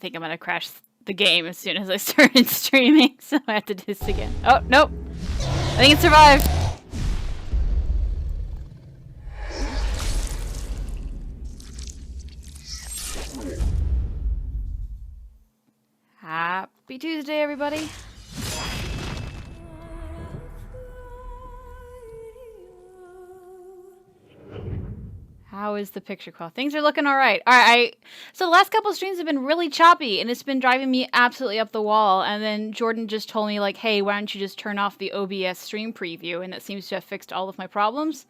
think I'm gonna crash the game as soon as I started streaming, so I have to do this again. Oh, nope. I think it survived. Happy Tuesday, everybody. How is the picture quality? Things are looking all right. All right, so the last couple of streams have been really choppy, and it's been driving me absolutely up the wall. And then Jordan just told me, like, hey, why don't you just turn off the OBS stream preview? And that seems to have fixed all of my problems.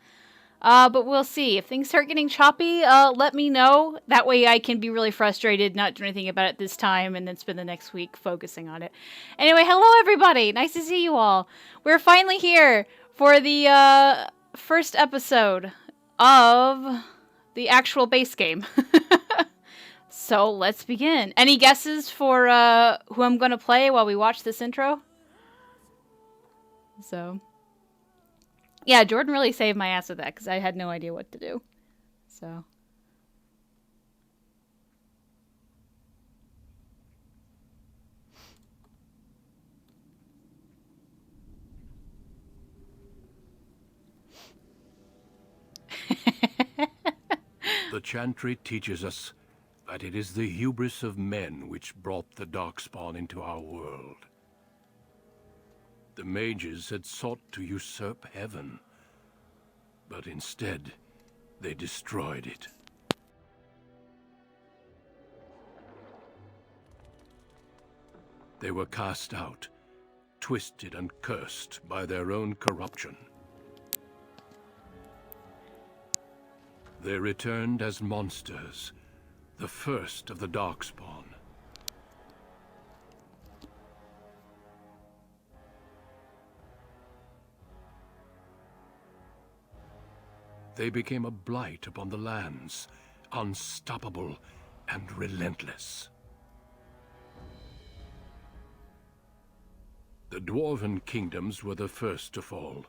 But we'll see. If things start getting choppy, let me know. That way I can be really frustrated, not do anything about it this time, and then spend the next week focusing on it. Anyway, hello everybody! Nice to see you all. We're finally here for the first episode of the actual base game. So let's begin. Any guesses for who I'm going to play while we watch this intro? So... yeah, Jordan really saved my ass with that, because I had no idea what to do. So. The Chantry teaches us that it is the hubris of men which brought the Darkspawn into our world. The mages had sought to usurp heaven, but instead, they destroyed it. They were cast out, twisted and cursed by their own corruption. They returned as monsters, the first of the Darkspawn. They became a blight upon the lands, unstoppable and relentless. The Dwarven kingdoms were the first to fall,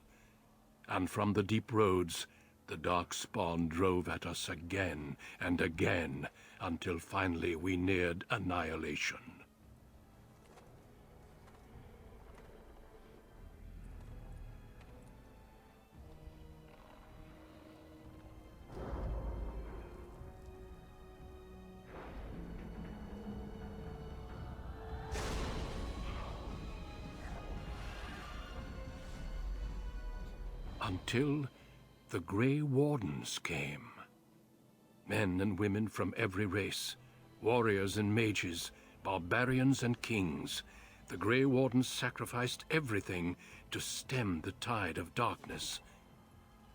and from the deep roads, the Darkspawn drove at us again and again, until finally we neared annihilation. Until the Grey Wardens came. Men and women from every race, warriors and mages, barbarians and kings. The Grey Wardens sacrificed everything to stem the tide of darkness,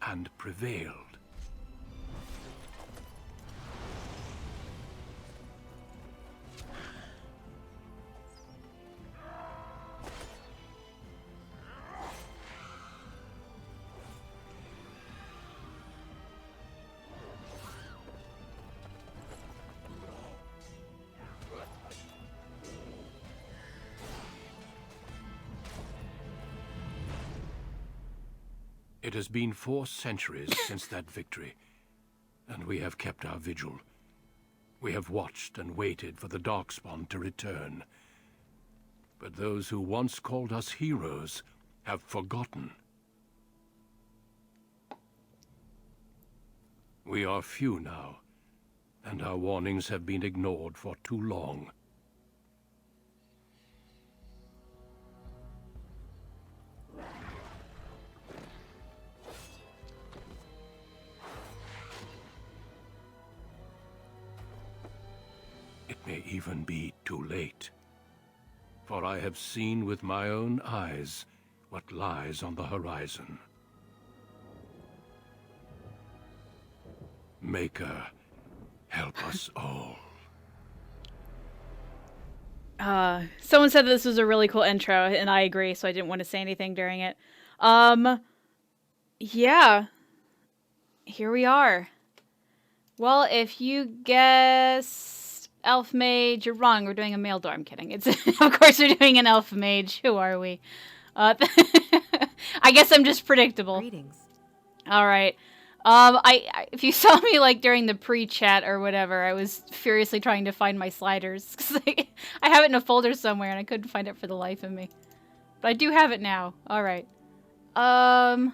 and prevailed. It has been 4 centuries since that victory, and we have kept our vigil. We have watched and waited for the Darkspawn to return. But those who once called us heroes have forgotten. We are few now, and our warnings have been ignored for too long. It may even be too late, for I have seen with my own eyes what lies on the horizon. Maker, help us all. Someone said this was a really cool intro, and I agree, so I didn't want to say anything during it. Yeah. Here we are. Well, if you guessed elf mage, you're wrong. We're doing a male door. I'm kidding. It's of course we're doing an elf mage. Who are we? I guess I'm just predictable. Greetings. All right. If you saw me like during the pre-chat or whatever, I was furiously trying to find my sliders because I have it in a folder somewhere and I couldn't find it for the life of me. But I do have it now. All right. I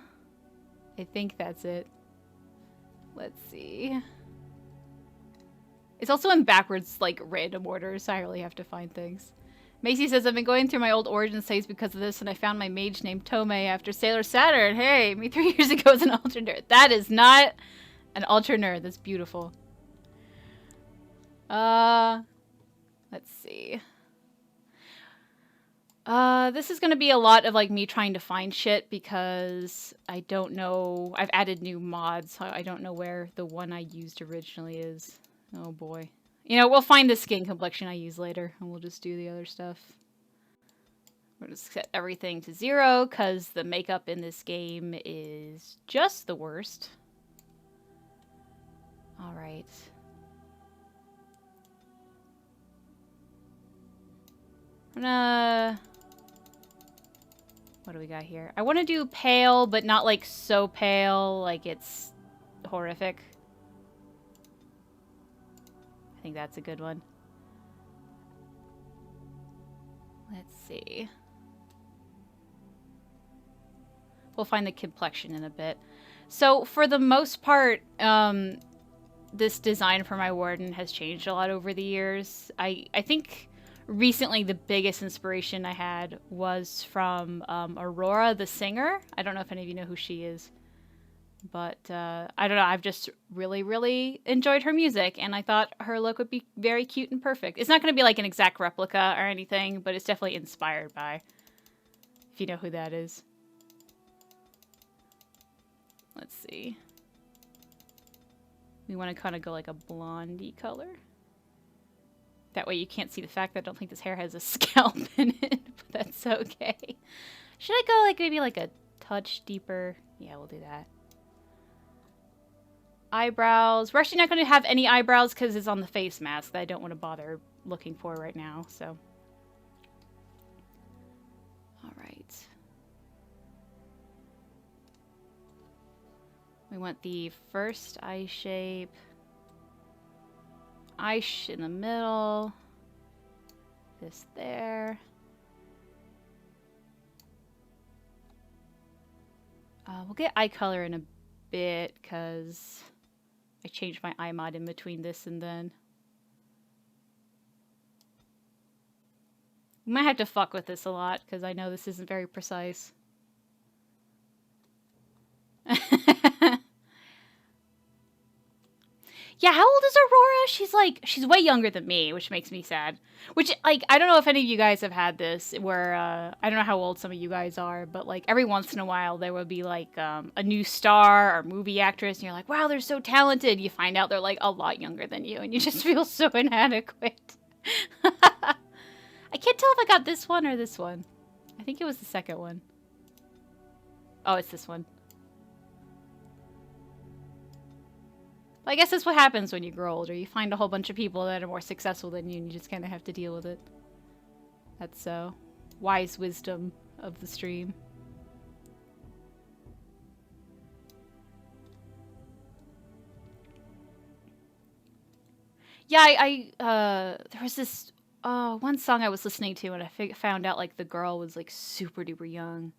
think that's it. Let's see. It's also in backwards, like, random order, so I really have to find things. Macy says, I've been going through my old origin saves because of this, and I found my mage named Tomei after Sailor Saturn. Hey, me 3 years ago was an alternate. That is not an alternate. That's beautiful. Let's see. This is gonna be a lot of, like, me trying to find shit because I don't know. I've added new mods, so I don't know where the one I used originally is. Oh boy. You know, we'll find the skin complexion I use later, and we'll just do the other stuff. We'll just set everything to 0, because the makeup in this game is just the worst. Alright. I'm gonna... What do we got here? I want to do pale, but not, like, so pale, like it's horrific. I think that's a good one. Let's see. We'll find the complexion in a bit. So, for the most part, this design for my warden has changed a lot over the years. I think recently the biggest inspiration I had was from Aurora the singer. I don't know if any of you know who she is. But, I don't know, I've just really, really enjoyed her music, and I thought her look would be very cute and perfect. It's not going to be like an exact replica or anything, but it's definitely inspired by, if you know who that is. Let's see. We want to kind of go like a blondie color. That way you can't see the fact that I don't think this hair has a scalp in it, but that's okay. Should I go like maybe like a touch deeper? Yeah, we'll do that. Eyebrows. We're actually not going to have any eyebrows because it's on the face mask that I don't want to bother looking for right now, so. Alright. We want the first eye shape. In the middle. This there. We'll get eye color in a bit because I changed my eye mod in between this and then. We might have to fuck with this a lot because I know this isn't very precise. Yeah, how old is Aurora? She's way younger than me, which makes me sad. Which, like, I don't know if any of you guys have had this, where, I don't know how old some of you guys are, but, like, every once in a while there will be, like, a new star or movie actress, and you're like, wow, they're so talented. You find out they're, like, a lot younger than you, and you just feel so inadequate. I can't tell if I got this one or this one. I think it was the second one. Oh, it's this one. I guess that's what happens when you grow older. You find a whole bunch of people that are more successful than you, and you just kind of have to deal with it. That's wise wisdom of the stream. Yeah, there was this one song I was listening to, and I found out like the girl was like super duper young.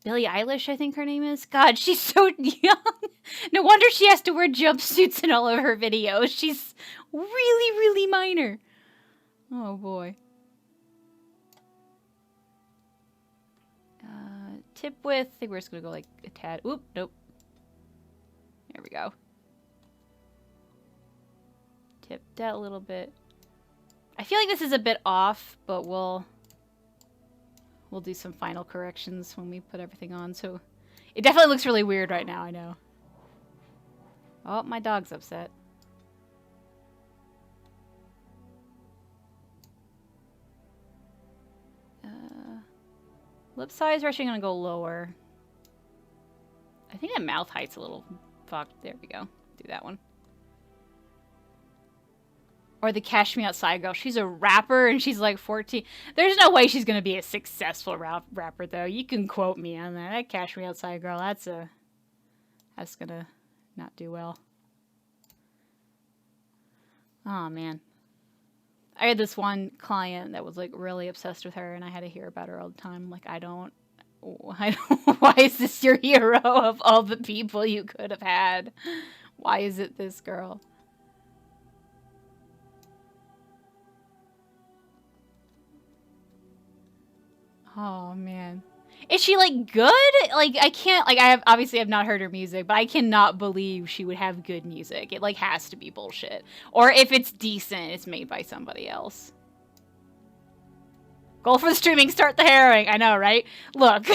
Billie Eilish, I think her name is. God, she's so young. No wonder she has to wear jumpsuits in all of her videos. She's really, really minor. Oh, boy. Tip width. I think we're just going to go like a tad. Oop, nope. There we go. Tip that a little bit. I feel like this is a bit off, but we'll do some final corrections when we put everything on. So it definitely looks really weird right now, I know. Oh, my dog's upset. Lip size, we're actually going to go lower. I think that mouth height's a little fucked. There we go. Do that one. Or the Cash Me Outside girl. She's a rapper and she's like 14. There's no way she's going to be a successful rapper, though. You can quote me on that. That Cash Me Outside girl, that's That's gonna not do well. Oh, man. I had this one client that was, like, really obsessed with her, and I had to hear about her all the time. Like, I don't why is this your hero of all the people you could have had? Why is it this girl? Oh, man. Is she, like, good? Like, I can't, like, obviously have not heard her music, but I cannot believe she would have good music. It, like, has to be bullshit. Or if it's decent, it's made by somebody else. Goal for the streaming, start the harrowing. I know, right? Look.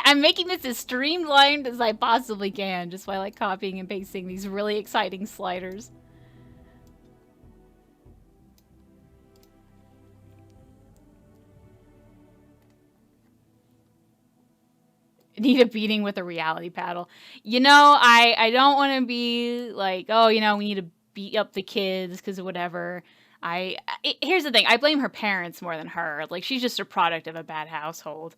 I'm making this as streamlined as I possibly can, just by, like, copying and pasting these really exciting sliders. Need a beating with a reality paddle. You know, I don't want to be like, oh, you know, we need to beat up the kids because of whatever. Here's the thing. I blame her parents more than her. Like, she's just a product of a bad household.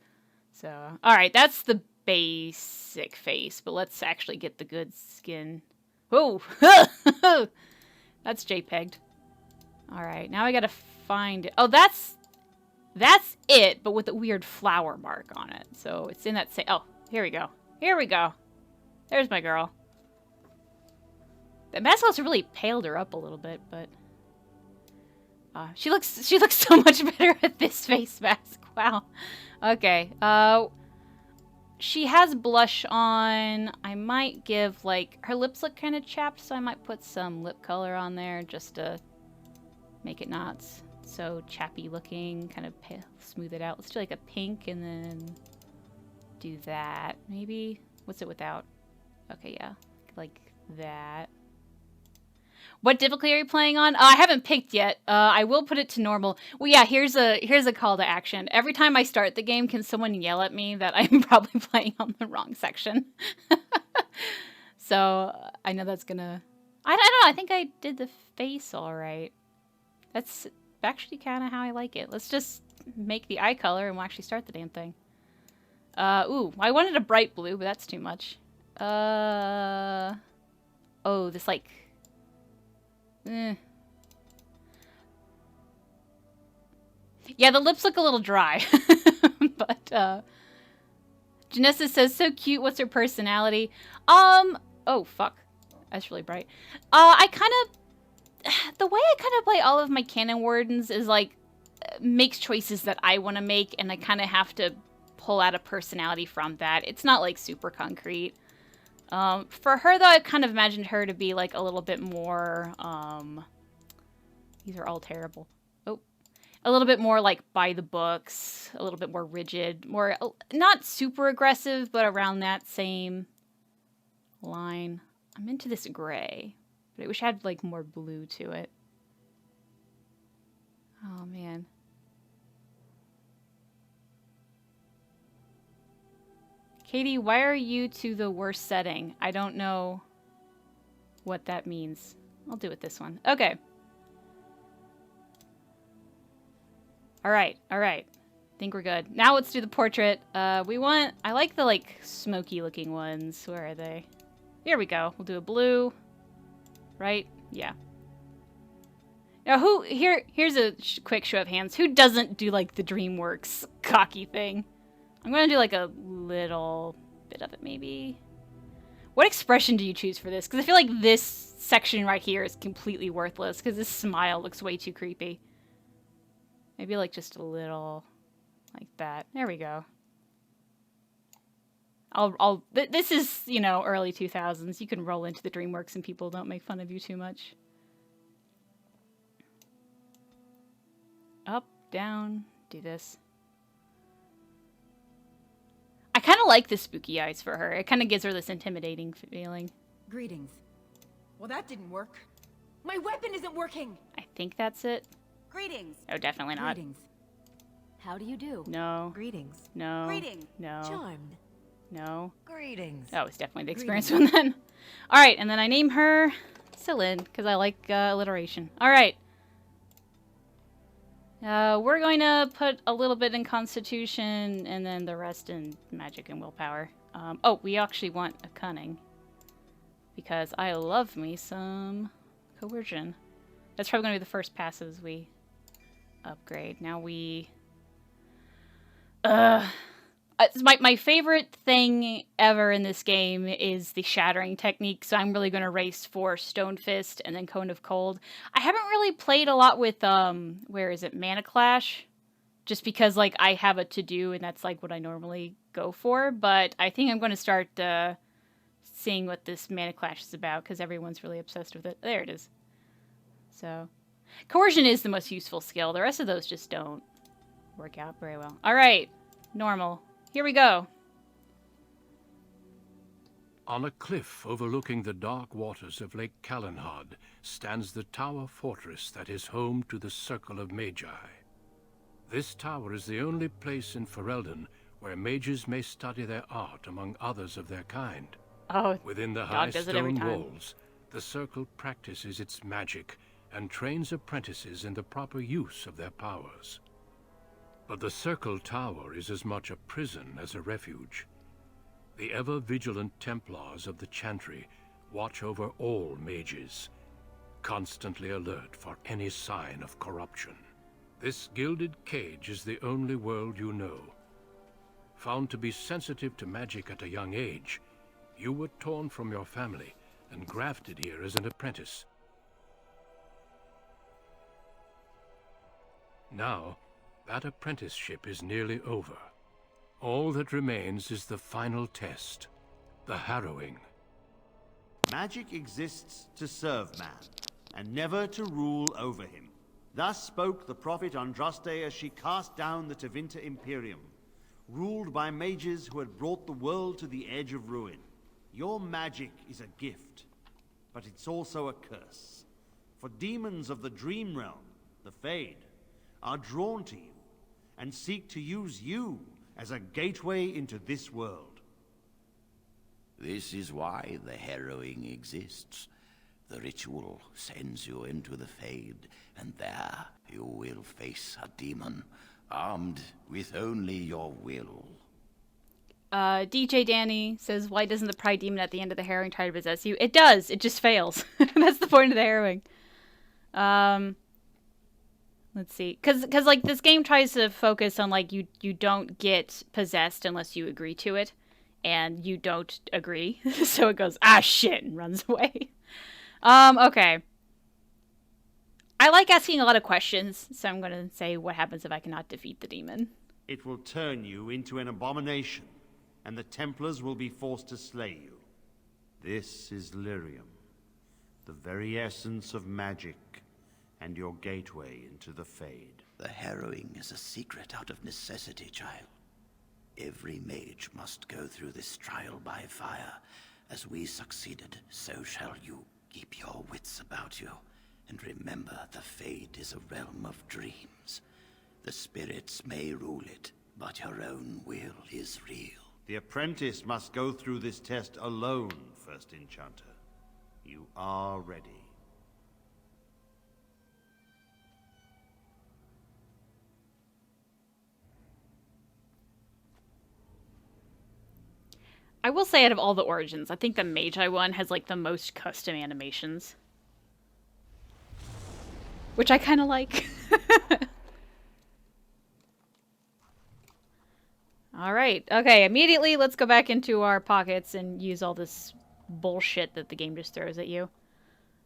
So, all right, that's the basic face, but let's actually get the good skin. Oh, that's JPEG'd. All right, now I gotta find it. Oh, that's it, but with a weird flower mark on it. So it's in that same... Oh, here we go. Here we go. There's my girl. The mask also really paled her up a little bit, but... she looks so much better at this face mask. Wow. Okay. She has blush on. I might give, like... Her lips look kind of chapped, so I might put some lip color on there just to make it not so chappy looking, kind of pale, smooth it out. Let's do like a pink and then do that. Maybe? What's it without? Okay, yeah. Like that. What difficulty are you playing on? I haven't picked yet. I will put it to normal. Well, yeah, here's a call to action. Every time I start the game, can someone yell at me that I'm probably playing on the wrong section? So, I know that's gonna... I don't know, I think I did the face all right. That's actually kind of how I like it. Let's just make the eye color and we'll actually start the damn thing. Ooh, I wanted a bright blue, but that's too much. Oh, this like... Yeah, the lips look a little dry. But, Janessa says, so cute, what's her personality? Oh, fuck. That's really bright. The way I kind of play all of my canon wardens is, like, makes choices that I want to make, and I kind of have to pull out a personality from that. It's not, like, super concrete. For her, though, I kind of imagined her to be, like, a little bit more, these are all terrible. Oh. A little bit more, like, by the books, a little bit more rigid, more, not super aggressive, but around that same line. I'm into this gray. But I wish I had, like, more blue to it. Oh, man. Caitie, why are you to the worst setting? I don't know what that means. I'll do it this one. Okay. Alright, alright. Think we're good. Now let's do the portrait. I like the, like, smoky looking ones. Where are they? Here we go. We'll do a blue. Right? Yeah. Now, here's a quick show of hands. Who doesn't do, like, the DreamWorks cocky thing? I'm gonna do, like, a little bit of it, maybe. What expression do you choose for this? Because I feel like this section right here is completely worthless, because this smile looks way too creepy. Maybe, like, just a little like that. There we go. This is, you know, early 2000s. You can roll into the DreamWorks and people don't make fun of you too much. Up, down, do this. I kind of like the spooky eyes for her. It kind of gives her this intimidating feeling. Greetings. Well, that didn't work. My weapon isn't working! I think that's it. Greetings. Oh, definitely not. Greetings. How do you do? No. Greetings. No. Greetings. No. Charmed. No. Greetings. That was definitely the experience one then. Alright, and then I name her Selin, because I like alliteration. Alright. We're going to put a little bit in Constitution, and then the rest in Magic and Willpower. Oh, we actually want a cunning. Because I love me some coercion. That's probably going to be the first passes we upgrade. Now we... It's my favorite thing ever in this game is the shattering technique, so I'm really going to race for Stone Fist and then Cone of Cold. I haven't really played a lot with, where is it, Mana Clash? Just because, like, I have a to-do and that's, like, what I normally go for, but I think I'm going to start, seeing what this Mana Clash is about, because everyone's really obsessed with it. There it is. So, Coercion is the most useful skill. The rest of those just don't work out very well. Alright, normal. Here we go. On a cliff overlooking the dark waters of Lake Calenhad stands the tower fortress that is home to the Circle of Magi. This tower is the only place in Ferelden where mages may study their art among others of their kind. Oh, Within the high Dog does it every stone time. walls, the Circle practices its magic and trains apprentices in the proper use of their powers. But the Circle Tower is as much a prison as a refuge. The ever-vigilant Templars of the Chantry watch over all mages, constantly alert for any sign of corruption. This gilded cage is the only world you know. Found to be sensitive to magic at a young age, you were torn from your family and grafted here as an apprentice. Now, that apprenticeship is nearly over. All that remains is the final test, the Harrowing. Magic exists to serve man, and never to rule over him. Thus spoke the prophet Andraste as she cast down the Tevinter Imperium, ruled by mages who had brought the world to the edge of ruin. Your magic is a gift, but it's also a curse. For demons of the Dream Realm, the Fade, are drawn to you, and seek to use you as a gateway into this world. This is why the Harrowing exists. The ritual sends you into the Fade, and there you will face a demon, armed with only your will. DJ Danny says, why doesn't the Pride Demon at the end of the Harrowing try to possess you? It does, it just fails. That's the point of the Harrowing. Let's see. Because like, this game tries to focus on, like, you don't get possessed unless you agree to it. And you don't agree. So it goes, ah, shit, and runs away. Okay. I like asking a lot of questions, so I'm going to say what happens if I cannot defeat the demon. It will turn you into an abomination, and the Templars will be forced to slay you. This is Lyrium, the very essence of magic, and your gateway into the Fade. The Harrowing is a secret out of necessity, child. Every mage must go through this trial by fire. As we succeeded, so shall you. Keep your wits about you, and remember the Fade is a realm of dreams. The spirits may rule it, but your own will is real. The apprentice must go through this test alone, First Enchanter. You are ready. I will say out of all the origins, I think the Magi one has, like, the most custom animations. Which I kind of like. Alright, okay, immediately let's go back into our pockets and use all this bullshit that the game just throws at you.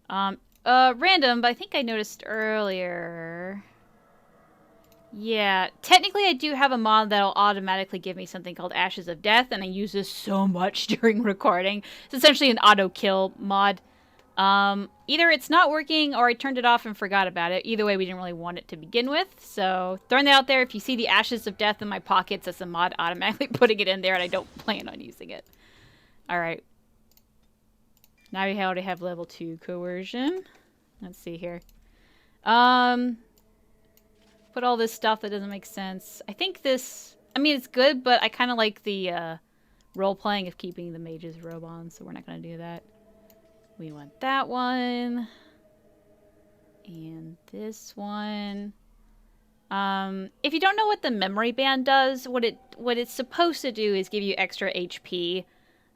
Random, but I think I noticed earlier... Yeah, technically I do have a mod that'll automatically give me something called Ashes of Death, and I use this so much during recording. It's essentially an auto-kill mod. Either it's not working, or I turned it off and forgot about it. Either way, we didn't really want it to begin with, so throwing that out there. If you see the Ashes of Death in my pockets, that's a mod automatically putting it in there, and I don't plan on using it. Alright. Now we already have level 2 coercion. Let's see here. Put all this stuff that doesn't make sense. I think this... I mean, it's good, but I kind of like the role-playing of keeping the mage's robe on, so we're not going to do that. We want that one. And this one. If you don't know what the memory band does, what it's supposed to do is give you extra HP.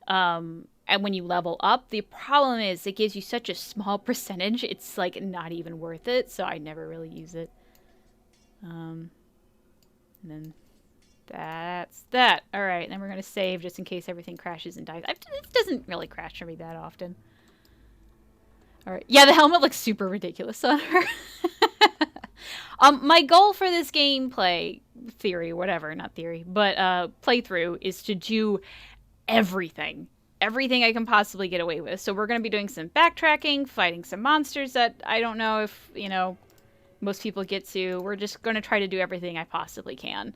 And when you level up, the problem is it gives you such a small percentage, it's like not even worth it, so I never really use it. And then that's that. Alright, then we're gonna save just in case everything crashes and dies. It doesn't really crash for me that often. Alright, yeah, the helmet looks super ridiculous on her. My goal for this gameplay, playthrough is to do everything. Everything I can possibly get away with. So we're going to be doing some backtracking, fighting some monsters that I don't know if, most people get to. We're just going to try to do everything I possibly can.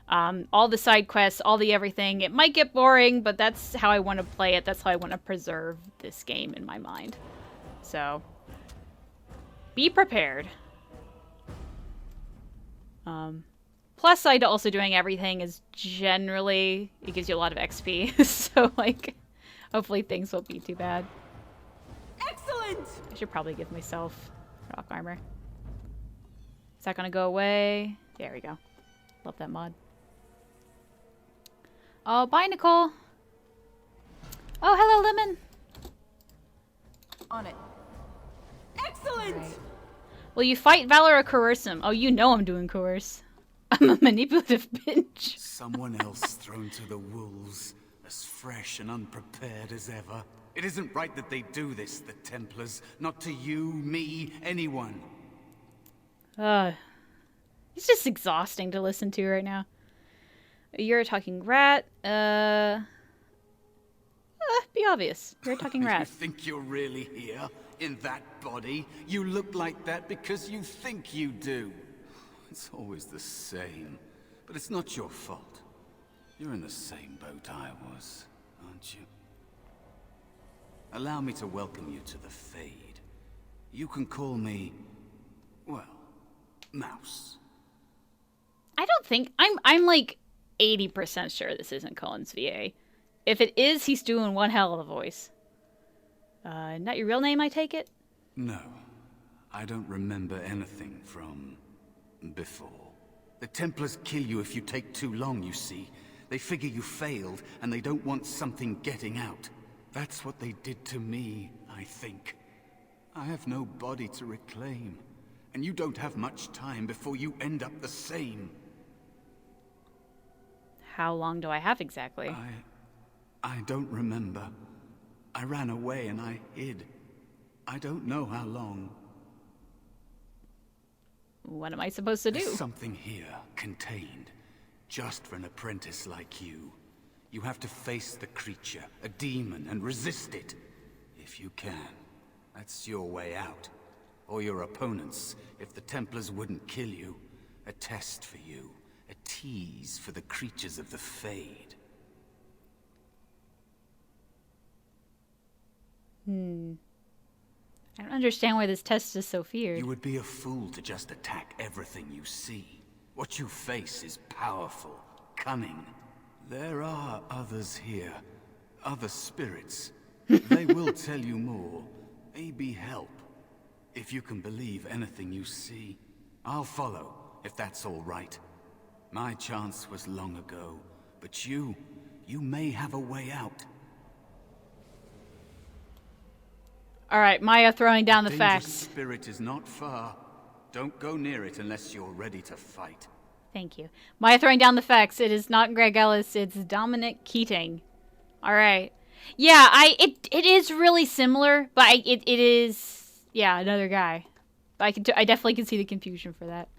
All the side quests, all the everything. It might get boring, but that's how I want to play it. That's how I want to preserve this game in my mind. So, be prepared. Plus side to also doing everything is generally, it gives you a lot of XP. So, like, hopefully things won't be too bad. Excellent! I should probably give myself rock armor. Is that gonna go away? There we go. Love that mod. Oh, bye, Nicole. Oh, hello, Lemon. On it. Excellent! Right. Will you fight Valor or coerce him? Oh, you know I'm doing coerce. I'm a manipulative bitch. Someone else thrown to the wolves, as fresh and unprepared as ever. It isn't right that they do this, the Templars. Not to you, me, anyone. It's just exhausting to listen to right now. You're a talking rat. Be obvious. You're a talking rat. You think you're really here? In that body? You look like that because you think you do. It's always the same. But it's not your fault. You're in the same boat I was, aren't you? Allow me to welcome you to the Fade. You can call me, well, Mouse. I don't think... I'm like 80% sure this isn't Cullen's VA. If it is, he's doing one hell of a voice. Not your real name, I take it? No. I don't remember anything from... before. The Templars kill you if you take too long, you see. They figure you failed, and they don't want something getting out. That's what they did to me, I think. I have no body to reclaim, and you don't have much time before you end up the same. How long do I have exactly? I don't remember. I ran away and I hid. I don't know how long. What am I supposed to do? There's something here, contained. Just for an apprentice like you. You have to face the creature, a demon, and resist it. If you can. That's your way out. Or your opponents, if the Templars wouldn't kill you. A test for you. A tease for the creatures of the Fade. I don't understand why this test is so feared. You would be a fool to just attack everything you see. What you face is powerful, cunning. There are others here, other spirits. They will tell you more, maybe help. If you can believe anything you see, I'll follow, if that's all right. My chance was long ago, but you may have a way out. All right, Maya throwing down the Dangerous facts. Spirit is not far. Don't go near it unless you're ready to fight. Thank you. Maya throwing down the facts. It is not Greg Ellis. It's Dominic Keating. All right. Yeah, it is really similar, but it is, yeah, another guy. I definitely can see the confusion for that.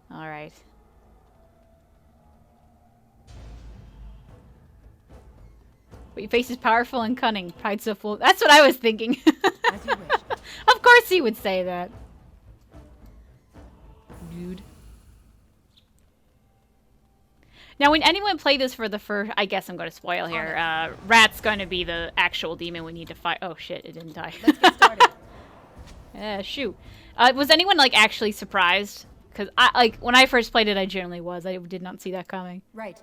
All right. But your face is powerful and cunning. Pride so full. That's what I was thinking. As you wish. Of course he would say that. Dude. Now, when anyone play this for the first... I guess I'm going to spoil here. Rat's going to be the actual demon we need to fight. Oh, shit. It didn't die. Let's get started. Shoot. Was anyone, like, actually surprised? Because, when I first played it, I generally was. I did not see that coming. Right.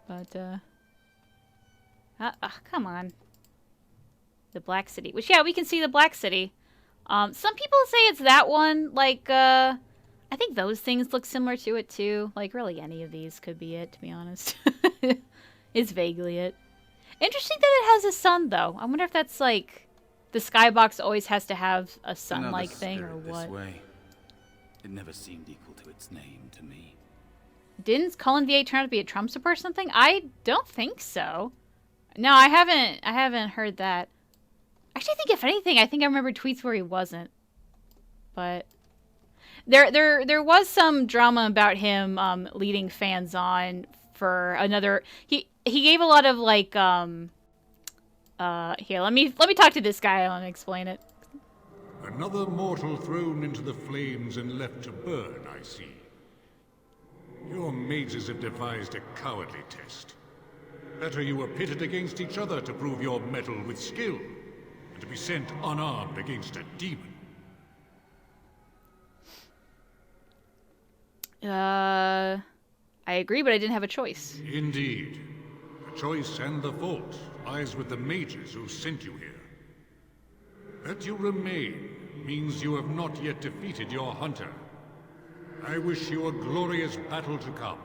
But, come on. The Black City. Which, yeah, we can see the Black City. Some people say it's that one. Like, I think those things look similar to it too. Like really any of these could be it, to be honest. It's vaguely it. Interesting that it has a sun though. I wonder if that's like the skybox always has to have a sun-like thing or what. This way. It never seemed equal to its name to me. Didn't Cullen V8 turn out to be a Trump support or something? I don't think so. No, I haven't heard that. Actually, I think if anything, I think I remember tweets where he wasn't. But there was some drama about him leading fans on for another. He gave a lot of like here, let me talk to this guy and explain it. Another mortal thrown into the flames and left to burn, I see. Your mages have devised a cowardly test. Better you were pitted against each other to prove your mettle with skill, and to be sent unarmed against a demon. I agree, but I didn't have a choice. Indeed. The choice and the fault lies with the mages who sent you here. That you remain means you have not yet defeated your hunter. I wish you a glorious battle to come.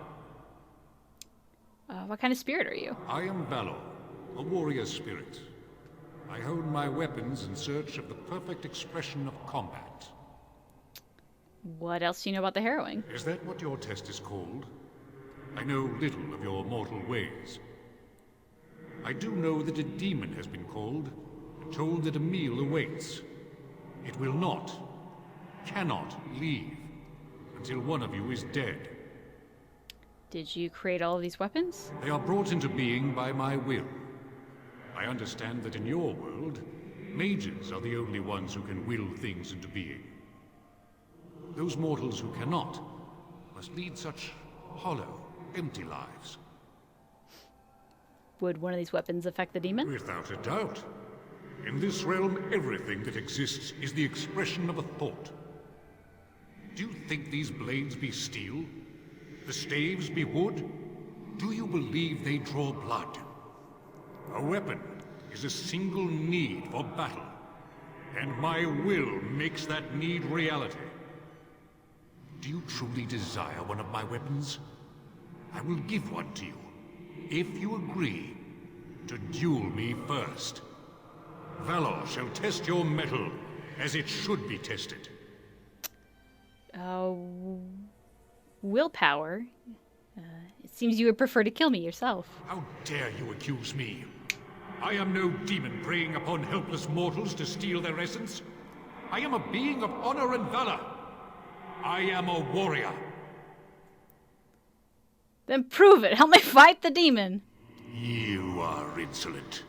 What kind of spirit are you? I am Valor, a warrior spirit. I hone my weapons in search of the perfect expression of combat. What else do you know about the Harrowing? Is that what your test is called? I know little of your mortal ways. I do know that a demon has been called, and told that a meal awaits. It will not, cannot leave, until one of you is dead. Did you create all of these weapons? They are brought into being by my will. I understand that in your world, mages are the only ones who can will things into being. Those mortals who cannot must lead such hollow, empty lives. Would one of these weapons affect the demon? Without a doubt. In this realm, everything that exists is the expression of a thought. Do you think these blades be steel? The staves be wood? Do you believe they draw blood? A weapon is a single need for battle, and my will makes that need reality. Do you truly desire one of my weapons? I will give one to you, if you agree to duel me first. Valor shall test your mettle as it should be tested. Willpower. It seems you would prefer to kill me yourself. How dare you accuse me? I am no demon preying upon helpless mortals to steal their essence. I am a being of honor and valor. I am a warrior. Then prove it. Help me fight the demon. You are insolent.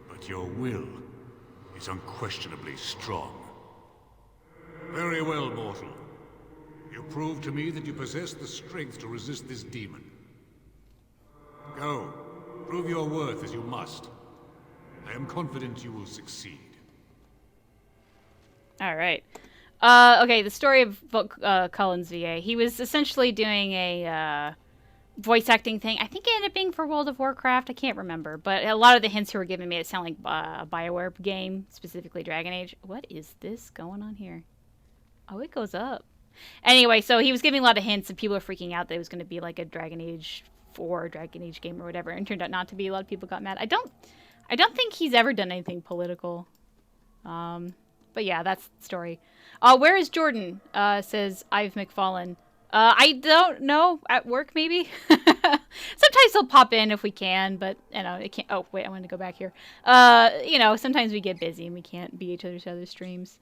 But your will is unquestionably strong. Very well, mortal. You prove to me that you possess the strength to resist this demon. Go. Prove your worth as you must. I am confident you will succeed. All right. Okay, the story of Cullen's VA. He was essentially doing a voice acting thing. I think it ended up being for World of Warcraft. I can't remember. But a lot of the hints he were giving made it sound like a BioWare game, specifically Dragon Age. What is this going on here? Oh, it goes up. Anyway, so he was giving a lot of hints, and people were freaking out that it was going to be like a Dragon Age 4 Dragon Age game or whatever, and it turned out not to be. A lot of people got mad. I don't think he's ever done anything political. But yeah, that's the story. Where is Jordan? Says Ive McFallen. I don't know. At work, maybe? Sometimes he'll pop in if we can, but, you know, it can't... Oh, wait, I want to go back here. You know, sometimes we get busy and we can't be each other's streams.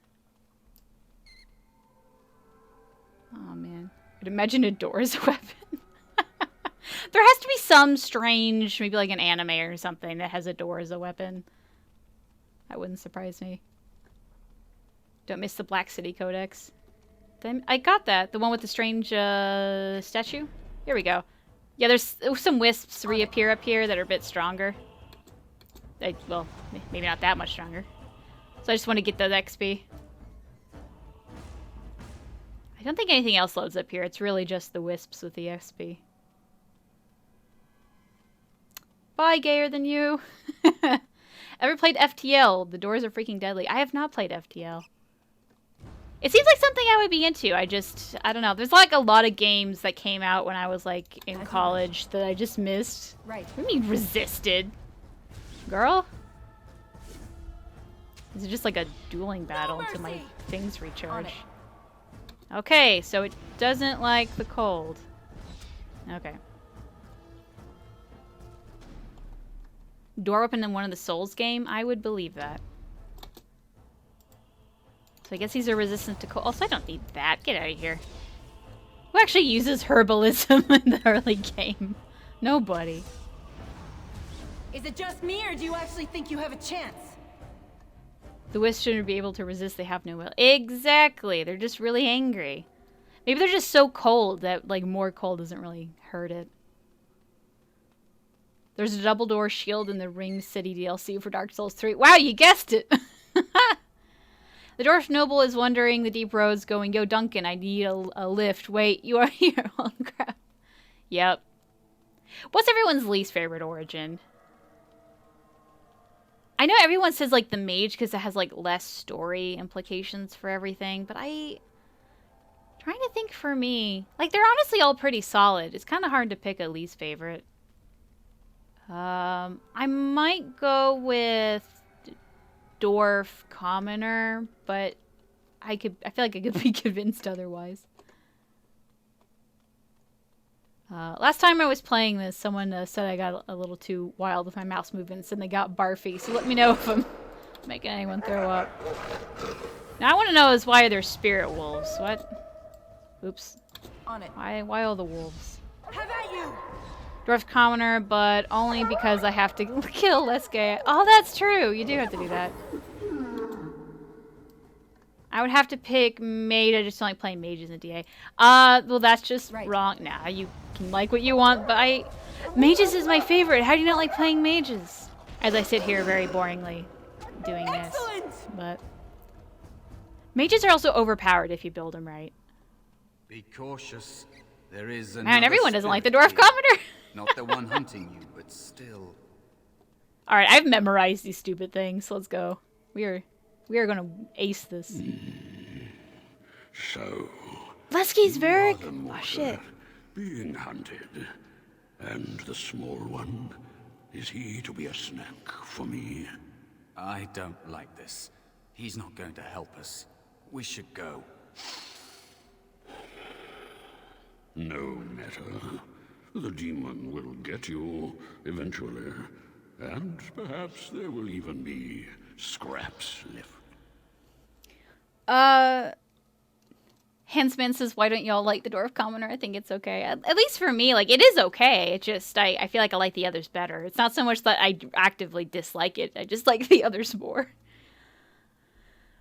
Oh, man. I'd imagine a door is a weapon. There has to be some strange, maybe like an anime or something that has a door as a weapon. That wouldn't surprise me. Don't miss the Black City Codex. Then I got that. The one with the strange statue. Here we go. Yeah, there's some wisps reappear up here that are a bit stronger. Well, maybe not that much stronger. So I just want to get the XP. I don't think anything else loads up here. It's really just the wisps with the XP. Bye, gayer than you. Ever played FTL? The doors are freaking deadly. I have not played FTL. It seems like something I would be into. I don't know. There's like a lot of games that came out when I was like in college that I just missed. Right. What do you mean resisted? Girl? Is it just like a dueling battle until my things recharge? Okay, so it doesn't like the cold. Okay. Door open in one of the Souls game? I would believe that. So I guess these are resistant to cold. Also, I don't need that. Get out of here. Who actually uses herbalism in the early game? Nobody. Is it just me, or do you actually think you have a chance? The wisp shouldn't be able to resist. They have no will. Exactly. They're just really angry. Maybe they're just so cold that like more cold doesn't really hurt it. There's a double door shield in the Ring City DLC for Dark Souls 3. Wow, you guessed it! The dwarf noble is wandering the deep roads going, yo, Duncan, I need a lift. Wait, you are here. Oh, crap. Yep. What's everyone's least favorite origin? I know everyone says, like, the mage because it has, like, less story implications for everything, but trying to think for me. Like, they're honestly all pretty solid. It's kind of hard to pick a least favorite. I might go with dwarf commoner, but I feel like I could be convinced otherwise. Last time I was playing this, someone said I got a little too wild with my mouse movements and they got barfy, so let me know if I'm making anyone throw up. Now I want to know is why are there spirit wolves? What? Oops. On it. Why all the wolves? Have at you! Dwarf commoner, but only because I have to kill Leske. Oh, that's true. You do have to do that. I would have to pick mage. I just don't like playing mages in DA. Well, that's just wrong. Nah, you can like what you want, but mages is my favorite. How do you not like playing mages? As I sit here very boringly doing this. But mages are also overpowered if you build them right. Be cautious. There is Man, everyone doesn't like the dwarf commoner. Not the one hunting you, but still. All right, I've memorized these stupid things. Let's go. We are gonna ace this. So, Lesky's Varric. Oh shit. Being hunted, and the small one, is he to be a snack for me? I don't like this. He's not going to help us. We should go. No matter. The demon will get you eventually, and perhaps there will even be scraps left. Hansman says, why don't y'all like the dwarf commoner? I think it's okay. At least for me, like, it is okay. It just, I feel like I like the others better. It's not so much that I actively dislike it. I just like the others more.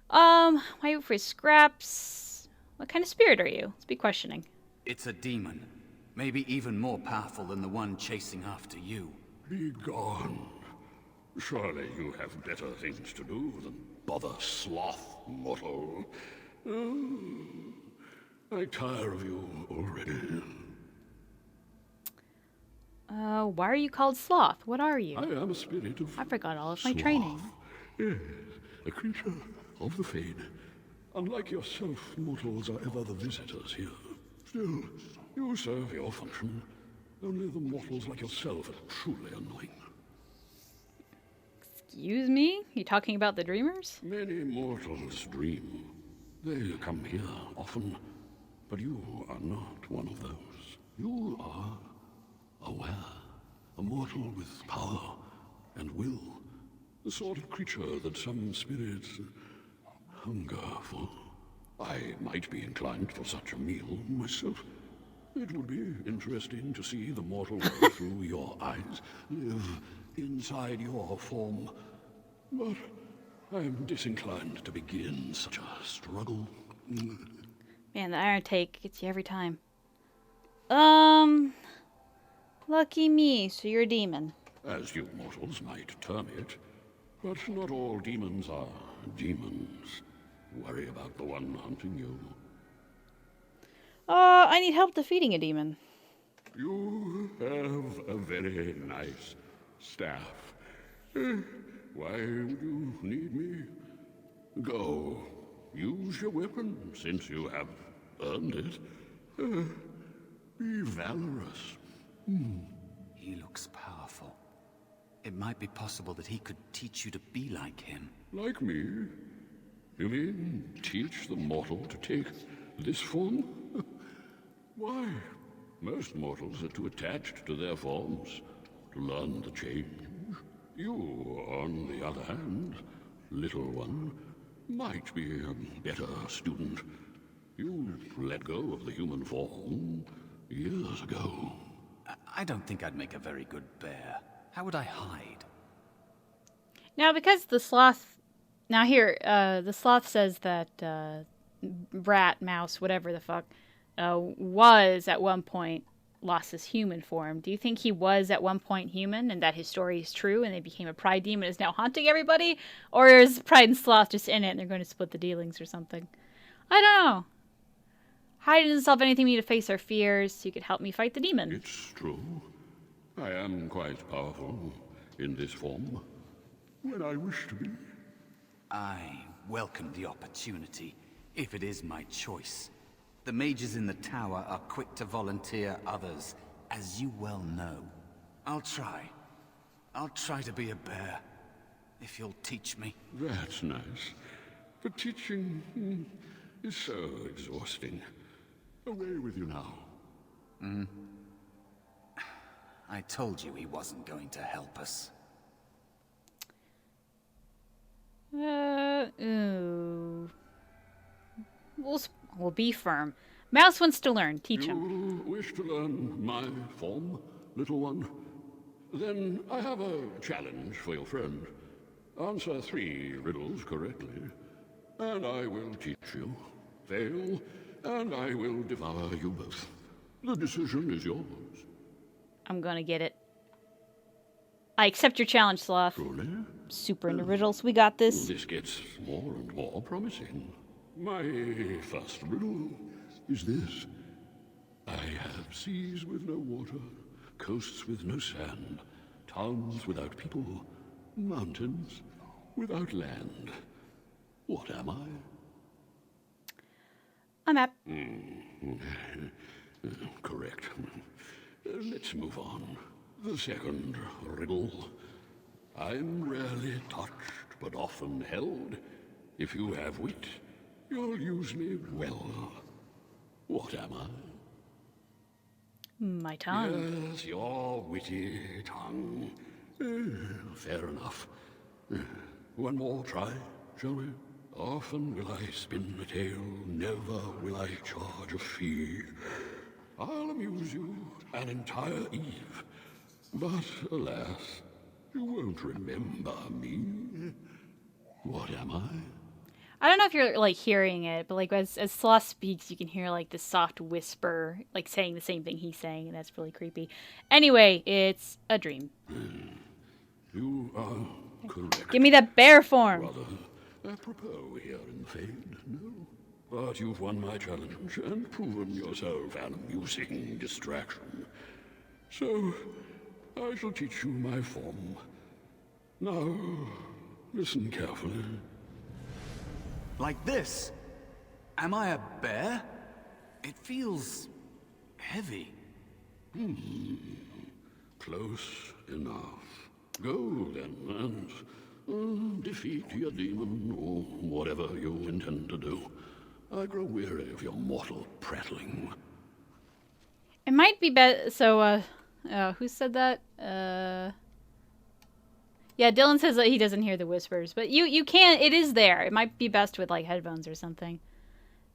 Why for scraps? What kind of spirit are you? Let's be questioning. It's a demon. Maybe even more powerful than the one chasing after you. Be gone. Surely you have better things to do than bother sloth, mortal. I tire of you already. Why are you called Sloth? What are you? I am a spirit of I forgot all of my sloth. training. Yes, a creature of the Fade. Unlike yourself, mortals are ever the visitors here. Still, you serve your function. Only the mortals like yourself are truly annoying. Excuse me? You talking about the dreamers? Many mortals dream. They come here often, but you are not one of those. You are aware, a mortal with power and will, the sort of creature that some spirits hunger for. I might be inclined for such a meal myself. It would be interesting to see the mortal world through your eyes, live inside your form. But I am disinclined to begin such a struggle. Man, the iron take gets you every time. Lucky me, so you're a demon. As you mortals might term it, but not all demons are demons. Worry about the one hunting you. I need help defeating a demon. You have a very nice staff. Why would you need me? Go. Use your weapon, since you have earned it. Be valorous. He looks powerful. It might be possible that he could teach you to be like him. Like me? You mean teach the mortal to take this form? Why? Most mortals are too attached to their forms to learn the change. You, on the other hand, little one, might be a better student. You let go of the human form years ago. I don't think I'd make a very good bear. How would I hide? Now, because the sloth... Now here, the sloth says that rat, mouse, whatever the fuck, was at one point lost his human form. Do you think he was at one point human and that his story is true and they became a pride demon and is now haunting everybody? Or is pride and sloth just in it and they're going to split the dealings or something? I don't know. Hiding doesn't solve anything. We need to face our fears so you could help me fight the demon. It's true. I am quite powerful in this form when I wish to be. I welcome the opportunity, if it is my choice. The mages in the tower are quick to volunteer others, as you well know. I'll try. I'll try to be a bear, if you'll teach me. That's nice. But teaching is so exhausting. Away with you now. I told you he wasn't going to help us. Ooh. We'll be firm. Mouse wants to learn. Teach him. You wish to learn my form, little one? Then I have a challenge for your friend. Answer 3 riddles correctly, and I will teach you. Fail, and I will devour you both. The decision is yours. I'm gonna get it. I accept your challenge, Sloth. Truly? Super into riddles. We got this. This gets more and more promising. My first riddle is this. I have seas with no water, coasts with no sand, towns without people, mountains without land. What am I? A map. Correct. Let's move on. The second riddle. I'm rarely touched, but often held. If you have wit, you'll use me well. What am I? My tongue. Yes, your witty tongue. Fair enough. One more try, shall we? Often will I spin a tale, never will I charge a fee. I'll amuse you an entire eve, but alas, you won't remember me. What am I? I don't know if you're like hearing it, but like as Sloth speaks, you can hear like this soft whisper, like saying the same thing he's saying, and that's really creepy. Anyway, it's a dream. You are correct. Give me that bear form. Rather apropos here in the Fade, no? But you've won my challenge and proven yourself an amusing distraction. So, I shall teach you my form. Now, listen carefully. Like this? Am I a bear? It feels heavy. Close enough. Go then and defeat your demon or whatever you intend to do. I grow weary of your mortal prattling. It might be better. So, who said that? Yeah, Dylan says that he doesn't hear the whispers, but you can't. It is there. It might be best with like headphones or something.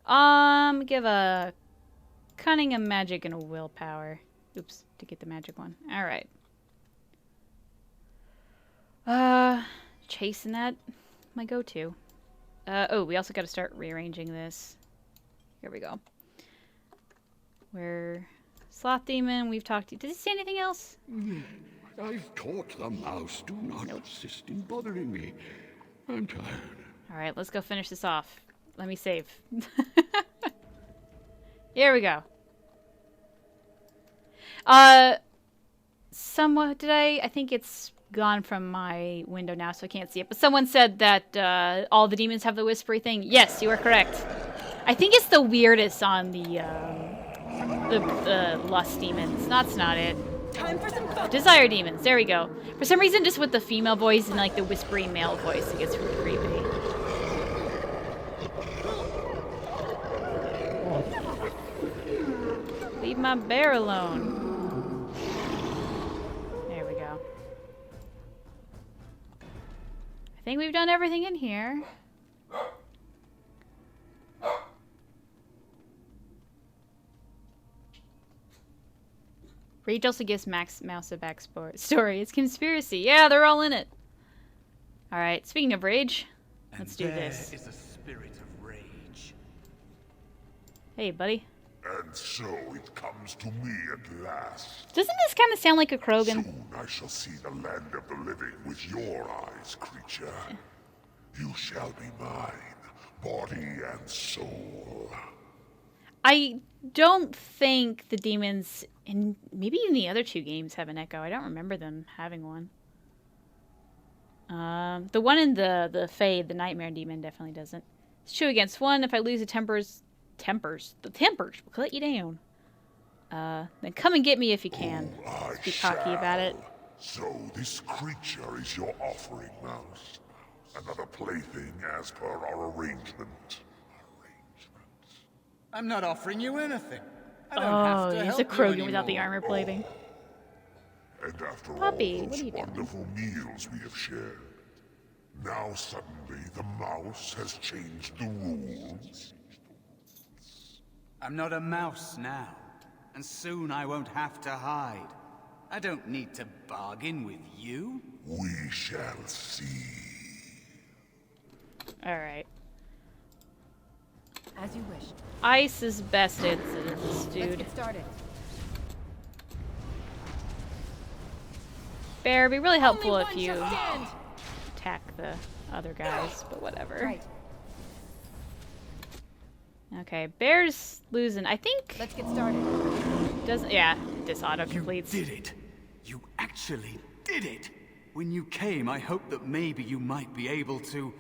Give a cunning, a magic, and a willpower. Oops, to get the magic one. All right. Chasing that, my go-to. Oh, we also got to start rearranging this. Here we go. Where Sloth Demon, we've talked to. Did he say anything else? I've taught the mouse. Do not insist in bothering me. I'm tired. All right, let's go finish this off. Let me save. Here we go. Somewhat, I think it's gone from my window now, so I can't see it. But someone said that all the demons have the whispery thing. Yes, you are correct. I think it's the weirdest on the lust demons. That's not it. Time for some fun. Desire demons. There we go. For some reason, just with the female voice and like the whispery male voice, it gets really creepy. Leave my bear alone. There we go. I think we've done everything in here. Rage also gives Mouse a backstory. It's conspiracy. Yeah, they're all in it. Alright, speaking of rage, let's do this. There is a spirit of rage. Hey, buddy. And so it comes to me at last. Doesn't this kind of sound like a Krogan? Soon I shall see the land of the living with your eyes, creature. You shall be mine, body and soul. I don't think the demons in maybe in the other two games have an echo. I don't remember them having one. The one in the Fade, the Nightmare Demon, definitely doesn't. It's 2 against 1. If I lose the tempers will cut you down. Then come and get me if you can. Let's be cocky about it. So this creature is your offering, Mouse. Another plaything as per our arrangement. I'm not offering you anything. I don't have to he's help a you Krogan without the anymore. armor plating. And after Puppy, all what those are you doing? wonderful meals we have shared, now suddenly the mouse has changed the rules. I'm not a mouse now, and soon I won't have to hide. I don't need to bargain with you. We shall see. Alright. As you wish. Ice is best answer, this Let's dude. get started. Bear, it'd be really helpful Only if one you shall stand. attack the other guys, but whatever. Right. Okay, Bear's losing. I think Let's get started. doesn't. Yeah, this auto You completes. did it. You actually did it. When you came, I hoped that maybe you might be able to,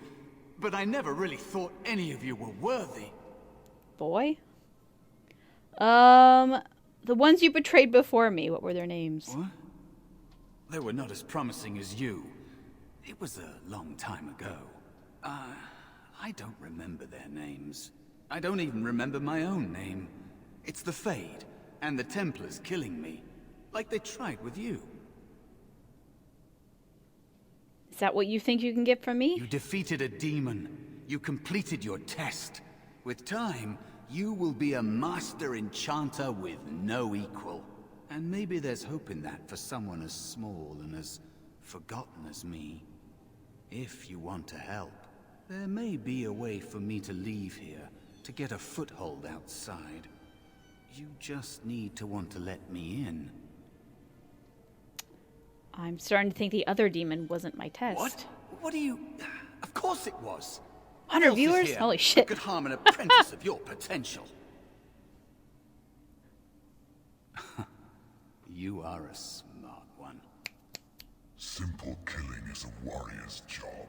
but I never really thought any of you were worthy. Boy. The ones you betrayed before me. What were their names? What? They were not as promising as you. It was a long time ago. I don't remember their names. I don't even remember my own name. It's the Fade, and the Templars killing me, like they tried with you. Is that what you think you can get from me? You defeated a demon. You completed your test. With time, you will be a master enchanter with no equal. And maybe there's hope in that for someone as small and as forgotten as me. If you want to help, there may be a way for me to leave here, to get a foothold outside. You just need to want to let me in. I'm starting to think the other demon wasn't my test. What? What do you... Of course it was. 100 Who else is viewers? here Holy who shit. could harm an apprentice of your potential. You are a smart one. Simple killing is a warrior's job.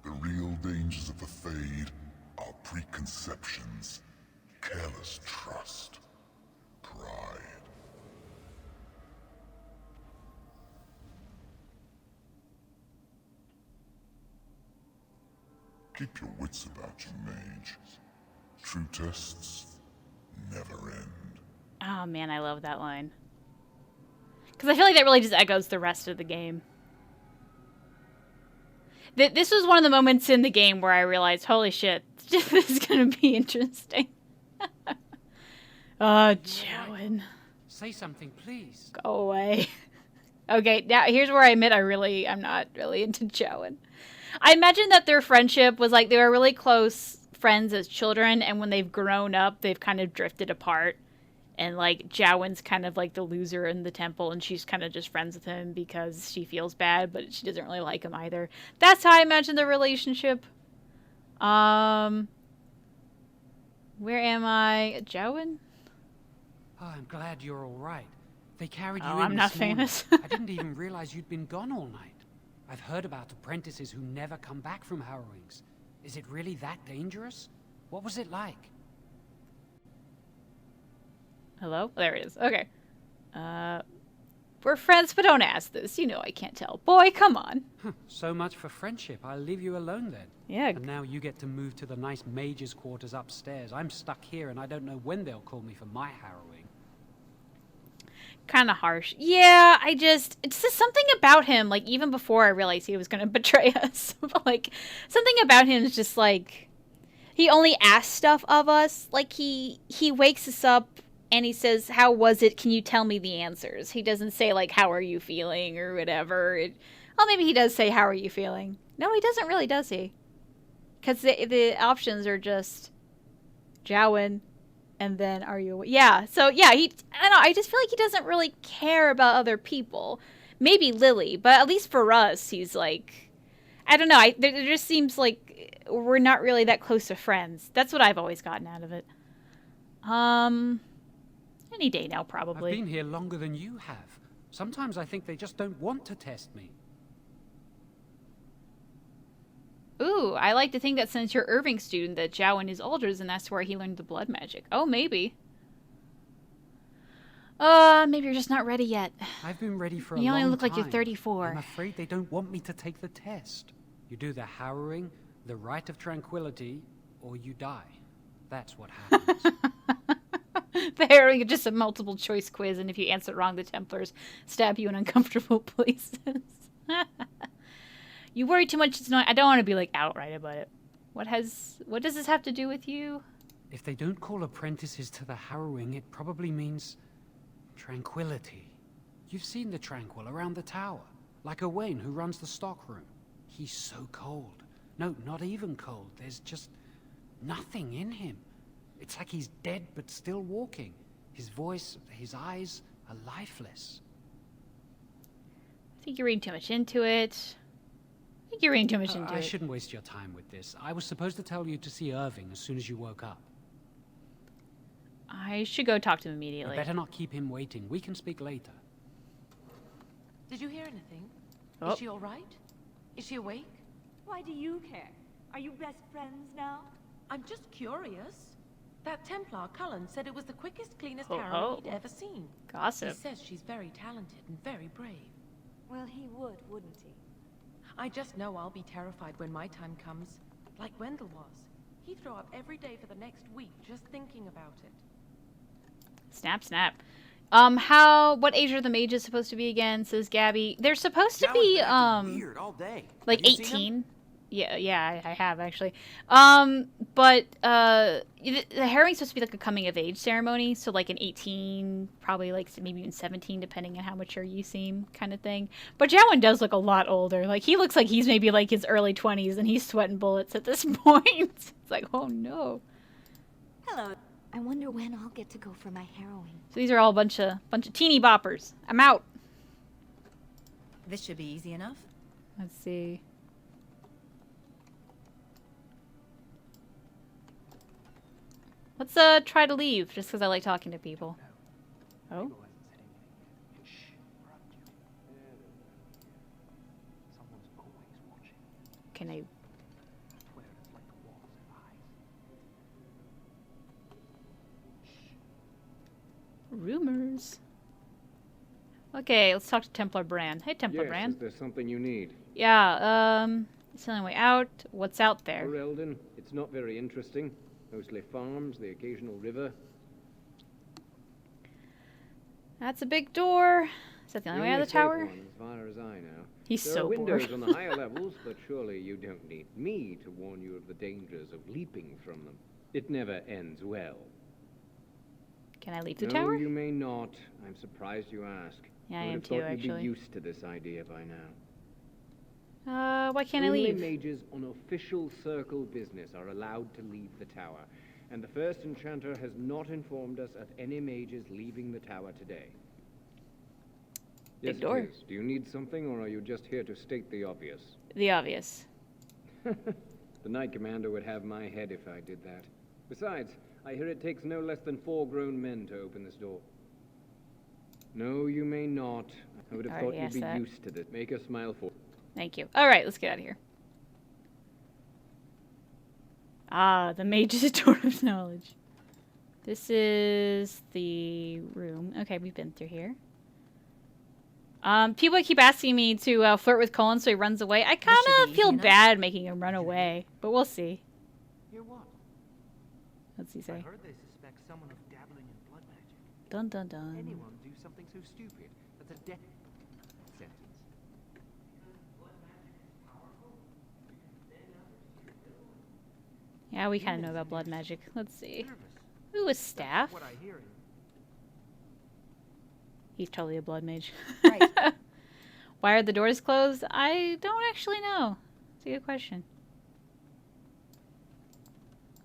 The real dangers of the Fade are preconceptions, careless trust, pride. Keep your wits about you, mage. True tests never end. Oh man, I love that line. Because I feel like that really just echoes the rest of the game. This was one of the moments in the game where I realized, holy shit, this is going to be interesting. Oh, Jowan. Say something, please. Go away. Okay, now here's where I admit I'm not really into Jowan. I imagine that their friendship was like they were really close friends as children, and when they've grown up, they've kind of drifted apart. And like Jowan's kind of like the loser in the temple, and she's kind of just friends with him because she feels bad, but she doesn't really like him either. That's how I imagine the relationship. Where am I? Jowan? Oh, I'm glad you're all right. They carried you Oh, in I'm not this morning. famous. I didn't even realize you'd been gone all night. I've heard about apprentices who never come back from Harrowings. Is it really that dangerous? What was it like? Hello? There it is. Okay. We're friends, but don't ask this. You know I can't tell. Boy, come on. So much for friendship. I'll leave you alone then. Yeah. And now you get to move to the nice mage's quarters upstairs. I'm stuck here and I don't know when they'll call me for my harrowing. Kind of harsh. Yeah, it's just something about him, like, even before I realized he was going to betray us. But, like, something about him is just, like, he only asks stuff of us. Like, he wakes us up and he says, how was it? Can you tell me the answers? He doesn't say, like, how are you feeling or whatever. Well, maybe he does say, how are you feeling? No, he doesn't really, does he? Because the options are just Jowan and then are you... Yeah, so, yeah, I don't know, I just feel like he doesn't really care about other people. Maybe Lily, but at least for us, he's like... I don't know, there just seems like we're not really that close to friends. That's what I've always gotten out of it. Any day now, probably. I've been here longer than you have. Sometimes I think they just don't want to test me. Ooh, I like to think that since you're Irving student that Jowan is Alders and that's where he learned the blood magic. Oh, maybe. Maybe you're just not ready yet. I've been ready for a You long only look time. like you're 34. I'm afraid they don't want me to take the test. You do the harrowing, the rite of tranquility, or you die. That's what happens. The harrowing is just a multiple choice quiz, and if you answer it wrong, the Templars stab you in uncomfortable places. You worry too much. It's not. I don't want to be like outright about it. What does this have to do with you? If they don't call apprentices to the harrowing, it probably means tranquility. You've seen the Tranquil around the tower, like Owain who runs the stockroom. He's so cold. No, not even cold. There's just nothing in him. It's like he's dead but still walking. His voice, his eyes are lifeless. I think you're reading too much into it. I shouldn't waste your time with this. I was supposed to tell you to see Irving as soon as you woke up. I should go talk to him immediately. You better not keep him waiting. We can speak later. Did you hear anything? Oh. Is she all right? Is she awake? Why do you care? Are you best friends now? I'm just curious. That Templar, Cullen, said it was the quickest, cleanest Ho, harrow ho. he'd ever seen. Gossip. He says she's very talented and very brave. Well, he would, wouldn't he? I just know I'll be terrified when my time comes. Like Wendell was. He'd throw up every day for the next week just thinking about it. Snap, snap. What age are the mages supposed to be again? Says Gabby. They're supposed to be, weird all day. like Have you seen 18. Yeah, I have actually. But the Harrowing's supposed to be like a coming of age ceremony, so like an 18, probably like maybe even 17, depending on how mature you seem, kind of thing. But Jowan does look a lot older. Like he looks like he's maybe like his early 20s, and he's sweating bullets at this point. It's like, oh no. Hello. I wonder when I'll get to go for my harrowing. So these are all a bunch of teeny boppers. I'm out. This should be easy enough. Let's see. Let's try to leave, just because I like talking to people. Oh? Can I... Rumors. Okay, let's talk to Templar Bran. Hey, Templar Bran. Is there something you need? Yeah, it's the only way out. What's out there? For Eldon, it's not very interesting. Mostly farms, the occasional river. That's a big door. Is that the only way out of the tower? One, as far as I know. He's there so are windows bored. on the higher levels, but surely you don't need me to warn you of the dangers of leaping from them. It never ends well. Can I leave the No, tower? you may not. I'm surprised you ask. Yeah, I would am have too, thought you'd actually. be used to this idea by now. Why can't I Only leave? mages on official circle business are allowed to leave the tower, and the first enchanter has not informed us of any mages leaving the tower today. Big Yes, door. it is. Do you need something, or are you just here to state the obvious? The obvious. The Knight Commander would have my head if I did that. Besides, I hear it takes no less than 4 grown men to open this door. No, you may not. I would have Already thought you'd asked be that. used to this. Make a smile for. Thank you. All right, let's get out of here. Ah, the mage's door of knowledge. This is the room. Okay, we've been through here. People keep asking me to flirt with Cullen so he runs away. I kind of feel bad making him run away, but we'll see. Hear what? What's he I say? heard they suspect someone of dabbling in blood magic. Dun dun dun. Anyone do something so stupid? That's a death sentence. Yeah, we kind of know about blood magic. Let's see. Ooh, a staff. What I hear. He's totally a blood mage. Right. Why are the doors closed? I don't actually know. It's a good question.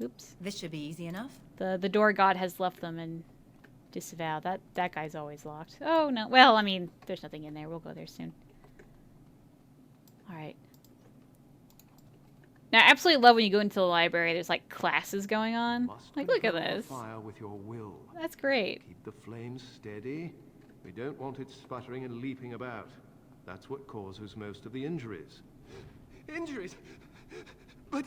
Oops. This should be easy enough. The door god has left them and disavowed. That guy's always locked. Oh, no. Well, I mean, there's nothing in there. We'll go there soon. All right. Now, I absolutely love when you go into the library. There's, like, classes going on. Like, look at this. Fire with your will. That's great. Keep the flames steady. We don't want it sputtering and leaping about. That's what causes most of the injuries. Injuries? But...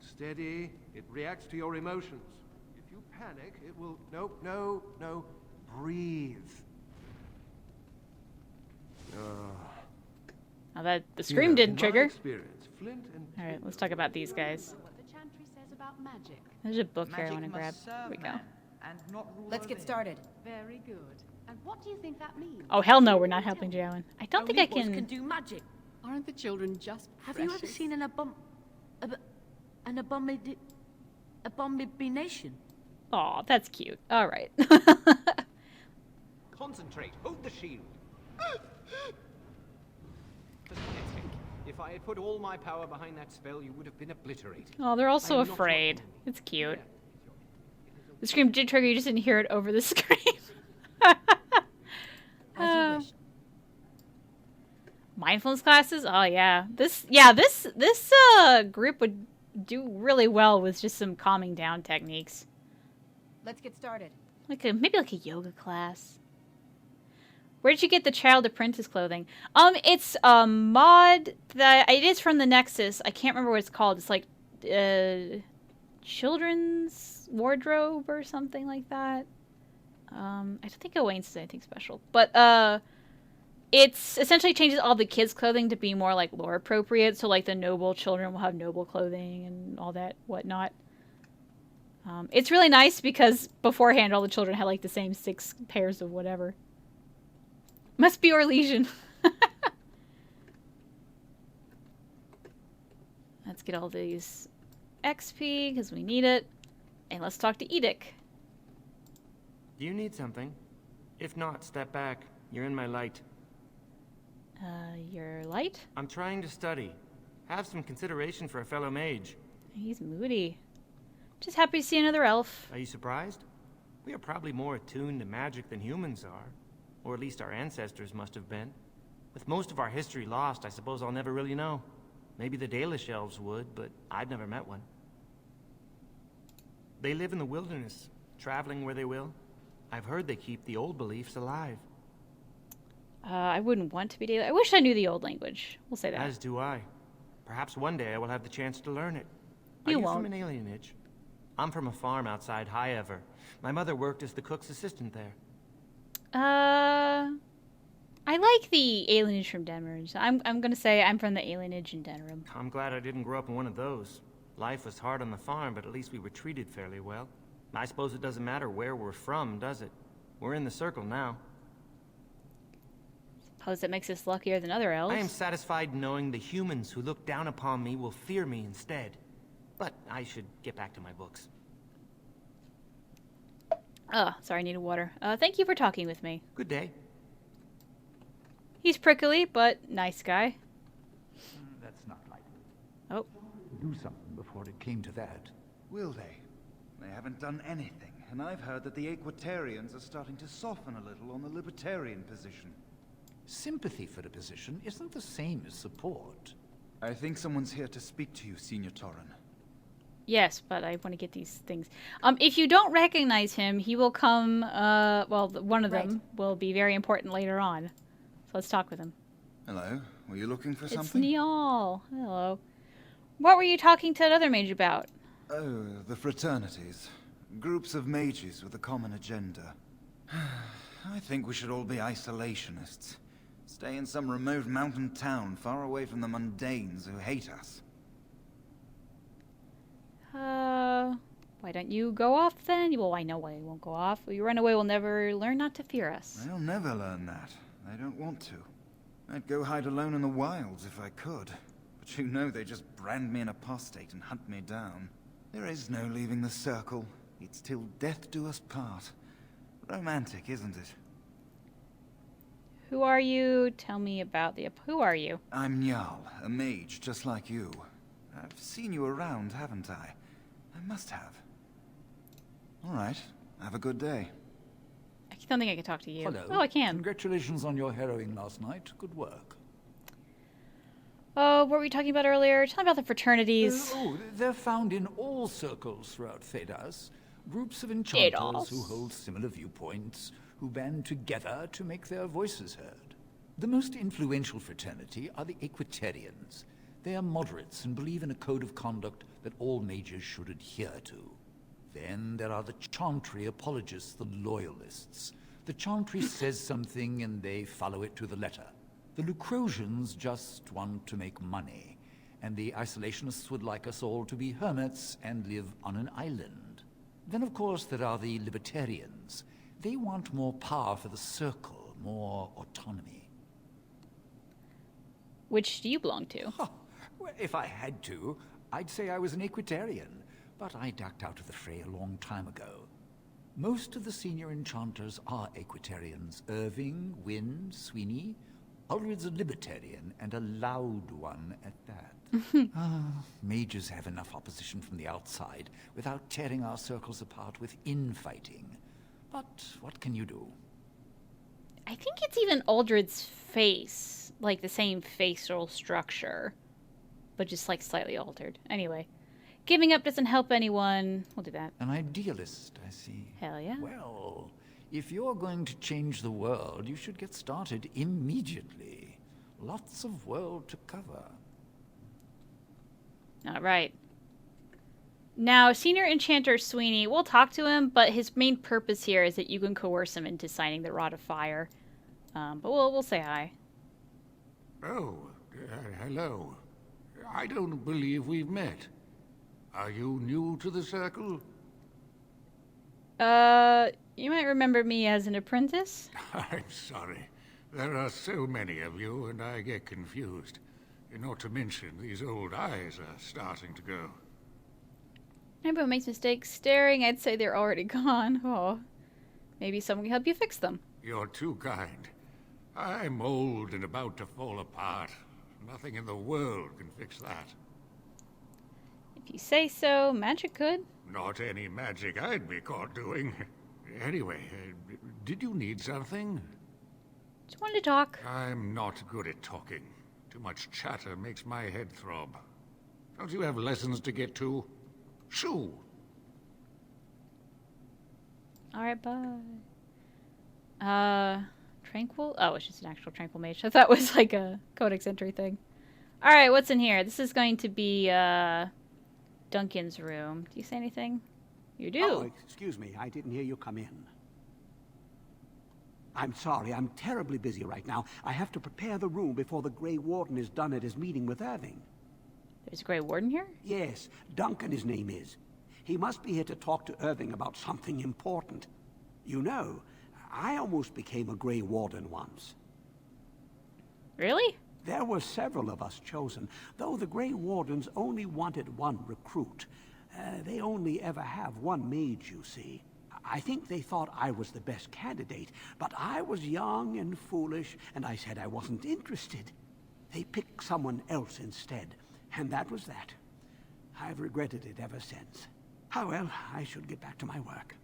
Steady. It reacts to your emotions. If you panic, it will... No. Breathe. Now that the scream didn't trigger. Flint and All right, let's talk about these guys. What the Chantry says about magic. There's a book here I want to grab. Here we go. Let's get started. Very good. And what do you think that means? Oh, hell no, we're not helping Jowan. I don't think I Only boys can... do magic. Aren't the children just Have you ever seen an abomination? Aw, that's cute. All right. Concentrate. Hold the shield. Pathetic. If I had put all my power behind that spell, you would have been obliterated. Oh, they're all so I'm not afraid. your enemy. It's cute. The scream did trigger, you just didn't hear it over the scream. As you wish. Mindfulness classes? Oh yeah. This group would do really well with just some calming down techniques. Let's get started. Maybe like a yoga class. Where did you get the child apprentice clothing? It's a mod that it is from the Nexus. I can't remember what it's called. It's like children's wardrobe or something like that. I don't think Owain says anything special, but it's essentially changes all the kids' clothing to be more like lore appropriate. So like the noble children will have noble clothing and all that whatnot. It's really nice because beforehand all the children had like the same 6 pairs of whatever. Must be Orlesian. Let's get all these XP because we need it. And let's talk to Edic. Do you need something? If not, step back. You're in my light. Your light? I'm trying to study. Have some consideration for a fellow mage. He's moody. Just happy to see another elf. Are you surprised? We are probably more attuned to magic than humans are. Or at least our ancestors must have been. With most of our history lost, I suppose I'll never really know. Maybe the Dalish elves would, but I've never met one. They live in the wilderness, traveling where they will. I've heard they keep the old beliefs alive. I wouldn't want to be Dalish. I wish I knew the old language. We'll say that. As do I. Perhaps one day I will have the chance to learn it. You Are you won't. from an alienage? I'm from a farm outside High Ever. My mother worked as the cook's assistant there. I like the alienage from Denver. So I'm gonna say I'm from the alienage in Denver. I'm glad I didn't grow up in one of those. Life was hard on the farm, but at least we were treated fairly well. I suppose it doesn't matter where we're from, does it? We're in the circle now. Suppose that makes us luckier than other elves. I am satisfied knowing the humans who look down upon me will fear me instead. But I should get back to my books. Oh, sorry, I needed water. Thank you for talking with me. Good day. He's prickly, but nice guy. That's not likely. Oh. Do something before it came to that. Will they? They haven't done anything, and I've heard that the Equitarians are starting to soften a little on the libertarian position. Sympathy for the position isn't the same as support. I think someone's here to speak to you, Senior Torren. Yes, but I want to get these things. If you don't recognize him, he will come, one of them will be very important later on. So let's talk with him. Hello. Were you looking for It's something? Niall. Hello. What were you talking to that other mage about? Oh, the fraternities. Groups of mages with a common agenda. I think we should all be isolationists. Stay in some remote mountain town far away from the mundanes who hate us. Why don't you go off then? Well, I know why you won't go off. You run away will never learn not to fear us. They'll never learn that. They don't want to. I'd go hide alone in the wilds if I could. But you know they just brand me an apostate and hunt me down. There is no leaving the circle. It's till death do us part. Romantic, isn't it? Who are you? Tell me about who are you? I'm Njal, a mage just like you. I've seen you around, haven't I? I must have. All right. Have a good day. I don't think I can talk to you. Hello. Oh, I can. Congratulations on your harrowing last night. Good work. Oh, what were we talking about earlier? Tell me about the fraternities. They're found in all circles throughout Thedas. Groups of enchanters who hold similar viewpoints, who band together to make their voices heard. The most influential fraternity are the Equitarians. They are moderates and believe in a code of conduct that all mages should adhere to. Then there are the Chantry apologists, the loyalists. The Chantry says something and they follow it to the letter. The Lucrosians just want to make money, and the isolationists would like us all to be hermits and live on an island. Then of course there are the Libertarians. They want more power for the circle, more autonomy. Which do you belong to? Well, if I had to, I'd say I was an Equitarian, but I ducked out of the fray a long time ago. Most of the senior enchanters are Equitarians. Irving, Wynne, Sweeney. Ulrid's a Libertarian, and a loud one at that. Mages have enough opposition from the outside without tearing our circles apart with infighting. But what can you do? I think it's even Aldred's face. Like the same facial structure. But just like slightly altered. Anyway. Giving up doesn't help anyone. We'll do that. An idealist, I see. Hell yeah. Well, if you're going to change the world, you should get started immediately. Lots of world to cover. All right. Now, Senior Enchanter Sweeney, we'll talk to him, but his main purpose here is that you can coerce him into signing the Rod of Fire. But we'll say hi. Oh, hello. I don't believe we've met. Are you new to the circle? You might remember me as an apprentice? I'm sorry. There are so many of you, and I get confused. Not to mention, these old eyes are starting to go. Everyone makes mistakes staring. I'd say they're already gone. Oh, maybe someone can help you fix them. You're too kind. I'm old and about to fall apart. Nothing in the world can fix that. If you say so, magic could. Not any magic I'd be caught doing. Anyway, did you need something? Just wanted to talk. I'm not good at talking. Too much chatter makes my head throb. Don't you have lessons to get to? Shoo! Alright, bye. Tranquil? Oh, it's just an actual Tranquil Mage. I thought it was like a Codex entry thing. Alright, what's in here? This is going to be, Duncan's room. Do you say anything? You do. Oh, excuse me. I didn't hear you come in. I'm sorry. I'm terribly busy right now. I have to prepare the room before the Grey Warden is done at his meeting with Irving. There's a Grey Warden here? Yes. Duncan, his name is. He must be here to talk to Irving about something important. You know, I almost became a Grey Warden once. Really? There were several of us chosen, though the Grey Wardens only wanted one recruit. They only ever have one mage, you see. I think they thought I was the best candidate, but I was young and foolish, and I said I wasn't interested. They picked someone else instead, and that was that. I've regretted it ever since. Oh well, I should get back to my work.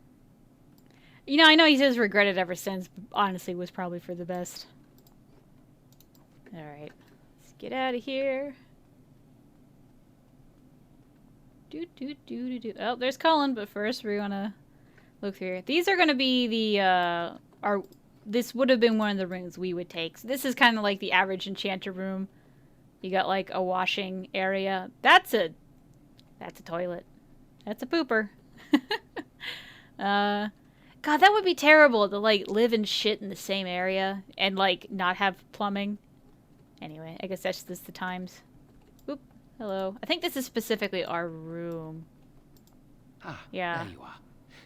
You know, I know he says regretted ever since, but honestly was probably for the best. Alright, let's get out of here. Oh, there's Cullen, but first we're gonna look through here. These are gonna be the this would have been one of the rooms we would take. So this is kind of like the average enchanter room. You got like a washing area. That's a toilet. That's a pooper. God, that would be terrible to like live and shit in the same area and like not have plumbing. Anyway, I guess that's just the times. Oop, hello. I think this is specifically our room. Ah, yeah. There you are.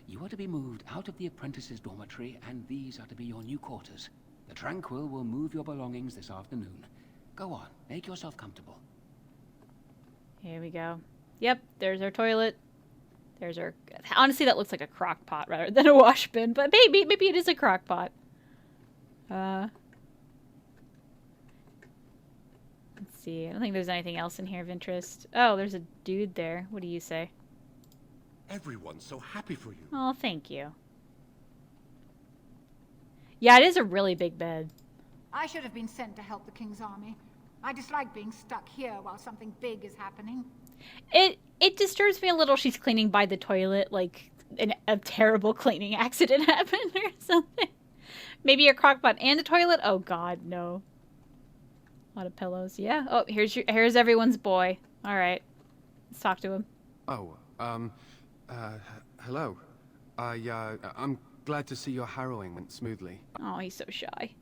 You are to be moved out of the apprentice's dormitory, and these are to be your new quarters. The Tranquil will move your belongings this afternoon. Go on, make yourself comfortable. Here we go. Yep, there's our toilet. There's our... Honestly, that looks like a crock pot rather than a wash bin, but maybe it is a crock pot. Let's see. I don't think there's anything else in here of interest. Oh, there's a dude there. What do you say? Everyone's so happy for you. Oh, thank you. Yeah, it is a really big bed. I should have been sent to help the King's army. I dislike being stuck here while something big is happening. It disturbs me a little she's cleaning by the toilet, like a terrible cleaning accident happened or something. Maybe a crock pot and a toilet? Oh god, no. A lot of pillows, yeah. Oh, here's everyone's boy. Alright. Let's talk to him. Oh, hello. I'm glad to see your harrowing went smoothly. Oh, he's so shy.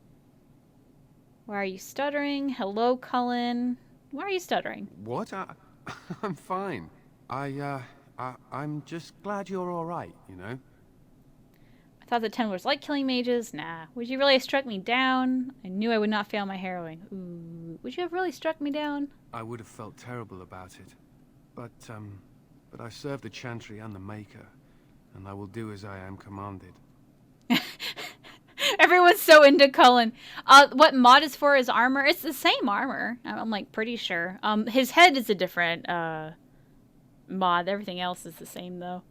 Why are you stuttering? Hello, Cullen. Why are you stuttering? What? I'm fine. I'm just glad you're alright, you know? I thought the Templars liked killing mages. Nah. Would you really have struck me down? I knew I would not fail my harrowing. Ooh. Would you have really struck me down? I would have felt terrible about it. But I serve the Chantry and the Maker, and I will do as I am commanded. Everyone's so into Cullen. What mod is for his armor? It's the same armor. I'm like pretty sure. His head is a different mod. Everything else is the same though.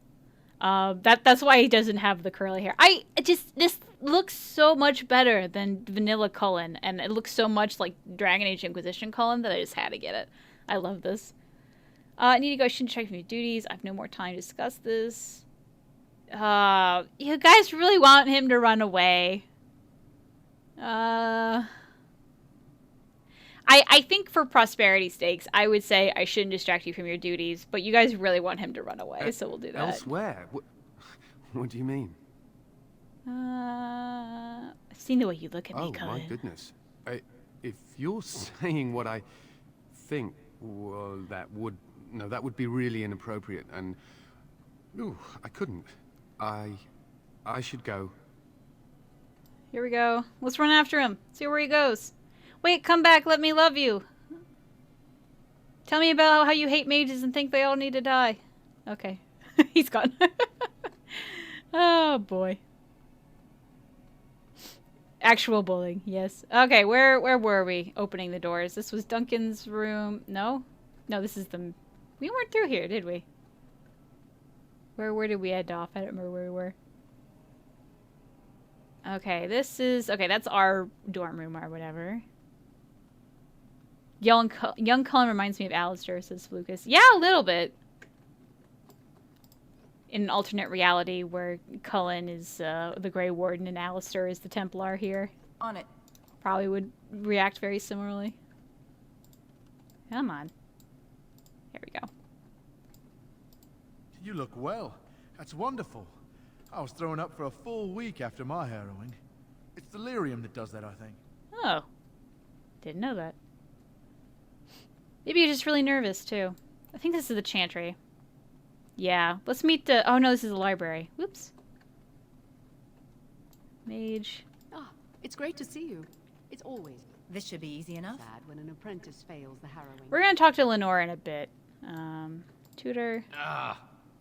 That's why he doesn't have the curly hair. This looks so much better than vanilla Cullen, and it looks so much like Dragon Age Inquisition Cullen that I just had to get it. I love this. I need to go check my duties. I have no more time to discuss this. You guys really want him to run away. I think for prosperity's stakes, I would say I shouldn't distract you from your duties, but you guys really want him to run away, so we'll do that. Elsewhere? What do you mean? I've seen the way you look at me, Cullen. Oh, my goodness. If you're saying what I think, well, that would be really inappropriate, and... Ooh, I couldn't. I should go. Here we go. Let's run after him. See where he goes. Wait, come back. Let me love you. Tell me about how you hate mages and think they all need to die. Okay. He's gone. Oh, boy. Actual bullying, yes. Okay, where were we opening the doors? This was Duncan's room. No? No, this is the... We weren't through here, did we? Where did we head off? I don't remember where we were. Okay, this is... Okay, that's our dorm room or whatever. Young Cullen reminds me of Alistair, says Lucas. Yeah, a little bit. In an alternate reality where Cullen is the Grey Warden and Alistair is the Templar here. On it. Probably would react very similarly. Come on. There we go. You look well. That's wonderful. I was thrown up for a full week after my harrowing. It's delirium that does that, I think. Oh. Didn't know that. Maybe you're just really nervous, too. I think this is the Chantry. Yeah. Let's meet the... Oh, no, this is the library. Whoops. Mage. Ah, it's great to see you. It's always... This should be easy enough. Sad when an apprentice fails the harrowing. We're going to talk to Lenore in a bit. Tutor. Ah,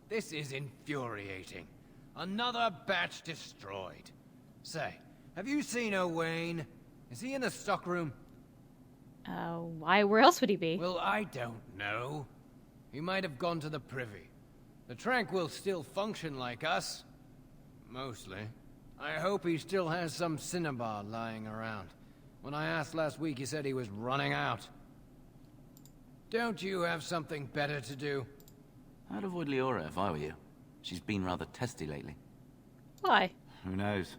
this is infuriating. Another batch destroyed. Say, have you seen Owain? Is he in the stockroom? Why? Where else would he be? Well, I don't know. He might have gone to the privy. The Tranquil still function like us. Mostly. I hope he still has some cinnabar lying around. When I asked last week, he said he was running out. Don't you have something better to do? I'd avoid Leora if I were you. She's been rather testy lately. Why? Who knows?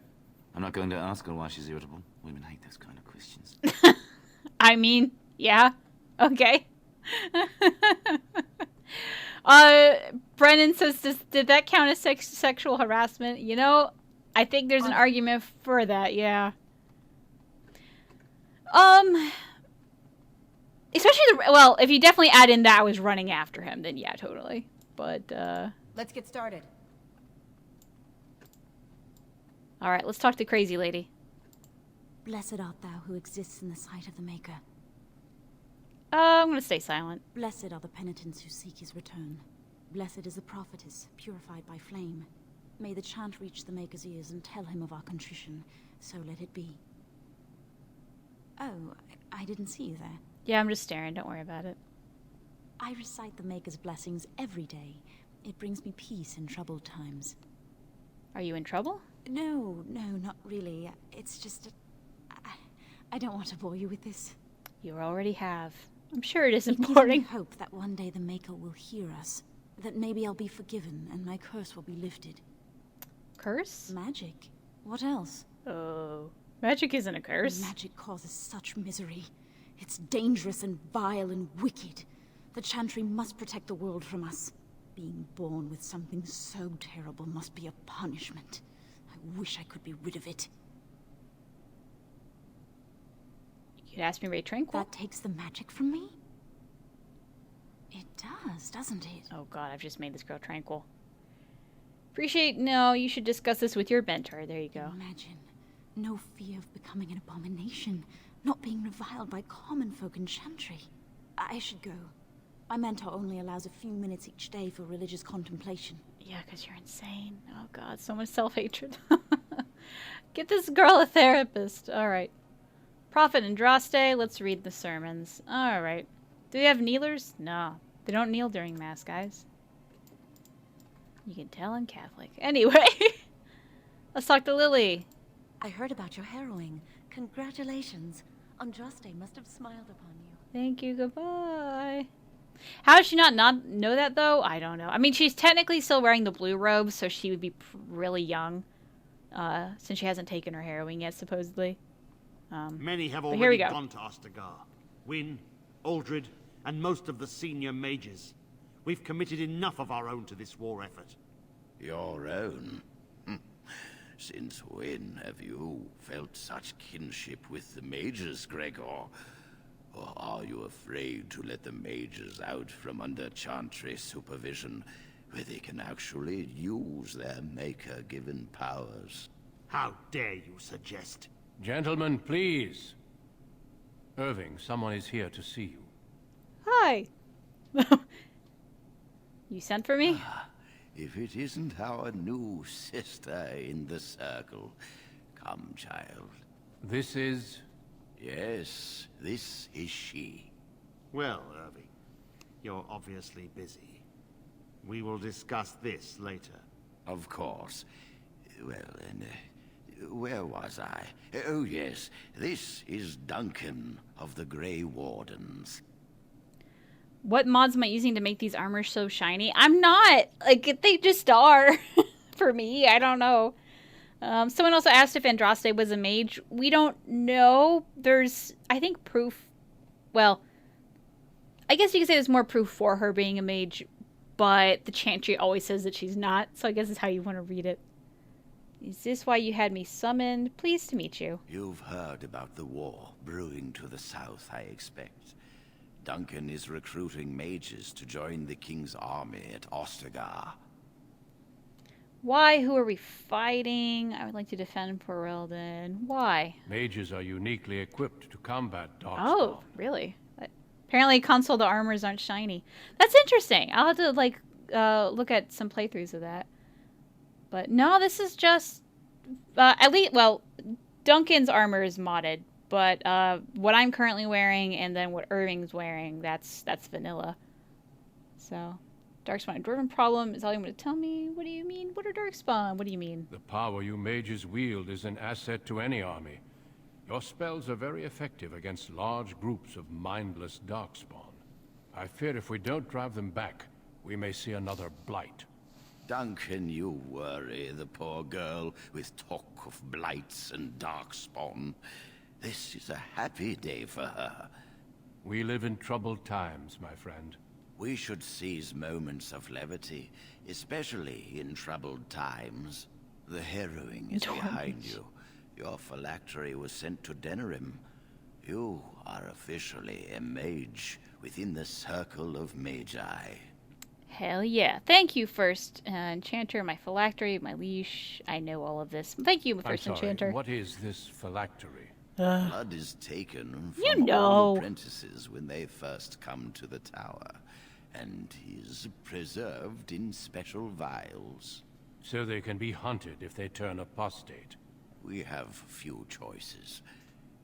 I'm not going to ask her why she's irritable. Women hate those kind of questions. I mean, yeah. Okay. Brennan says, did that count as sexual harassment? You know, I think there's an argument for that, yeah. Especially well, if you definitely add in that I was running after him, then yeah, totally. But, Let's get started. Alright, let's talk to Crazy Lady. Blessed art thou who exists in the sight of the Maker. I'm gonna stay silent. Blessed are the penitents who seek his return. Blessed is the prophetess, purified by flame. May the chant reach the Maker's ears and tell him of our contrition. So let it be. Oh, I didn't see you there. Yeah, I'm just staring. Don't worry about it. I recite the Maker's blessings every day. It brings me peace in troubled times. Are you in trouble? No, not really. It's just... I don't want to bore you with this. You already have. I'm sure it is It important. gives me hope that one day the Maker will hear us. That maybe I'll be forgiven and my curse will be lifted. Curse? Magic. What else? Oh, magic isn't a curse. Magic causes such misery. It's dangerous and vile and wicked. The Chantry must protect the world from us. Being born with something so terrible must be a punishment. I wish I could be rid of it. You could ask me Ray Tranquil. That takes the magic from me? It does, doesn't it? Oh god, I've just made this girl tranquil. No, you should discuss this with your mentor. There you go. Imagine. No fear of becoming an abomination. Not being reviled by common folk in Chantry. I should go. My mentor only allows a few minutes each day for religious contemplation. Yeah, because you're insane. Oh god, so much self-hatred. Get this girl a therapist. Alright. Prophet Andraste, let's read the sermons. Alright. Do they have kneelers? No. They don't kneel during Mass, guys. You can tell I'm Catholic. Anyway. Let's talk to Lily. I heard about your harrowing. Congratulations. Andraste must have smiled upon you. Thank you, goodbye. How does she not know that, though? I don't know. I mean, she's technically still wearing the blue robe, so she would be really young. Since she hasn't taken her harrowing yet, supposedly. Many have here we already go. gone to Ostagar. Wynne, Aldred, and most of the senior mages. We've committed enough of our own to this war effort. Your own? Since when have you felt such kinship with the mages, Gregor? Or are you afraid to let the mages out from under Chantry supervision, where they can actually use their Maker-given powers? How dare you suggest? Gentlemen, please. Irving, someone is here to see you. Hi. You sent for me? If it isn't our new sister in the circle. Come, child. This is... Yes, this is she. Well, Irving, you're obviously busy. We will discuss this later. Of course. Well, then, where was I? Oh, yes, this is Duncan of the Grey Wardens. What mods am I using to make these armors so shiny? I'm not. Like, they just are. For me, I don't know. Someone also asked if Andraste was a mage. We don't know. There's, I think, proof. Well, I guess you could say there's more proof for her being a mage, but the Chantry always says that she's not, so I guess it's how you want to read it. Is this why you had me summoned? Pleased to meet you. You've heard about the war brewing to the south, I expect. Duncan is recruiting mages to join the king's army at Ostagar. Why? Who are we fighting? I would like to defend Ferelden. Why? Mages are uniquely equipped to combat darkspawn. Oh, really? Apparently console the armors aren't shiny. That's interesting. I'll have to, like, look at some playthroughs of that. But no, this is just... at least, well, Duncan's armor is modded. But what I'm currently wearing and then what Irving's wearing, that's vanilla. So, Darkspawn Dwarven problem is all you want to tell me? What do you mean? What are Darkspawn? What do you mean? The power you mages wield is an asset to any army. Your spells are very effective against large groups of mindless Darkspawn. I fear if we don't drive them back, we may see another blight. Duncan, you worry the poor girl with talk of blights and darkspawn. This is a happy day for her. We live in troubled times, my friend. We should seize moments of levity, especially in troubled times. The Harrowing is behind you. Your phylactery was sent to Denerim. You are officially a mage within the circle of magi. Hell yeah. Thank you, first enchanter, my phylactery, my leash. I know all of this. Thank you, first enchanter. What is this phylactery? Blood is taken from all apprentices when they first come to the tower, and is preserved in special vials. So they can be hunted if they turn apostate. We have few choices.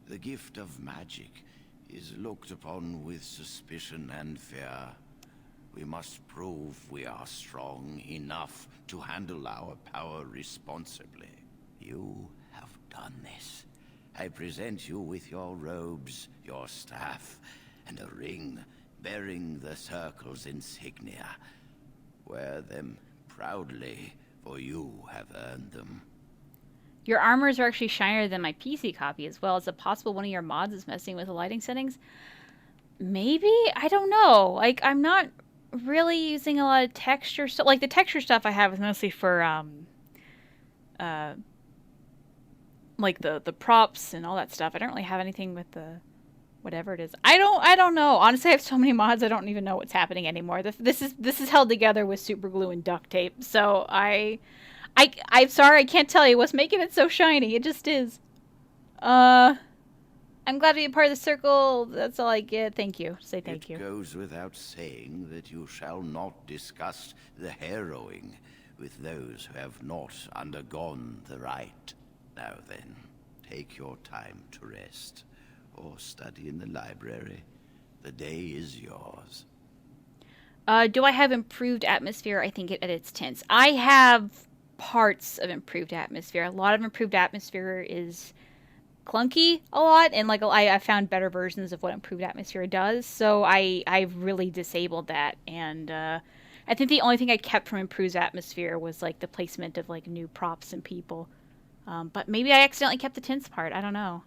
The gift of magic is looked upon with suspicion and fear. We must prove we are strong enough to handle our power responsibly. You have done this. I present you with your robes, your staff, and a ring bearing the Circle's insignia. Wear them proudly, for you have earned them. Your armors are actually shinier than my PC copy as well. Is it possible one of your mods is messing with the lighting settings? Maybe? I don't know. Like, I'm not really using a lot of texture stuff. Like, the texture stuff I have is mostly for, like, the props and all that stuff. I don't really have anything with the whatever it is. I don't know. Honestly, I have so many mods, I don't even know what's happening anymore. This is held together with super glue and duct tape. So I'm sorry, I can't tell you what's making it so shiny. It just is. I'm glad to be a part of the circle. That's all I get. Thank you. Say thank you. It goes without saying that you shall not discuss the harrowing with those who have not undergone the rite. Now then, take your time to rest, or study in the library. The day is yours. Do I have improved atmosphere? I think at its tints. I have parts of improved atmosphere. A lot of improved atmosphere is clunky a lot, and like I found better versions of what improved atmosphere does, so I've really disabled that, and I think the only thing I kept from improved atmosphere was like the placement of like new props and people. But maybe I accidentally kept the tints part. I don't know.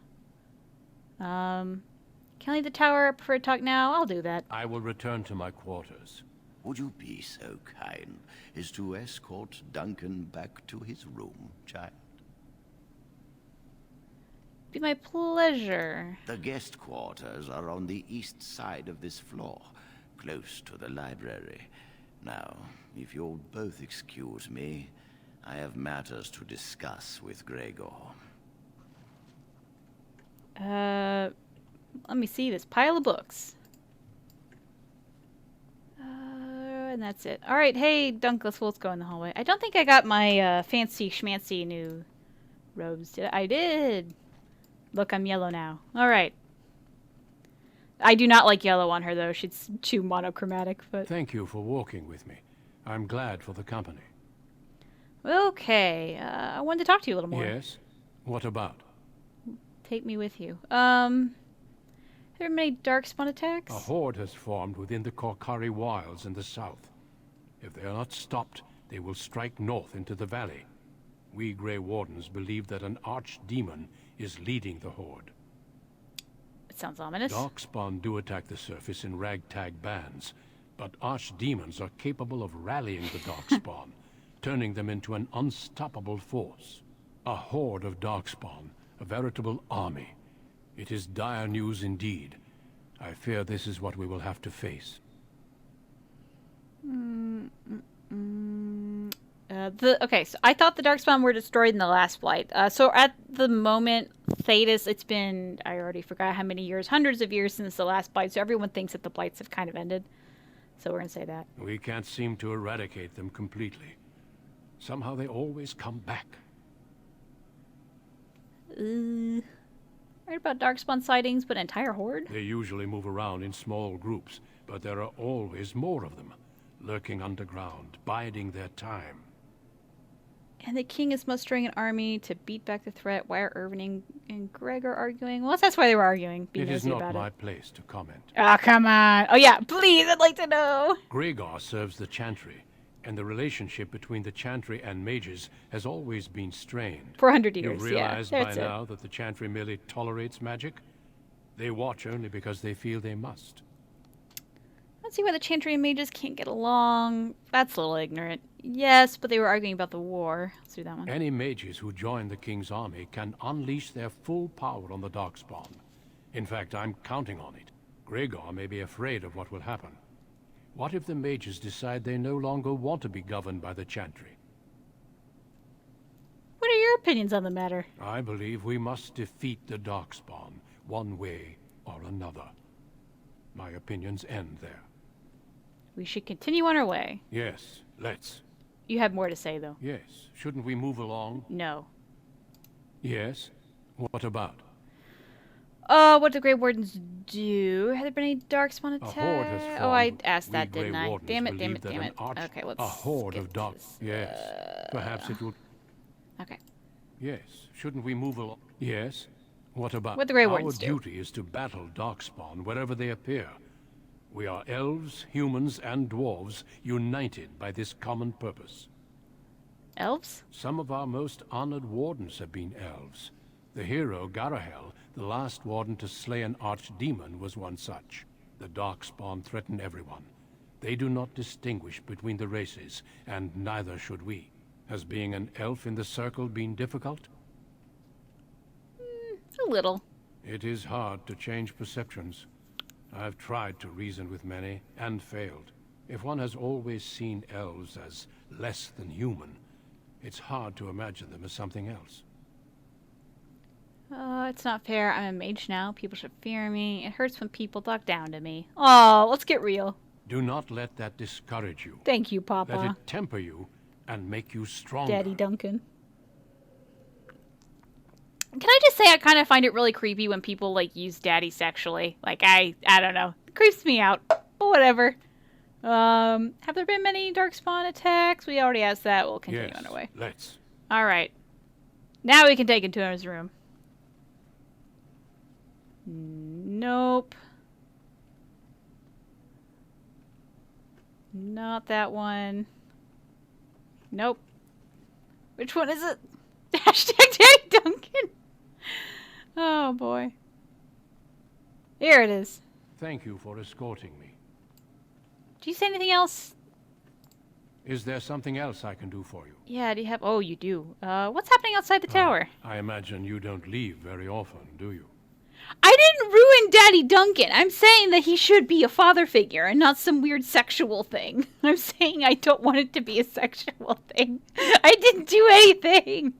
Can I leave the tower? I prefer to talk now. I'll do that. I will return to my quarters. Would you be so kind as to escort Duncan back to his room, child? Be my pleasure. The guest quarters are on the east side of this floor, close to the library. Now, if you'll both excuse me, I have matters to discuss with Gregor. Let me see this pile of books. And that's it. All right, hey, Duncan, let's go in the hallway. I don't think I got my fancy schmancy new robes. Did I? I did. Look, I'm yellow now. All right. I do not like yellow on her, though. She's too monochromatic. But thank you for walking with me. I'm glad for the company. Okay. I wanted to talk to you a little more. Yes? What about? Take me with you. Are there many darkspawn attacks? A horde has formed within the Korkari wilds in the south. If they are not stopped, they will strike north into the valley. We Grey Wardens believe that an archdemon is leading the horde. It sounds ominous. Darkspawn do attack the surface in ragtag bands, but archdemons are capable of rallying the Darkspawn, turning them into an unstoppable force. A horde of Darkspawn, a veritable army. It is dire news indeed. I fear this is what we will have to face. Okay, so I thought the Darkspawn were destroyed in the last Blight. So at the moment, Thetis, it's been, I already forgot how many years, hundreds of years since the last Blight, so everyone thinks that the Blights have kind of ended. So we're going to say that. We can't seem to eradicate them completely. Somehow they always come back. Right about Darkspawn sightings, but an entire horde? They usually move around in small groups, but there are always more of them, lurking underground, biding their time. And the king is mustering an army to beat back the threat. Why are Irving and Gregor arguing? Well, that's why they were arguing. Be It is nosy not about my it. place to comment. Oh, come on. Oh, yeah, please, I'd like to know. Gregor serves the Chantry, and the relationship between the Chantry and mages has always been strained. 400 years, You've realized yeah. by now that the Chantry merely tolerates magic? They watch only because they feel they must. I don't see why the Chantry and mages can't get along. That's a little ignorant. Yes, but they were arguing about the war. Let's do that one. Any mages who join the king's army can unleash their full power on the Darkspawn. In fact, I'm counting on it. Gregor may be afraid of what will happen. What if the mages decide they no longer want to be governed by the Chantry? What are your opinions on the matter? I believe we must defeat the Darkspawn, one way or another. My opinions end there. We should continue on our way. Yes, let's. You have more to say, though. Yes. Shouldn't we move along? No. Yes? What about? What do Grey Wardens do? Have there been any Darkspawn attacks? A horde has formed. Oh, I asked We that, Grey didn't I? Wardens Damn it, damn believe it, that damn an it. arch- Okay, let's A horde skip of dark... this. Yes. Perhaps it will... Okay. Yes. Shouldn't we move along? Yes. What about? What the Grey Wardens do. Our duty is to battle Darkspawn wherever they appear. We are elves, humans, and dwarves united by this common purpose. Elves? Some of our most honored wardens have been elves. The hero, Garahel, the last warden to slay an archdemon, was one such. The Darkspawn threaten everyone. They do not distinguish between the races, and neither should we. Has being an elf in the circle been difficult? A little. It is hard to change perceptions. I've tried to reason with many, and failed. If one has always seen elves as less than human, it's hard to imagine them as something else. It's not fair. I'm a mage now. People should fear me. It hurts when people talk down to me. Oh, let's get real. Do not let that discourage you. Thank you, Papa. Let it temper you and make you stronger. Daddy Duncan. Can I just say I kind of find it really creepy when people, like, use daddy sexually. Like, I don't know. It creeps me out. But whatever. Have there been many Darkspawn attacks? We already asked that. We'll continue on our way. Let's. Alright. Now we can take him to his room. Nope. Not that one. Nope. Which one is it? Hashtag Daddy Duncan. Oh boy. Here it is. Thank you for escorting me. Do you say anything else? Is there something else I can do for you? Yeah, do you have... Oh, you do. What's happening outside the tower? I imagine you don't leave very often, do you? I didn't ruin Daddy Duncan. I'm saying that he should be a father figure and not some weird sexual thing. I'm saying I don't want it to be a sexual thing. I didn't do anything.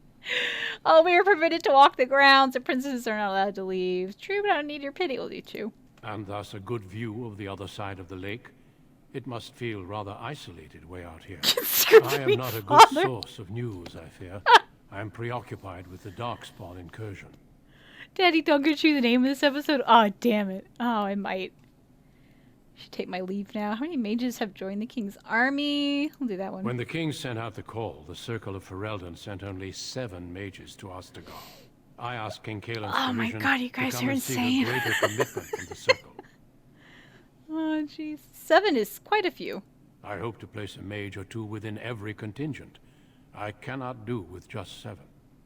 Oh, we are permitted to walk the grounds. The princesses are not allowed to leave. True, but I don't need your pity. Will you too? And thus a good view of the other side of the lake. It must feel rather isolated way out here. I am not a good source of news, I fear. I am preoccupied with the Darkspawn incursion. Daddy Duncan, choose the name of this episode? Oh, damn it. Oh, I might. Should take my leave now. How many mages have joined the king's army? I'll do that one. When the king sent out the call, the Circle of Ferelden sent only 7 mages to Ostagar. I asked King Caelan's Oh my permission god, you to guys come are and see insane. the greater commitment from the Circle. Oh, jeez. 7 is quite a few. I hope to place a mage or 2 within every contingent. I cannot do with just 7.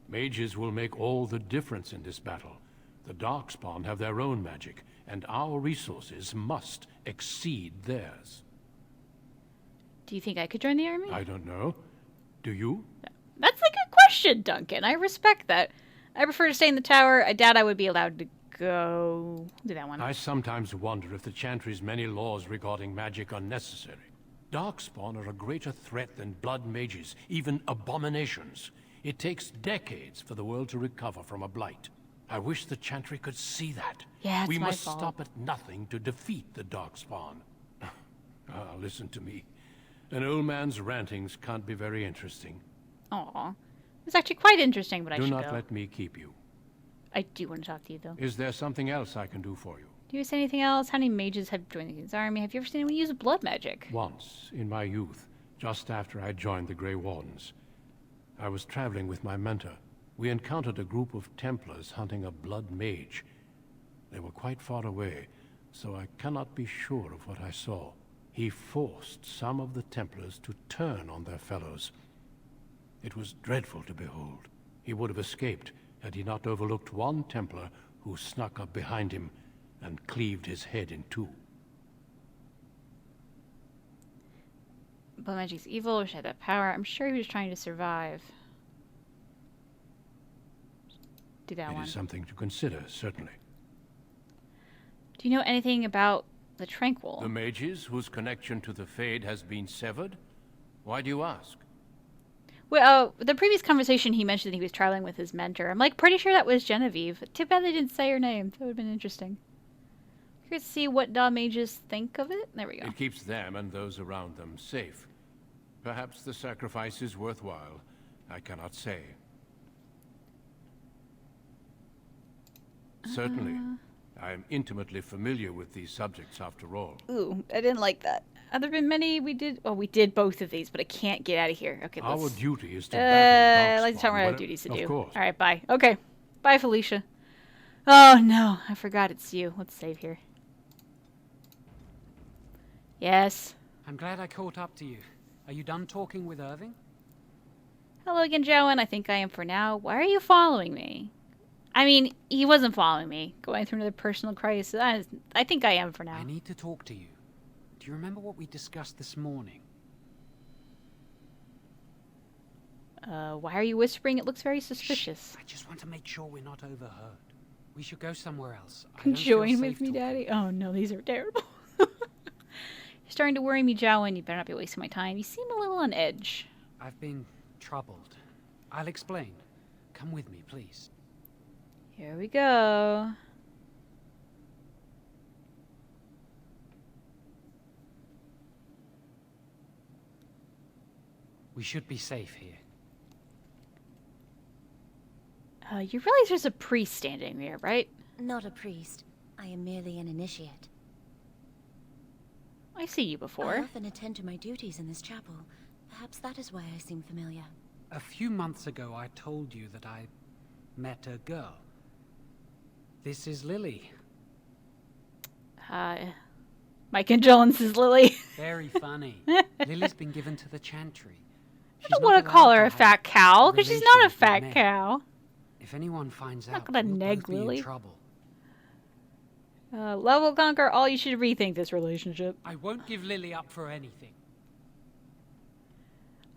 Mages will make all the difference in this battle. The Darkspawn have their own magic, and our resources must exceed theirs. Do you think I could join the army? I don't know. Do you? That's a good question, Duncan. I respect that. I prefer to stay in the tower. I doubt I would be allowed to go. Do that one. I sometimes wonder if the Chantry's many laws regarding magic are necessary. Darkspawn are a greater threat than blood mages, even abominations. It takes decades for the world to recover from a blight. I wish the Chantry could see that. Yeah, it's we my must fault. stop at nothing to defeat the Darkspawn. Listen to me. An old man's rantings can't be very interesting. Aw. It's actually quite interesting, but I Do should not go. let me keep you. I do want to talk to you, though. Is there something else I can do for you? Do you say anything else? How many mages have joined the king's army? Have you ever seen anyone use blood magic? Once, in my youth, just after I joined the Grey Wardens. I was traveling with my mentor. We encountered a group of Templars hunting a blood mage. They were quite far away, so I cannot be sure of what I saw. He forced some of the Templars to turn on their fellows. It was dreadful to behold. He would have escaped had he not overlooked one Templar who snuck up behind him and cleaved his head in two. Blood magic's evil, wish I had that power. I'm sure he was trying to survive. Do that one. It is something to consider, certainly. Do you know anything about the Tranquil? The mages whose connection to the Fade has been severed? Why do you ask? Well, the previous conversation he mentioned that he was traveling with his mentor. I'm like pretty sure that was Genevieve. Too bad they didn't say her name. That would have been interesting. Curious to see what mages think of it. There we go. It keeps them and those around them safe. Perhaps the sacrifice is worthwhile. I cannot say. Certainly. I am intimately familiar with these subjects after all. Ooh, I didn't like that. Have there been many? We did both of these, but I can't get out of here. Okay, Our let's... duty is to battle I'd like to talk about our Darkspawn, duties to of do. course. All right, bye. Okay. Bye, Felicia. Oh, no. I forgot it's you. Let's save here. Yes. I'm glad I caught up to you. Are you done talking with Irving? Hello again, Jowan. I think I am for now. Why are you following me? I mean, he wasn't following me. Going through another personal crisis. I think I am for now. I need to talk to you. Do you remember what we discussed this morning? Why are you whispering? It looks very suspicious. Shh, I just want to make sure we're not overheard. We should go somewhere else. Join with me, Daddy? Oh, no, these are terrible. You're starting to worry me, Jowan. You better not be wasting my time. You seem a little on edge. I've been troubled. I'll explain. Come with me, please. Here we go. We should be safe here. You realize there's a priest standing there, right? Not a priest. I am merely an initiate. I see you before. I often attend to my duties in this chapel. Perhaps that is why I seem familiar. A few months ago, I told you that I met a girl. This is Lily. My condolences, Lily. Very funny. Lily's been given to the Chantry. I don't want to call her a fat cow, because she's not a fat cow. If anyone finds out, not gonna we'll neg both be Lily. in trouble. Love will conquer all. You should rethink this relationship. I won't give Lily up for anything.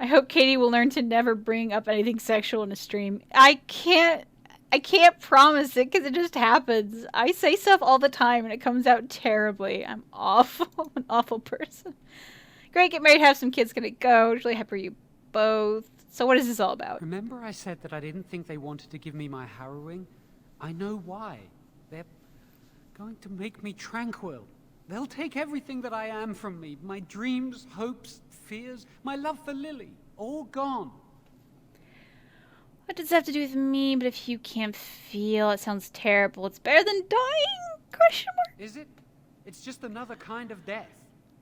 I hope Caitie will learn to never bring up anything sexual in a stream. I can't promise it because it just happens. I say stuff all the time and it comes out terribly. I'm awful. I'm an awful person. Great, get married, have some kids. Gonna go. Really happy for you both. So what is this all about? Remember I said that I didn't think they wanted to give me my harrowing? I know why. They're going to make me tranquil. They'll take everything that I am from me. My dreams, hopes, fears, my love for Lily. All gone. What does that have to do with me? But if you can't feel, it sounds terrible. It's better than dying? Question mark. Is it? It's just another kind of death.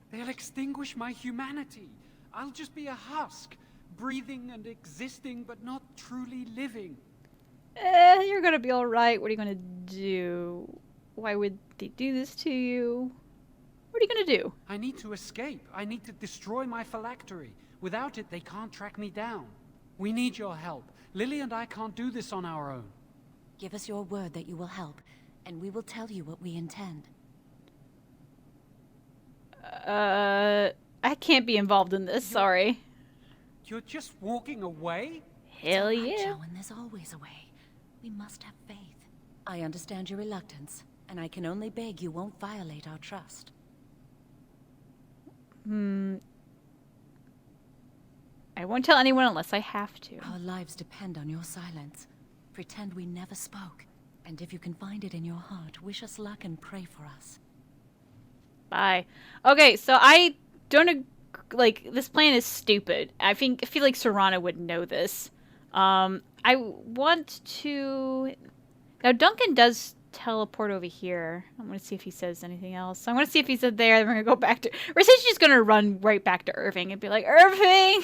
They'll extinguish my humanity. I'll just be a husk, breathing and existing, but not truly living. You're gonna be alright. What are you gonna do? Why would they do this to you? What are you gonna do? I need to escape. I need to destroy my phylactery. Without it, they can't track me down. We need your help. Lily and I can't do this on our own. Give us your word that you will help, and we will tell you what we intend. I can't be involved in this, sorry. You're just walking away? Hell It's all right, yeah. Jowan, there's always a way. We must have faith. I understand your reluctance, and I can only beg you won't violate our trust. I won't tell anyone unless I have to. Our lives depend on your silence. Pretend we never spoke. And if you can find it in your heart, wish us luck and pray for us. Bye. Okay, so I don't like this plan is stupid. I feel like Surana would know this. I want to. Now Duncan does teleport over here. I'm gonna see if he says anything else. I'm gonna see if he said there. Then we're gonna go back to. Or is he just gonna run right back to Irving and be like, Irving?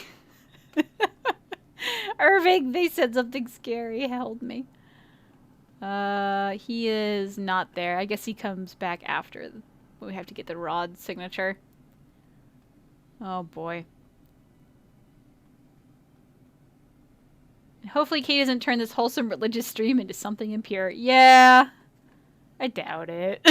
Irving, they said something scary. Held me. He is not there. I guess he comes back after. We have to get the Rod signature. Oh boy. Hopefully Kate doesn't turn this wholesome religious stream into something impure. Yeah. I doubt it.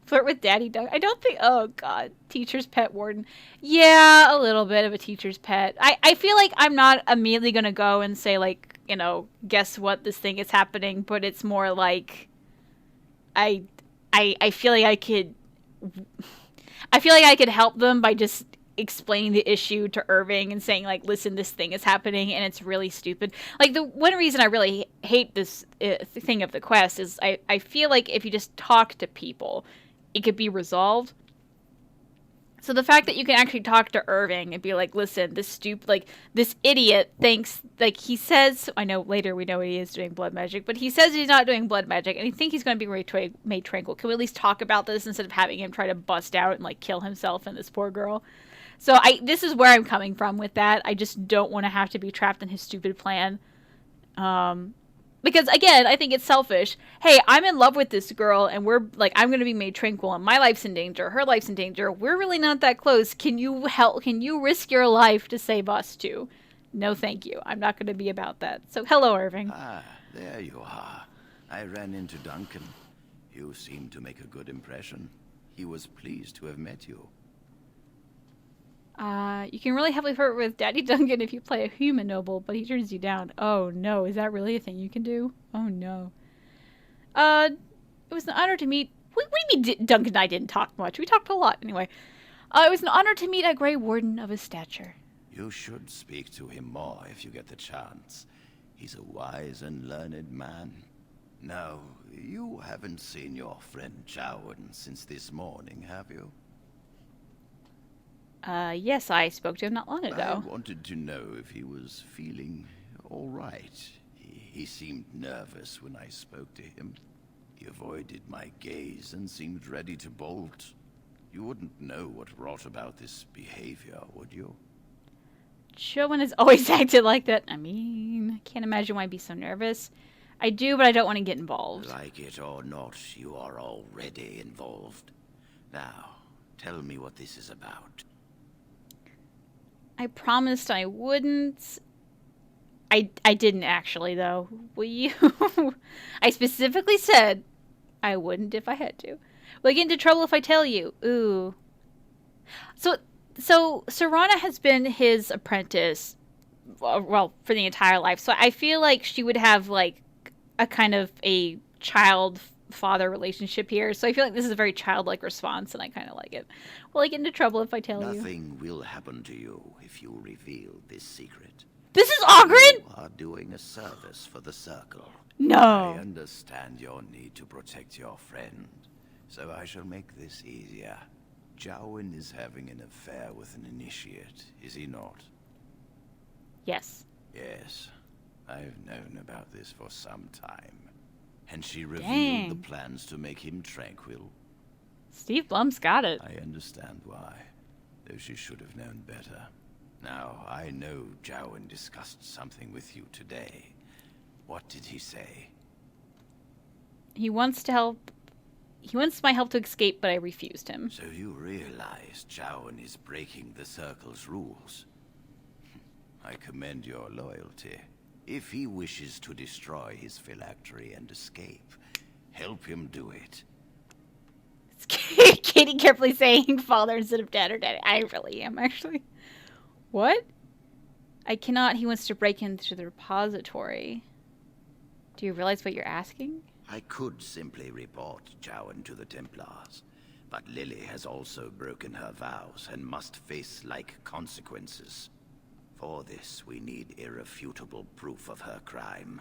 Flirt with Daddy Doug. I don't think... Oh, God. Teacher's pet warden. Yeah, a little bit of a teacher's pet. I feel like I'm not immediately going to go and say, like, you know, guess what, this thing is happening. But it's more like... I feel like I could... I feel like I could help them by just explaining the issue to Irving and saying, like, listen, this thing is happening and it's really stupid. Like, the one reason I really hate this thing of the quest is I feel like if you just talk to people, it could be resolved. So the fact that you can actually talk to Irving and be like, listen, this idiot thinks, like, he says, I know later we know he is doing blood magic, but he says he's not doing blood magic, and he thinks he's going to be made tranquil. Can we at least talk about this instead of having him try to bust out and, like, kill himself and this poor girl? So this is where I'm coming from with that. I just don't want to have to be trapped in his stupid plan. Because, again, I think it's selfish. Hey, I'm in love with this girl, and we're, like, I'm going to be made tranquil, and my life's in danger, her life's in danger. We're really not that close. Can you help? Can you risk your life to save us two? No, thank you. I'm not going to be about that. So, hello, Irving. Ah, there you are. I ran into Duncan. You seem to make a good impression. He was pleased to have met you. You can really heavily flirt with Daddy Duncan if you play a human noble, but he turns you down. Oh no, is that really a thing you can do? Oh no. It was an honor to meet... What do you mean Duncan and I didn't talk much? We talked a lot anyway. It was an honor to meet a Grey Warden of his stature. You should speak to him more if you get the chance. He's a wise and learned man. Now, you haven't seen your friend Jowan since this morning, have you? Yes, I spoke to him not long ago. I wanted to know if he was feeling all right. He seemed nervous when I spoke to him. He avoided my gaze and seemed ready to bolt. You wouldn't know what brought about this behavior, would you? Jowan has always acted like that. I mean, I can't imagine why I'd be so nervous. I do, but I don't want to get involved. Like it or not, you are already involved. Now, tell me what this is about. I promised I wouldn't. I didn't actually, though. Will you? I specifically said I wouldn't if I had to. Will I get into trouble if I tell you? Ooh. So Surana has been his apprentice, well, for the entire life. So I feel like she would have, like, a kind of a child-father relationship here. So I feel like this is a very childlike response, and I kind of like it. Will I get into trouble if I tell you? Nothing will happen to you if you reveal this secret. This is Ogren? You are doing a service for the Circle. No. I understand your need to protect your friend, so I shall make this easier. Jowan is having an affair with an initiate, is he not? Yes. Yes. I've known about this for some time. And she revealed the plans to make him tranquil. Steve Blum's got it. I understand why, though she should have known better. Now, I know Jowan discussed something with you today. What did he say? He wants to help. He wants my help to escape, but I refused him. So you realize Jowan is breaking the Circle's rules. I commend your loyalty. If he wishes to destroy his phylactery and escape, help him do it. Caitie carefully saying father instead of dad or daddy. I really am, actually. What? I cannot. He wants to break into the repository. Do you realize what you're asking? I could simply report Jowan to the Templars, but Lily has also broken her vows and must face like consequences. For this, we need irrefutable proof of her crime.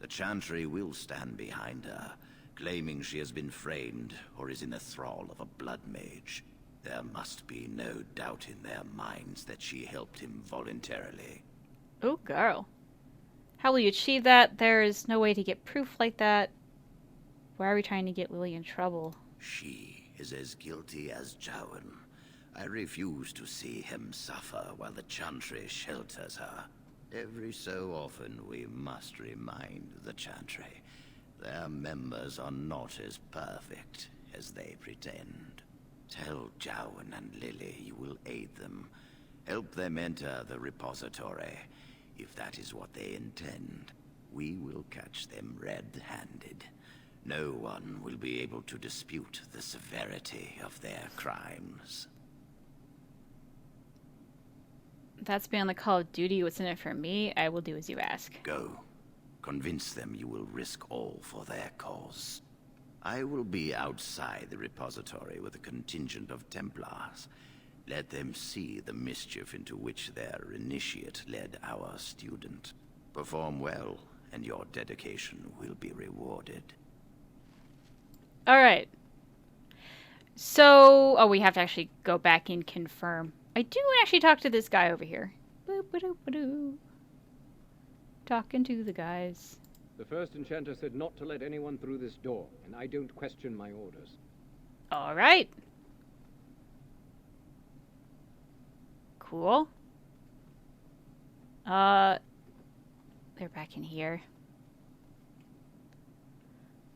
The Chantry will stand behind her, claiming she has been framed or is in the thrall of a blood mage. There must be no doubt in their minds that she helped him voluntarily. Oh, girl. How will you achieve that? There is no way to get proof like that. Why are we trying to get Lily in trouble? She is as guilty as Jowan. I refuse to see him suffer while the Chantry shelters her. Every so often we must remind the Chantry their members are not as perfect as they pretend. Tell Jowan and Lily you will aid them. Help them enter the repository. If that is what they intend, we will catch them red-handed. No one will be able to dispute the severity of their crimes. That's beyond the call of duty. What's in it for me? I will do as you ask. Go. Convince them you will risk all for their cause. I will be outside the repository with a contingent of Templars. Let them see the mischief into which their initiate led our student. Perform well, and your dedication will be rewarded. Alright. So, oh, we have to actually go back and confirm. I do actually talk to this guy over here. Boop-a-doop-a-doo. Talking to the guys. The first enchanter said not to let anyone through this door, and I don't question my orders. Alright. Cool. They're back in here.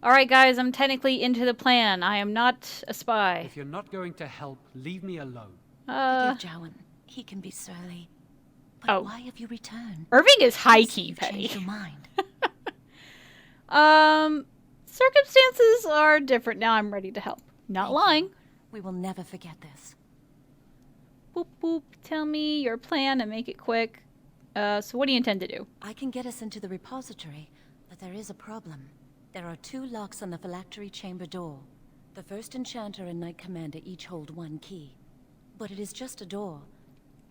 Alright guys, I'm technically into the plan. I am not a spy. If you're not going to help, leave me alone. Forgive Jowan. He can be surly. But why have you returned? Irving is high-key petty. Change your mind. Circumstances are different now. I'm ready to help. Not lying. We will never forget this. Boop, boop. Tell me your plan and make it quick. So what do you intend to do? I can get us into the repository, but there is a problem. There are 2 locks on the phylactery chamber door. The first enchanter and knight commander each hold 1 key. But it is just a door.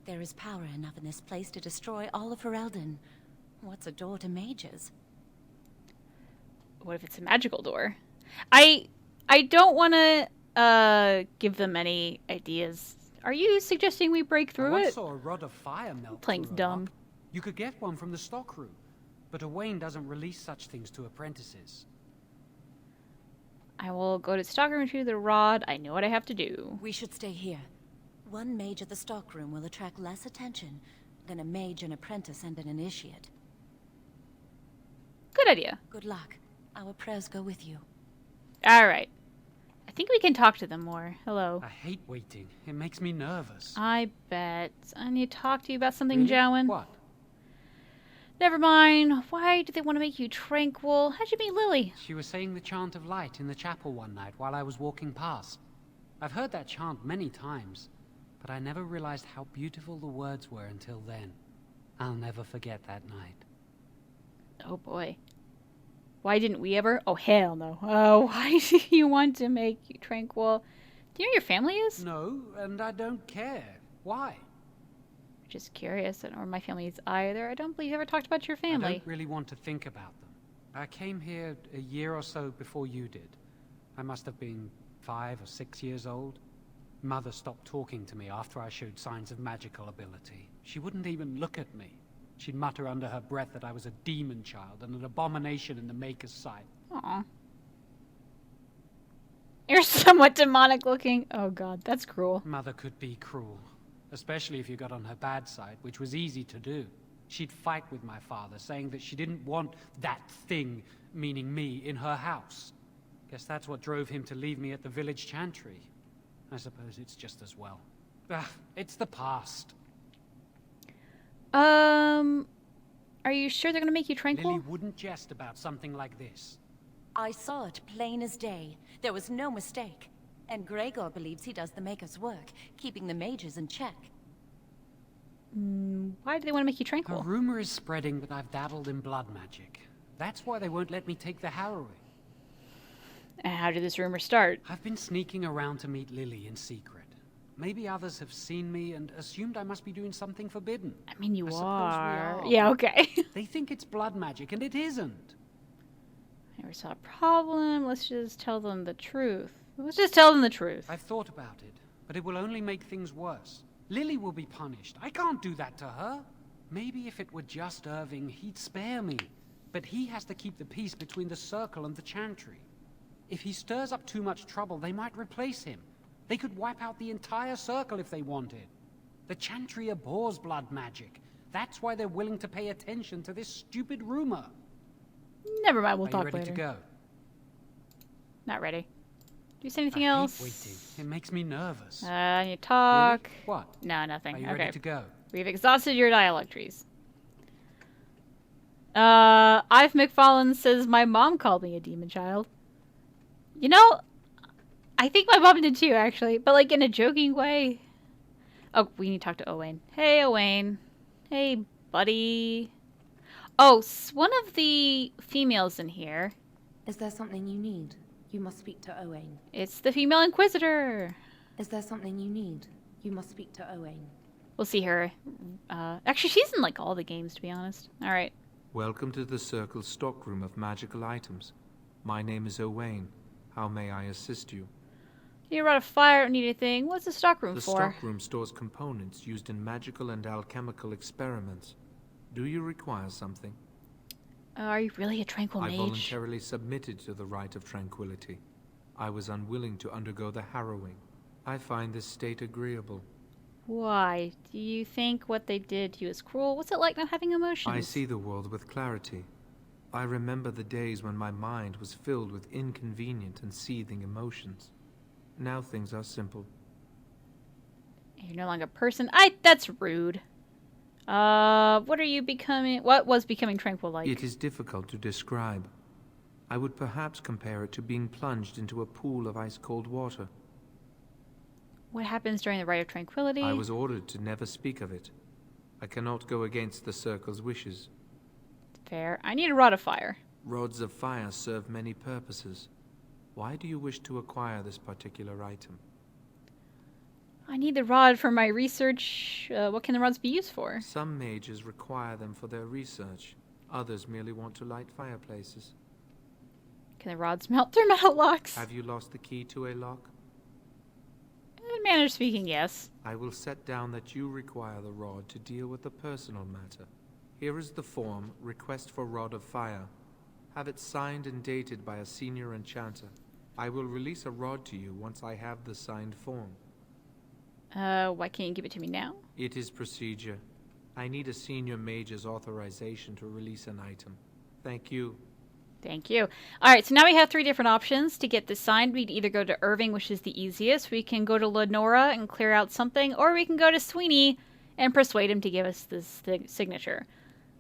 There is power enough in this place to destroy all of Ferelden. What's a door to mages? What if it's a magical door? I don't want to give them any ideas. Are you suggesting we break through I once it? saw a rod of fire melt. Playing's dumb. Lock. You could get one from the stockroom, but Owain doesn't release such things to apprentices. I will go to stockroom and retrieve the rod. I know what I have to do. We should stay here. 1 mage at the stockroom will attract less attention than a mage, an apprentice, and an initiate. Good idea. Good luck. Our prayers go with you. Alright. I think we can talk to them more. Hello. I hate waiting. It makes me nervous. I bet. I need to talk to you about something, Really? Jowan. What? Never mind. Why do they want to make you tranquil? How'd you meet Lily? She was saying the chant of light in the chapel one night while I was walking past. I've heard that chant many times, but I never realized how beautiful the words were until then. I'll never forget that night. Oh boy. Why didn't we ever? Oh, hell no. Oh, why do you want to make you tranquil? Do you know who your family is? No, and I don't care. Why? Just curious. I don't know where my family is either. I don't believe you ever talked about your family. I don't really want to think about them. I came here a year or so before you did. I must have been 5 or 6 years old. Mother stopped talking to me after I showed signs of magical ability. She wouldn't even look at me. She'd mutter under her breath that I was a demon child and an abomination in the Maker's sight. Aw. You're somewhat demonic looking. Oh god, that's cruel. Mother could be cruel, especially if you got on her bad side, which was easy to do. She'd fight with my father, saying that she didn't want that thing, meaning me, in her house. Guess that's what drove him to leave me at the village chantry. I suppose it's just as well. It's the past. Are you sure they're gonna make you tranquil? Lily wouldn't jest about something like this. I saw it plain as day. There was no mistake. And Gregor believes he does the Maker's work, keeping the mages in check. Why do they want to make you tranquil? A rumor is spreading that I've dabbled in blood magic. That's why they won't let me take the Harrowing. And how did this rumor start? I've been sneaking around to meet Lily in secret. Maybe others have seen me and assumed I must be doing something forbidden. I mean, you I suppose are. we are. Yeah, okay. They think it's blood magic, and it isn't. I never saw a problem. Let's just tell them the truth. Let's just tell them the truth. I've thought about it, but it will only make things worse. Lily will be punished. I can't do that to her. Maybe if it were just Irving, he'd spare me. But he has to keep the peace between the Circle and the Chantry. If he stirs up too much trouble, they might replace him. They could wipe out the entire Circle if they wanted. The Chantry abhors blood magic. That's why they're willing to pay attention to this stupid rumor. Never mind, we'll Are talk you ready later. to go? Not ready. Do you say anything I else? hate waiting. It makes me nervous. You talk. Really? What? No, nothing. Are you okay. ready to go? We've exhausted your dialogue trees. Ive McFarlane says my mom called me a demon child. You know, I think my mom did too, actually, but like in a joking way. Oh, we need to talk to Owain. Hey, Owain. Hey, buddy. Oh, one of the females in here. Is there something you need? You must speak to Owain. It's the female inquisitor. Is there something you need? You must speak to Owain. We'll see her. Actually, she's in like all the games, to be honest. All right. Welcome to the Circle's stockroom of magical items. My name is Owain. How may I assist you? You brought a fire, don't need anything. What's the stockroom The for? stockroom stores components used in magical and alchemical experiments. Do you require something? Are you really a tranquil I mage? voluntarily submitted to the rite of tranquility. I was unwilling to undergo the harrowing. I find this state agreeable. Why? Do you think what they did to you is cruel? What's it like not having emotions? I see the world with clarity. I remember the days when my mind was filled with inconvenient and seething emotions. Now things are simple. You're no longer a person. That's rude. What are you becoming? What was becoming tranquil like? It is difficult to describe. I would perhaps compare it to being plunged into a pool of ice-cold water. What happens during the Rite of Tranquility? I was ordered to never speak of it. I cannot go against the Circle's wishes. Fair. I need a rod of fire. Rods of fire serve many purposes. Why do you wish to acquire this particular item? I need the rod for my research. What can the rods be used for? Some mages require them for their research. Others merely want to light fireplaces. Can the rods melt through metal locks? Have you lost the key to a lock? In manner of speaking, yes. I will set down that you require the rod to deal with a personal matter. Here is the form, Request for Rod of Fire. Have it signed and dated by a senior enchanter. I will release a rod to you once I have the signed form. Why can't you give it to me now? It is procedure. I need a senior mage's authorization to release an item. Thank you. Thank you. Alright, so now we have 3 different options to get this signed. We can either go to Irving, which is the easiest. We can go to Lenora and clear out something. Or we can go to Sweeney and persuade him to give us this signature.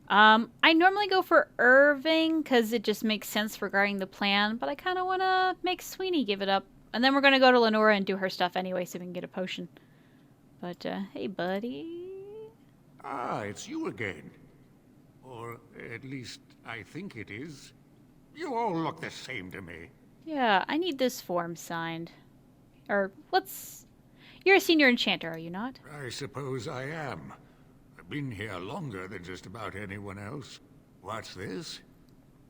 I normally go for Irving because it just makes sense regarding the plan. But I kind of want to make Sweeney give it up. And then we're going to go to Lenora and do her stuff anyway so we can get a potion. But, hey, buddy. Ah, it's you again. Or at least I think it is. You all look the same to me. Yeah, I need this form signed. Or, You're a senior enchanter, are you not? I suppose I am. I've been here longer than just about anyone else. What's this?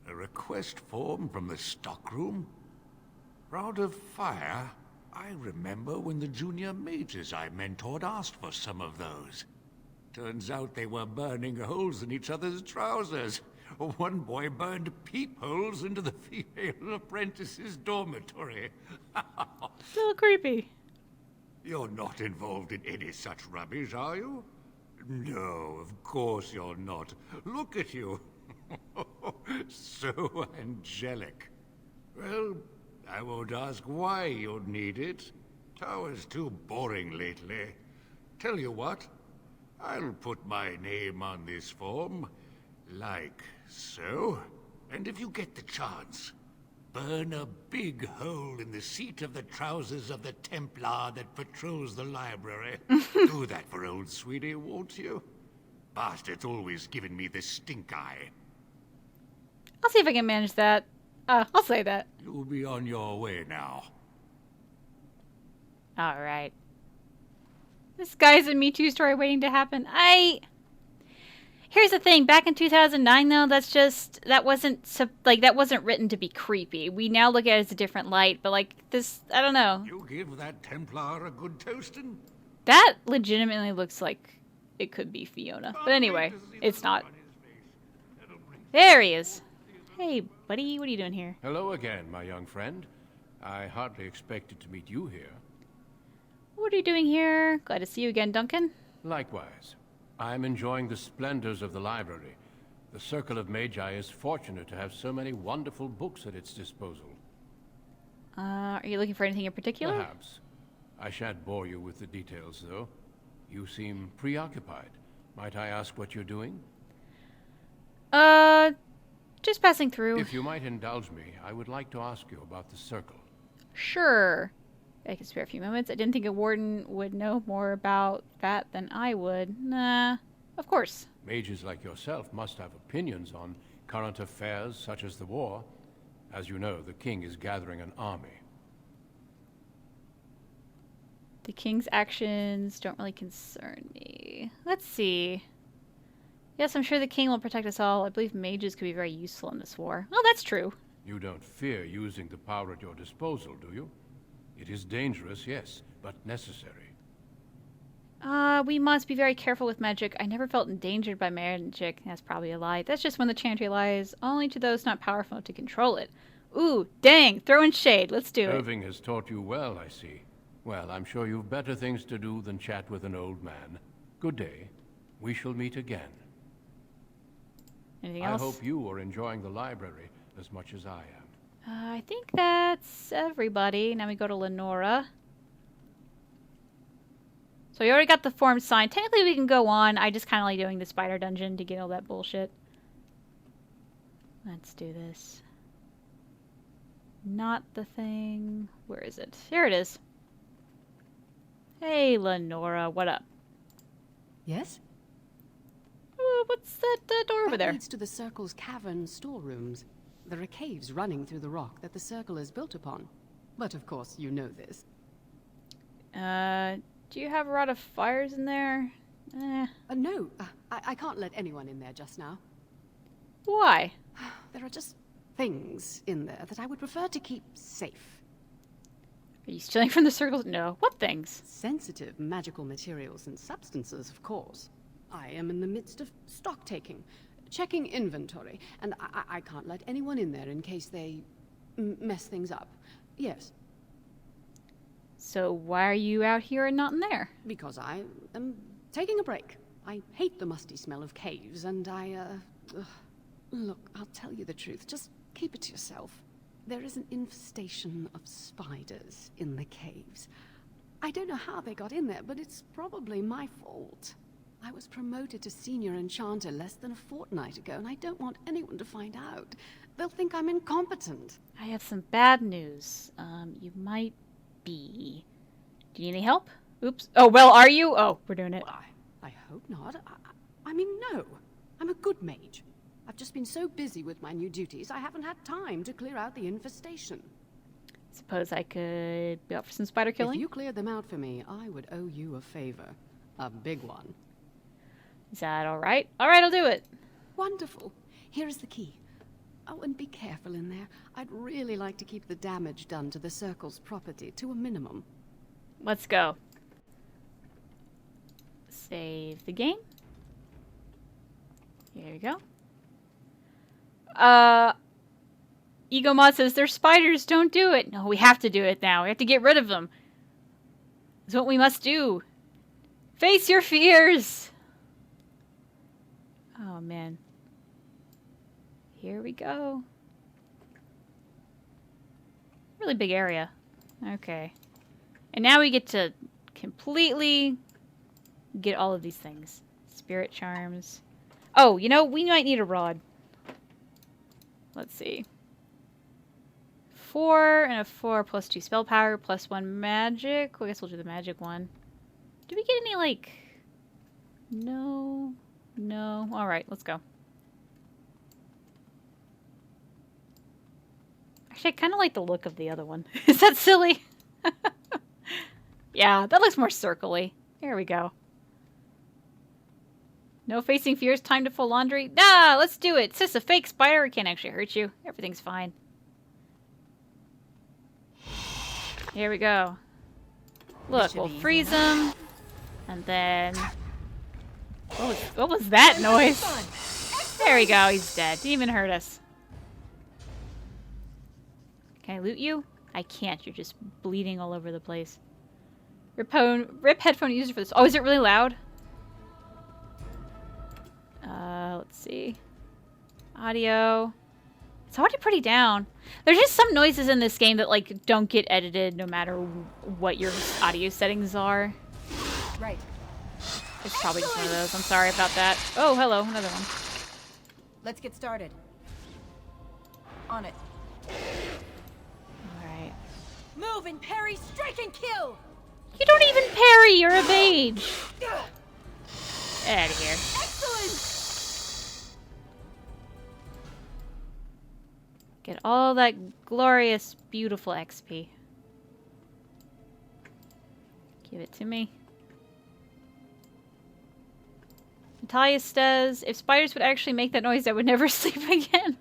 A request form from the stockroom? Rod of Fire? I remember when the junior mages I mentored asked for some of those. Turns out they were burning holes in each other's trousers. One boy burned peepholes into the female apprentice's dormitory. Still creepy. You're not involved in any such rubbish, are you? No, of course you're not. Look at you. So angelic. Well, I won't ask why you'd need it. Tower's too boring lately. Tell you what, I'll put my name on this form, like so. And if you get the chance, burn a big hole in the seat of the trousers of the Templar that patrols the library. Do that for old Sweeney, won't you? Bastard's always giving me the stink eye. I'll see if I can manage that. I'll say that. You'll be on your way now. Alright. This guy's a Me Too story waiting to happen. Here's the thing. Back in 2009, though, that wasn't written to be creepy. We now look at it as a different light, but like this, I don't know. You give that Templar a good toasting? That legitimately looks like it could be Fiona. But anyway, it's not. There he is. Hey, buddy, what are you doing here? Hello again, my young friend. I hardly expected to meet you here. What are you doing here? Glad to see you again, Duncan. Likewise. I'm enjoying the splendors of the library. The Circle of Magi is fortunate to have so many wonderful books at its disposal. Are you looking for anything in particular? Perhaps. I shan't bore you with the details, though. You seem preoccupied. Might I ask what you're doing? Just passing through. If you might indulge me, I would like to ask you about the Circle. Sure. I can spare a few moments. I didn't think a warden would know more about that than I would. Nah, of course. Mages like yourself must have opinions on current affairs such as the war. As you know, the king is gathering an army. The king's actions don't really concern me. Let's see. Yes, I'm sure the king will protect us all. I believe mages could be very useful in this war. Oh, that's true. You don't fear using the power at your disposal, do you? It is dangerous, yes, but necessary. We must be very careful with magic. I never felt endangered by magic. That's probably a lie. That's just when the Chantry lies only to those not powerful to control it. Ooh, dang, throwing shade. Let's do it. Irving has taught you well, I see. Well, I'm sure you've better things to do than chat with an old man. Good day. We shall meet again. Anything else? I hope you are enjoying the library as much as I am. I think that's everybody. Now we go to Lenora. So we already got the form signed. Technically we can go on. I just kind of like doing the spider dungeon to get all that bullshit. Let's do this. Not the thing. Where is it? Here it is. Hey, Lenora. What up? Yes? What's that door over there? That leads to the Circle's cavern storerooms. There are caves running through the rock that the Circle is built upon. But of course, you know this. Do you have a rod of fires in there? No, I can't let anyone in there just now. Why? There are just things in there that I would prefer to keep safe. Are you stealing from the Circle? No. What things? Sensitive magical materials and substances, of course. I am in the midst of stock taking, checking inventory, and I can't let anyone in there in case they mess things up. Yes. So why are you out here and not in there? Because I am taking a break. I hate the musty smell of caves, and Look, I'll tell you the truth. Just keep it to yourself. There is an infestation of spiders in the caves. I don't know how they got in there, but it's probably my fault. I was promoted to senior enchanter less than a fortnight ago, and I don't want anyone to find out. They'll think I'm incompetent. I have some bad news. You might be... Do you need any help? Oops. Oh, well, are you? Oh, we're doing it. Well, I hope not. I mean, no. I'm a good mage. I've just been so busy with my new duties, I haven't had time to clear out the infestation. Suppose I could be out for some spider killing? If you cleared them out for me, I would owe you a favor. A big one. Is that all right? All right, I'll do it. Wonderful. Here is the key. Oh, and be careful in there. I'd really like to keep the damage done to the Circle's property to a minimum. Let's go. Save the game. Here we go. Egomod says, they're spiders, don't do it. No, we have to do it now. We have to get rid of them. It's what we must do. Face your fears. Oh, man. Here we go. Really big area. Okay. And now we get to completely get all of these things. Spirit charms. Oh, you know, we might need a rod. Let's see. 4 and a 4 plus 2 spell power plus 1 magic. Well, I guess we'll do the magic one. Did we get any, like... No. No. Alright, let's go. Actually, I kind of like the look of the other one. Is that silly? Yeah, that looks more circle-y. Here we go. No facing fears, time to fold laundry. Nah, let's do it. It's just a fake spider. It can't actually hurt you. Everything's fine. Here we go. Look, we'll freeze him. And then... What was that noise? There we go. He's dead. Didn't even hurt us. Can I loot you? I can't. You're just bleeding all over the place. Rip headphone user for this. Oh, is it really loud? let's see. Audio. It's already pretty down. There's just some noises in this game that like don't get edited no matter what your audio settings are. Right. It's probably just one of those. I'm sorry about that. Oh, hello, another one. Let's get started. On it. Alright. Move and parry, strike and kill! You don't even parry, you're a mage. Get out of here. Excellent! Get all that glorious, beautiful XP. Give it to me. Natalia says, if spiders would actually make that noise, I would never sleep again.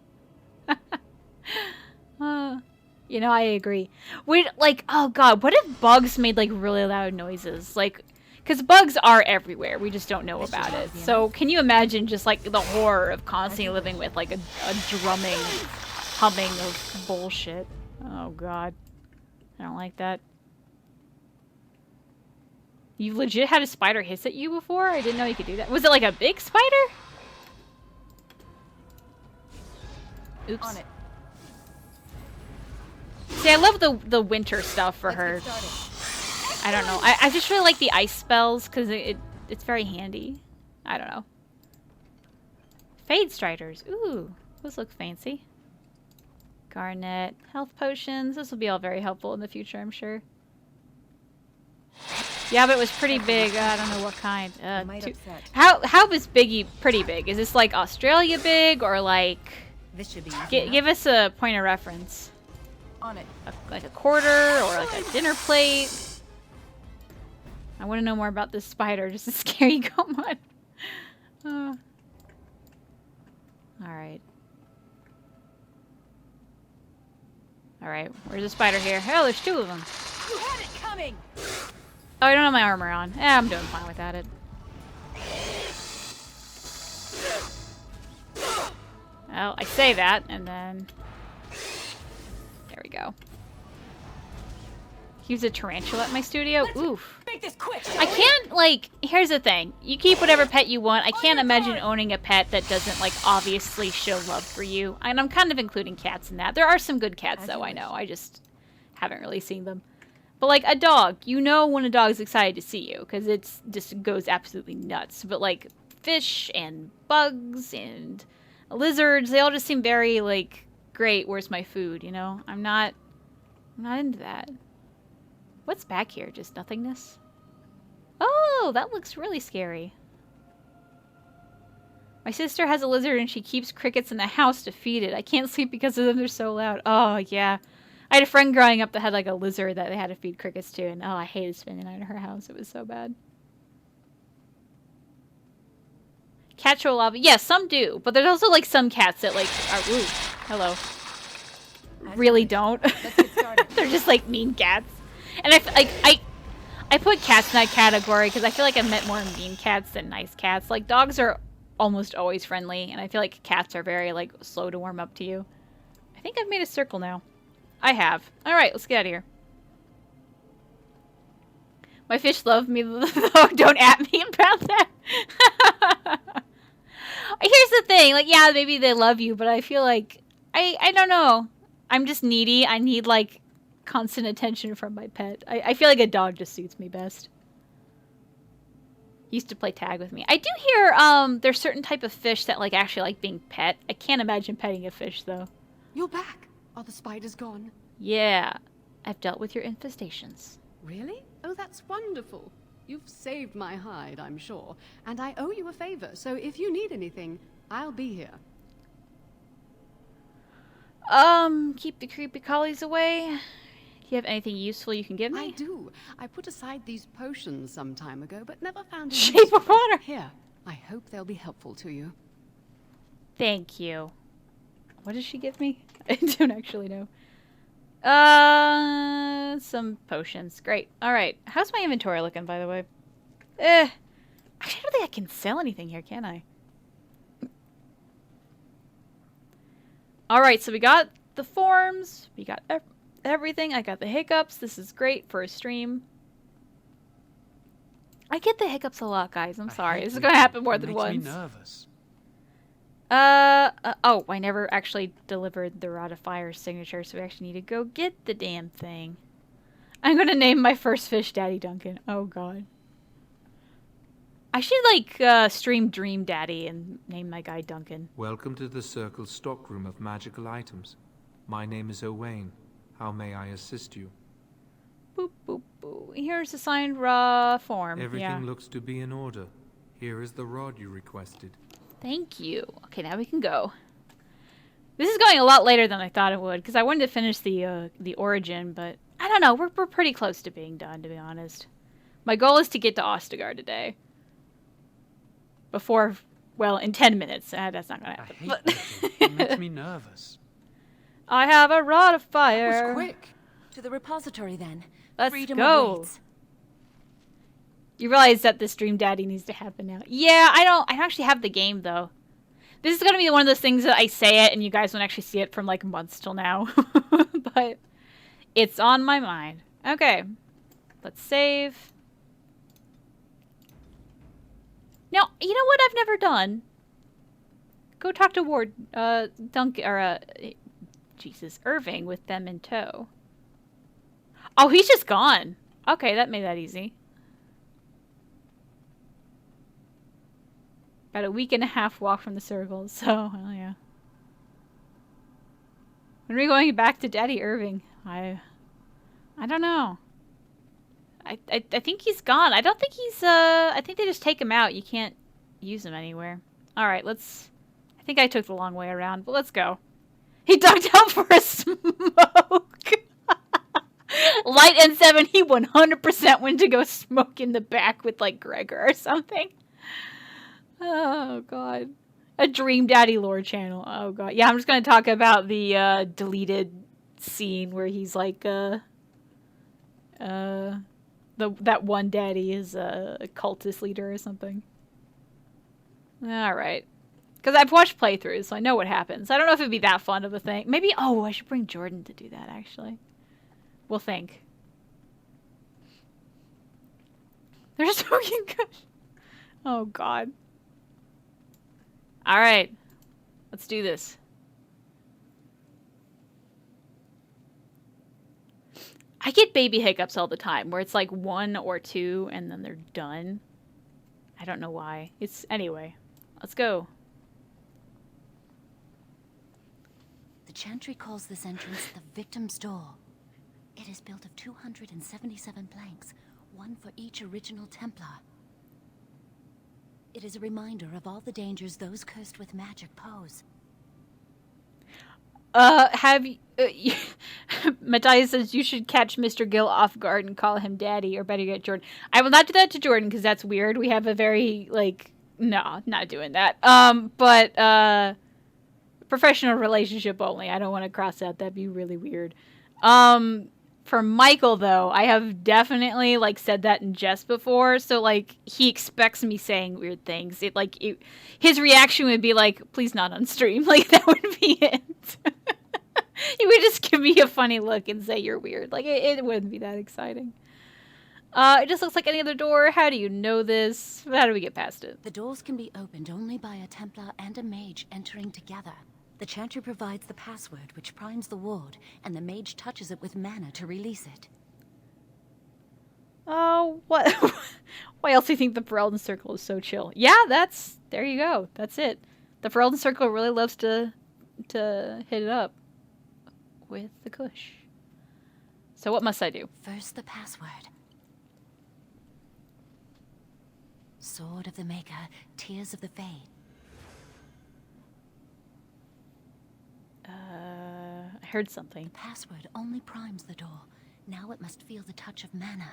You know, I agree. Like, oh god, what if bugs made like really loud noises? Like, because bugs are everywhere, we just don't know about it. So can you imagine just like the horror of constantly living with like a drumming, humming of bullshit? Oh god, I don't like that. You legit had a spider hiss at you before? I didn't know you could do that. Was it like a big spider? Oops. On it. See, I love the winter stuff for her. I don't know. I just really like the ice spells because it's very handy. I don't know. Fade Striders. Ooh, those look fancy. Garnet. Health potions. This will be all very helpful in the future, I'm sure. Yeah, but it was pretty big. I don't know what kind. How was Biggie pretty big? Is this like Australia big or like... This should be give us a point of reference. On it. Like a quarter or like a dinner plate. I want to know more about this spider just to scare you. Come on. Alright. Alright, where's the spider here? Oh, there's two of them. You had it coming! Oh, I don't have my armor on. Yeah, I'm doing fine without it. Well, I say that, and then... There we go. Use a tarantula at my studio? Oof. Make this quick! I can't, like... Here's the thing. You keep whatever pet you want. I can't imagine owning a pet that doesn't, like, obviously show love for you. And I'm kind of including cats in that. There are some good cats, though, I know. I just haven't really seen them. But, like, a dog. You know when a dog's excited to see you, because it just goes absolutely nuts. But, like, fish and bugs and lizards, they all just seem very, like, great, where's my food, you know? I'm not into that. What's back here? Just nothingness? Oh, that looks really scary. My sister has a lizard and she keeps crickets in the house to feed it. I can't sleep because of them, they're so loud. Oh, yeah. I had a friend growing up that had like a lizard that they had to feed crickets to, and oh, I hated spending the night at her house. It was so bad. Cats show lava. Yeah, some do, but there's also like some cats that like are ooh, hello. Really don't. They're just like mean cats. And I put cats in that category because I feel like I've met more mean cats than nice cats. Like dogs are almost always friendly, and I feel like cats are very like slow to warm up to you. I think I've made a circle now. I have. Alright, let's get out of here. My fish love me, though. Don't at me about that. Here's the thing. Like, yeah, maybe they love you, but I feel like... I don't know. I'm just needy. I need, like, constant attention from my pet. I feel like a dog just suits me best. He used to play tag with me. I do hear, there's certain type of fish that, like, actually like being pet. I can't imagine petting a fish, though. You're back. Are the spiders gone? Yeah. I've dealt with your infestations. Really? Oh, that's wonderful. You've saved my hide, I'm sure. And I owe you a favor, so if you need anything, I'll be here. Keep the creepy collies away. Do you have anything useful you can give me? I do. I put aside these potions some time ago, but never found a Shape of water. Here, I hope they'll be helpful to you. Thank you. What did she give me? I don't actually know. Some potions. Great. Alright. How's my inventory looking, by the way? Actually, I don't think I can sell anything here, can I? Alright, so we got the forms. We got everything. I got the hiccups. This is great for a stream. I get the hiccups a lot, guys. I'm sorry. This is going to happen more than once. Makes me nervous. Oh, I never actually delivered the Rod of Fire's signature, so we actually need to go get the damn thing. I'm gonna name my first fish Daddy Duncan. Oh god. I should, like, stream Dream Daddy and name my guy Duncan. Welcome to the Circle's stockroom of magical items. My name is Owain. How may I assist you? Boop, boop, boop. Here's the signed raw form. Everything looks to be in order. Here is the rod you requested. Thank you. Okay, now we can go. This is going a lot later than I thought it would, because I wanted to finish the origin, but I don't know. We're pretty close to being done, to be honest. My goal is to get to Ostagar today. Before, well, in 10 minutes. That's not going to happen. I hate it makes me nervous. I have a Rod of Fire. That was quick. To the repository, then. Let's Freedom go. awaits. You realize that this Dream Daddy needs to happen now. Yeah, I don't actually have the game, though. This is going to be one of those things that I say it, and you guys won't actually see it from, like, months till now. But it's on my mind. Okay. Let's save. Now, you know what I've never done? Go talk to Duncan, or, Jesus, Irving with them in tow. Oh, he's just gone. Okay, that made that easy. About a week and a half walk from the circle, so, well, yeah. When are we going back to Daddy Irving? I don't know. I think he's gone. I don't think he's, I think they just take him out. You can't use him anywhere. Alright, let's... I think I took the long way around, but let's go. He ducked out for a smoke! Light N7, he 100% went to go smoke in the back with, like, Gregor or something. Oh, God. A Dream Daddy lore channel. Oh, God. Yeah, I'm just going to talk about the, deleted scene where he's, like, that one daddy is a cultist leader or something. Alright. Because I've watched playthroughs, so I know what happens. I don't know if it'd be that fun of a thing. Maybe, oh, I should bring Jordan to do that, actually. We'll think. They're smoking good. Oh, God. Alright. Let's do this. I get baby hiccups all the time, where it's like 1 or 2, and then they're done. I don't know why. Anyway. Let's go. The Chantry calls this entrance the Victim's Door. It is built of 277 planks, one for each original Templar. It is a reminder of all the dangers those cursed with magic pose. Matthias says you should catch Mr. Gill off guard and call him Daddy, or better yet, Jordan. I will not do that to Jordan, because that's weird. We have a very, like, no, not doing that. But professional relationship only. I don't want to cross that. That'd be really weird. For Michael, though, I have definitely, like, said that in jest before, so, like, he expects me saying weird things. His reaction would be like, please not on stream. Like, that would be it. He would just give me a funny look and say you're weird. Like, it wouldn't be that exciting. It just looks like any other door. How do you know this? How do we get past it? The doors can be opened only by a Templar and a mage entering together. The Chantry provides the password, which primes the ward, and the mage touches it with mana to release it. Oh, what? Why else do you think the Ferelden Circle is so chill? Yeah, there you go. That's it. The Ferelden Circle really loves to hit it up with the Kush. So what must I do? First, the password. Sword of the Maker, Tears of the Fade. I heard something. The password only primes the door. Now it must feel the touch of mana.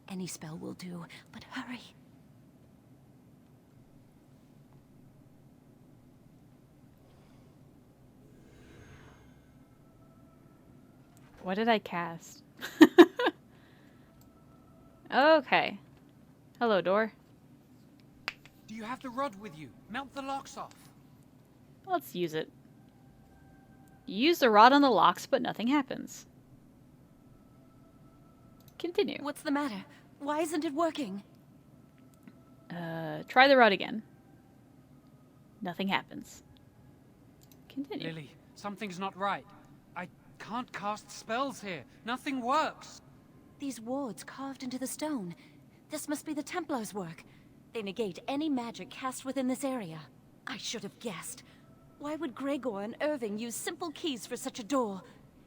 Any spell will do, but hurry. What did I cast? Okay. Hello, door. Do you have the rod with you? Melt the locks off. Let's use it. Use the rod on the locks, but nothing happens. Continue. What's the matter? Why isn't it working? Try the rod again. Nothing happens. Continue. Lily, something's not right. I can't cast spells here. Nothing works. These wards carved into the stone. This must be the Templars' work. They negate any magic cast within this area. I should have guessed. Why would Gregor and Irving use simple keys for such a door?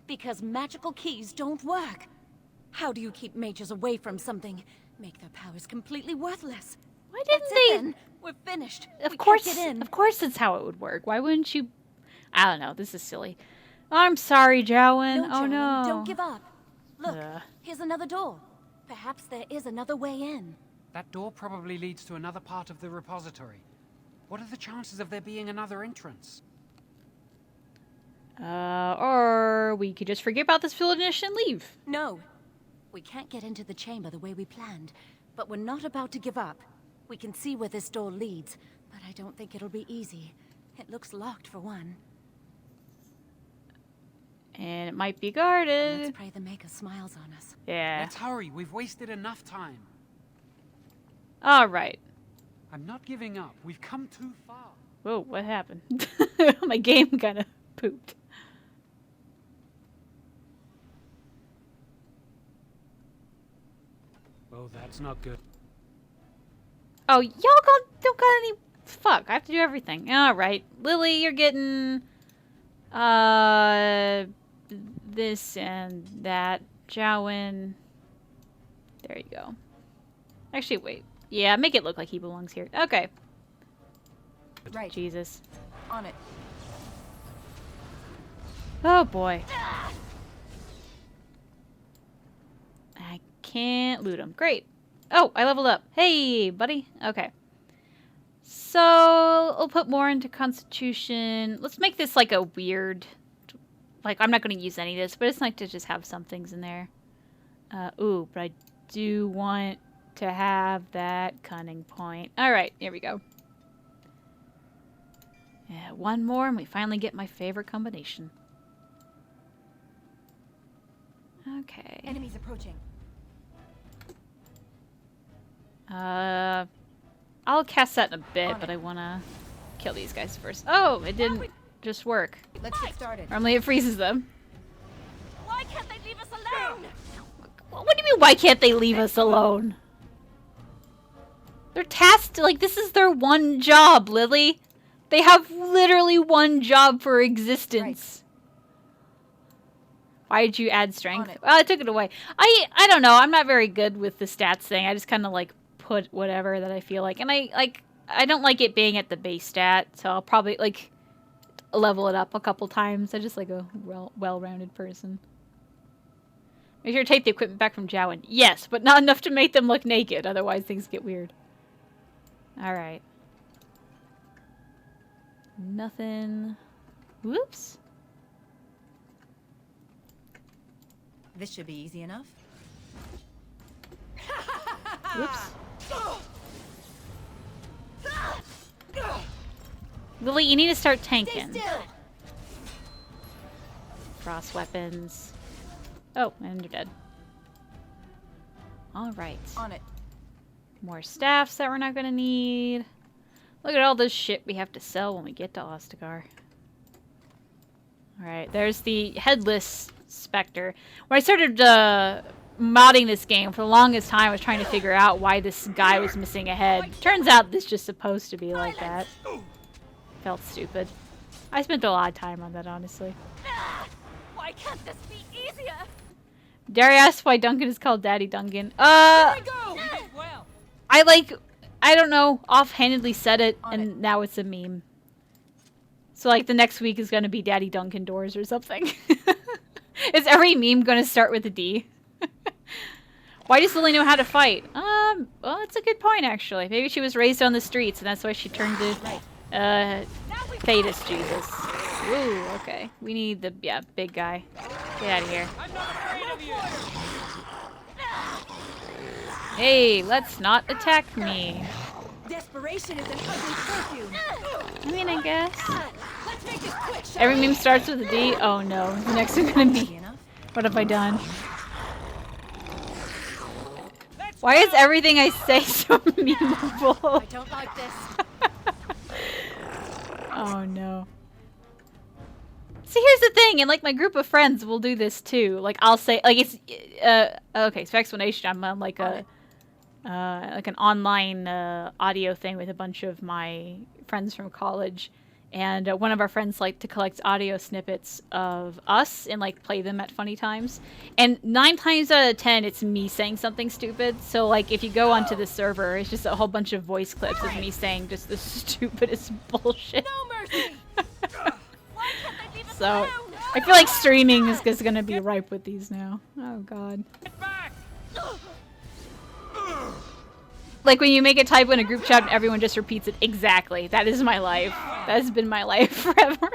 Because magical keys don't work. How do you keep mages away from something? Make their powers completely worthless. Why didn't That's they? It, then. We're finished. Of We course, can't get in. of course, that's how it would work. Why wouldn't you? I don't know. This is silly. I'm sorry, Jowan. Oh Jowan, no. Don't give up. Look, Ugh. here's another door. Perhaps there is another way in. That door probably leads to another part of the repository. What are the chances of there being another entrance? Or we could just forget about this village and leave. No. We can't get into the chamber the way we planned, but we're not about to give up. We can see where this door leads, but I don't think it'll be easy. It looks locked for one. And it might be guarded. Let's pray the Maker smiles on us. Yeah. Let's hurry. We've wasted enough time. All right. I'm not giving up. We've come too far. Whoa, what happened? My game kind of pooped. Oh, that's not good. Oh, y'all don't got any... Fuck, I have to do everything. All right. Lily, you're getting... this and that. Jowan. There you go. Actually, wait. Yeah, make it look like he belongs here. Okay. Right. Jesus. On it. Oh, boy. I can't loot him. Great. Oh, I leveled up. Hey, buddy. Okay. So, I'll put more into Constitution. Let's make this like a weird... Like, I'm not going to use any of this, but it's nice to just have some things in there. Ooh, but I do want to have that cunning point. Alright, here we go. Yeah, one more and we finally get my favorite combination. Okay. Enemies approaching. I'll cast that in a bit, but I want to kill these guys first. Oh, it didn't just work. Let's get started. Normally it freezes them. Why can't they leave us alone? What do you mean, why can't they leave us alone? They're tasked, like, this is their one job, Lily. They have literally one job for existence. Why did you add strength? Well, I took it away. I don't know. I'm not very good with the stats thing. I just kind of, like, put whatever that I feel like. And I don't like it being at the base stat, so I'll probably, like, level it up a couple times. I'm just, like, a well-rounded person. Make sure to take the equipment back from Jowan. Yes, but not enough to make them look naked. Otherwise, things get weird. Alright. Nothing. Whoops. This should be easy enough. Whoops. Lily, you need to start tanking. Frost weapons. Oh, and you're dead. Alright. On it. More staffs that we're not gonna need. Look at all this shit we have to sell when we get to Ostagar. Alright, there's the headless specter. When I started modding this game, for the longest time I was trying to figure out why this guy was missing a head. Turns out this is just supposed to be like that. Felt stupid. I spent a lot of time on that, honestly. Why can't this be easier? Dare I ask why Duncan is called Daddy Duncan? I don't know, offhandedly said it, and now it's a meme. So, like, the next week is gonna be Daddy Duncan doors or something. Is every meme gonna start with a D? Why does Lily know how to fight? Well, that's a good point, actually. Maybe she was raised on the streets, and that's why she turned to, Thetis Jesus. Ooh, okay. We need the, big guy. Get out of here. Hey, let's not attack me. Desperation is an ugly perfume. I mean, I guess. Let's make this quick, shall Every we? meme starts with a D. Oh no, the next one's gonna be. What have I done? Why is everything I say so memeable? I don't like this. Oh no. See, here's the thing, and like my group of friends will do this too. Like I'll say, like it's okay. So for explanation, I'm on like a like an online audio thing with a bunch of my friends from college, and one of our friends liked to collect audio snippets of us and like play them at funny times. And 9 times out of 10, it's me saying something stupid. So like if you go onto the server, it's just a whole bunch of voice clips of me saying just the stupidest bullshit. No mercy. So I feel like streaming is just gonna be ripe with these now. Oh god. Like when you make a typo in a group chat and everyone just repeats it exactly. That is my life. That has been my life forever.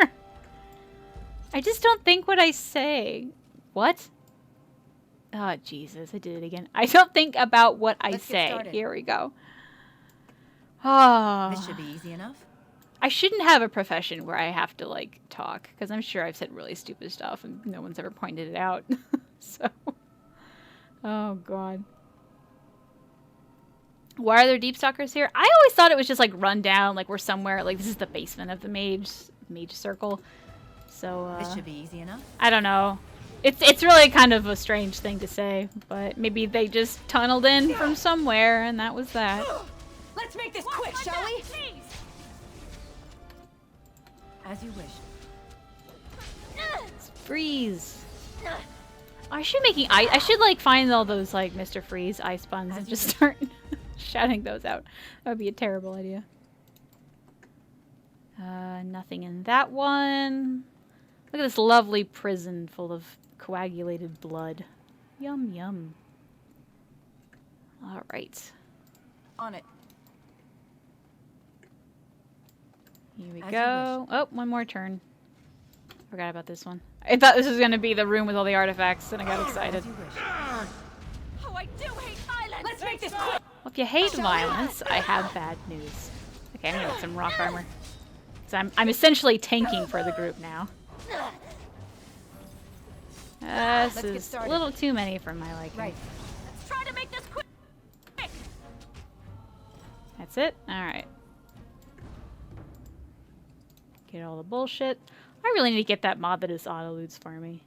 I just don't think what I say. What? Oh Jesus, I did it again. I don't think about what I say. Here we go. Oh. This should be easy enough. I shouldn't have a profession where I have to like talk, because I'm sure I've said really stupid stuff and no one's ever pointed it out. So, oh god. Why are there deep stalkers here? I always thought it was just like run down, like we're somewhere, like this is the basement of the mage circle. So This should be easy enough. I don't know. It's really kind of a strange thing to say, but maybe they just tunneled in from somewhere and that was that. Let's make this quick, shall we? As you wish. Freeze. I should I should like find all those like Mr. Freeze ice buns and just start shouting those out. That would be a terrible idea. Nothing in that one. Look at this lovely prison full of coagulated blood. Yum yum. All right. On it. Here we go. Oh, one more turn. Forgot about this one. I thought this was going to be the room with all the artifacts, and I got excited. Oh, I do hate violence. Let's make this quick. Well, if you hate violence, I have bad news. Okay, I'm going to get some rock armor. So I'm essentially tanking for the group now. This is a little too many for my liking. Right. Let's try to make this quick. That's it? Alright. Get all the bullshit. I really need to get that mod that is auto-loots for me.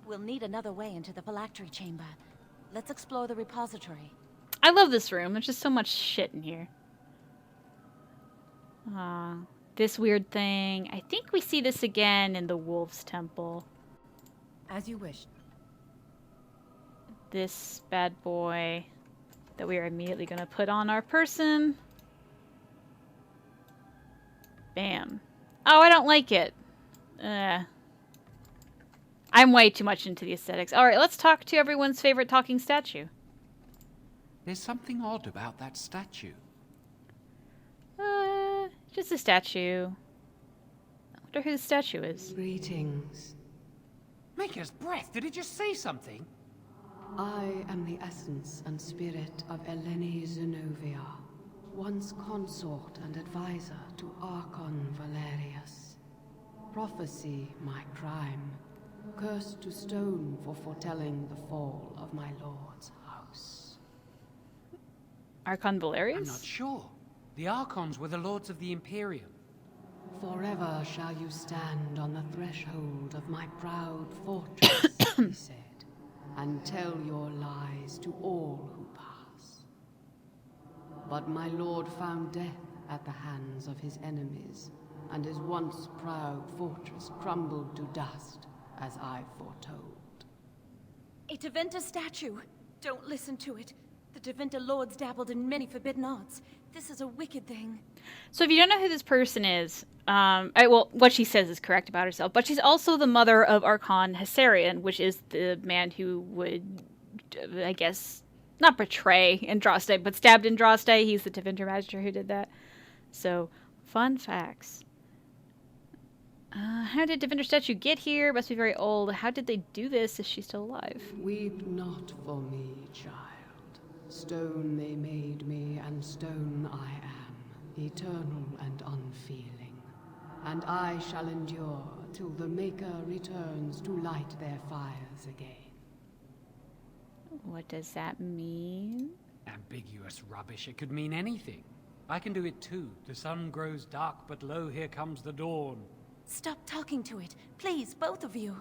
We'll need another way into the phylactery chamber. Let's explore the repository. I love this room. There's just so much shit in here. This weird thing. I think we see this again in the Wolves Temple. As you wish. This bad boy that we are immediately going to put on our person. Bam. Oh, I don't like it. I'm way too much into the aesthetics. Alright, let's talk to everyone's favorite talking statue. There's something odd about that statue. Just a statue. I wonder who the statue is. Greetings. Maker's breath, did it just say something? I am the essence and spirit of Eleni Zenobia, once consort and advisor to Archon Valerius. Prophecy my crime, cursed to stone for foretelling the fall of my lord's house. Archon Valerius? I'm not sure. The Archons were the lords of the Imperium. Forever shall you stand on the threshold of my proud fortress, he said, and tell your lies to all who pass. But my lord found death at the hands of his enemies, and his once proud fortress crumbled to dust, as I foretold. A Tevinter statue! Don't listen to it. The Tevinter lords dabbled in many forbidden arts. This is a wicked thing. So if you don't know who this person is, well, what she says is correct about herself, but she's also the mother of Archon Hessarian, which is the man who would, I guess, not betray Andraste, but stabbed Andraste. He's the Tevinter Magister who did that. So, fun facts. How did Tevinter statue get here? Must be very old. How did they do this? Is she still alive? Weep not for me, child. Stone they made me, and stone I am, eternal and unfeeling. And I shall endure till the Maker returns to light their fires again. What does that mean? Ambiguous rubbish. It could mean anything. I can do it too. The sun grows dark, but lo, here comes the dawn. Stop talking to it. Please, both of you.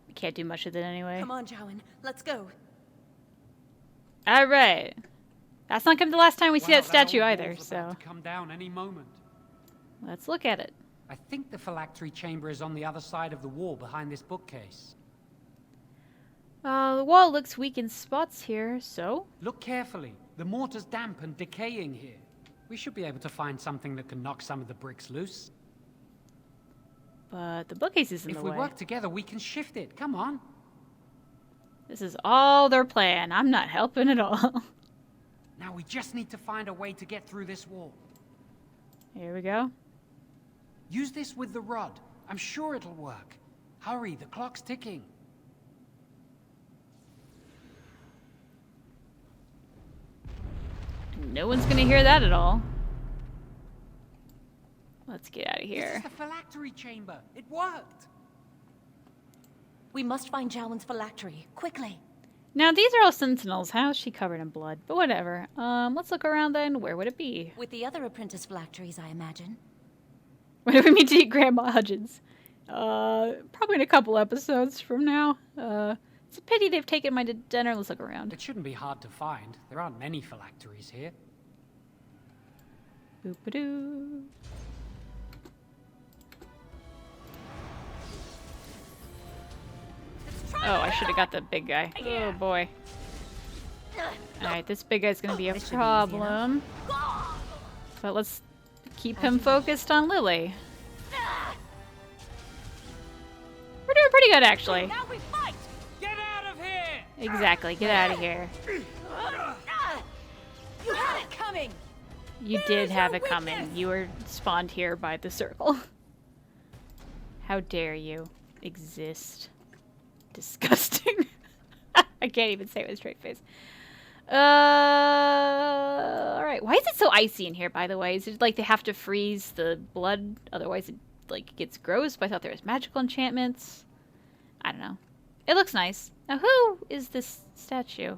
We can't do much with it anyway. Come on, Jowan. Let's go. All right. That's not gonna be the last time we see that statue old either, wall's about so to come down any moment. let's look at it. I think the phylactery chamber is on the other side of the wall behind this bookcase. The wall looks weak in spots here, so? Look carefully. The mortar's damp and decaying here. We should be able to find something that can knock some of the bricks loose. But the bookcase is in the way. If we work together, we can shift it. Come on. This is all their plan. I'm not helping at all. Now we just need to find a way to get through this wall. Here we go. Use this with the rod. I'm sure it'll work. Hurry, the clock's ticking. No one's gonna hear that at all. Let's get out of This here. is the phylactery chamber. It worked. We must find Jowan's phylactery. Quickly. Now, these are all sentinels. How is she covered in blood? But whatever. Let's look around then. Where would it be? With the other apprentice phylacteries, I imagine. When do we meet to eat Grandma Hudgens? Probably in a couple episodes from now. It's a pity they've taken my dinner. Let's look around. It shouldn't be hard to find. There aren't many phylacteries here. Boop-a-doo. Oh, I should have got the big guy. Oh boy. Alright, this big guy's gonna be a problem. But let's keep him focused on Lily. We're doing pretty good, actually. Now we fight! Get out of here! Exactly, get out of here. You had it coming! You did have it coming. You were spawned here by the circle. How dare you exist? Disgusting. I can't even say it with a straight face. Alright. Why is it so icy in here, by the way? Is it like they have to freeze the blood? Otherwise it like gets gross? But I thought there was magical enchantments. I don't know. It looks nice. Now who is this statue?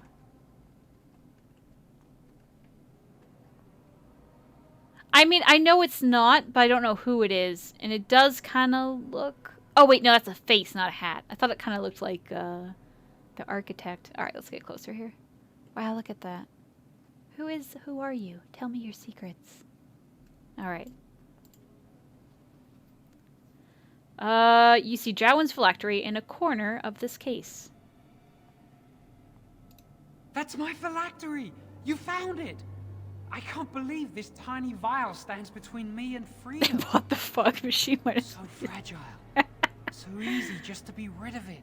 I mean, I know it's not, but I don't know who it is. And it does kind of look... Oh, wait, no, that's a face, not a hat. I thought it kind of looked like the architect. All right, let's get closer here. Wow, look at that. Who are you? Tell me your secrets. All right. You see Jowan's phylactery in a corner of this case. That's my phylactery! You found it! I can't believe this tiny vial stands between me and freedom. What the fuck? Machine went so fragile. So easy just to be rid of it.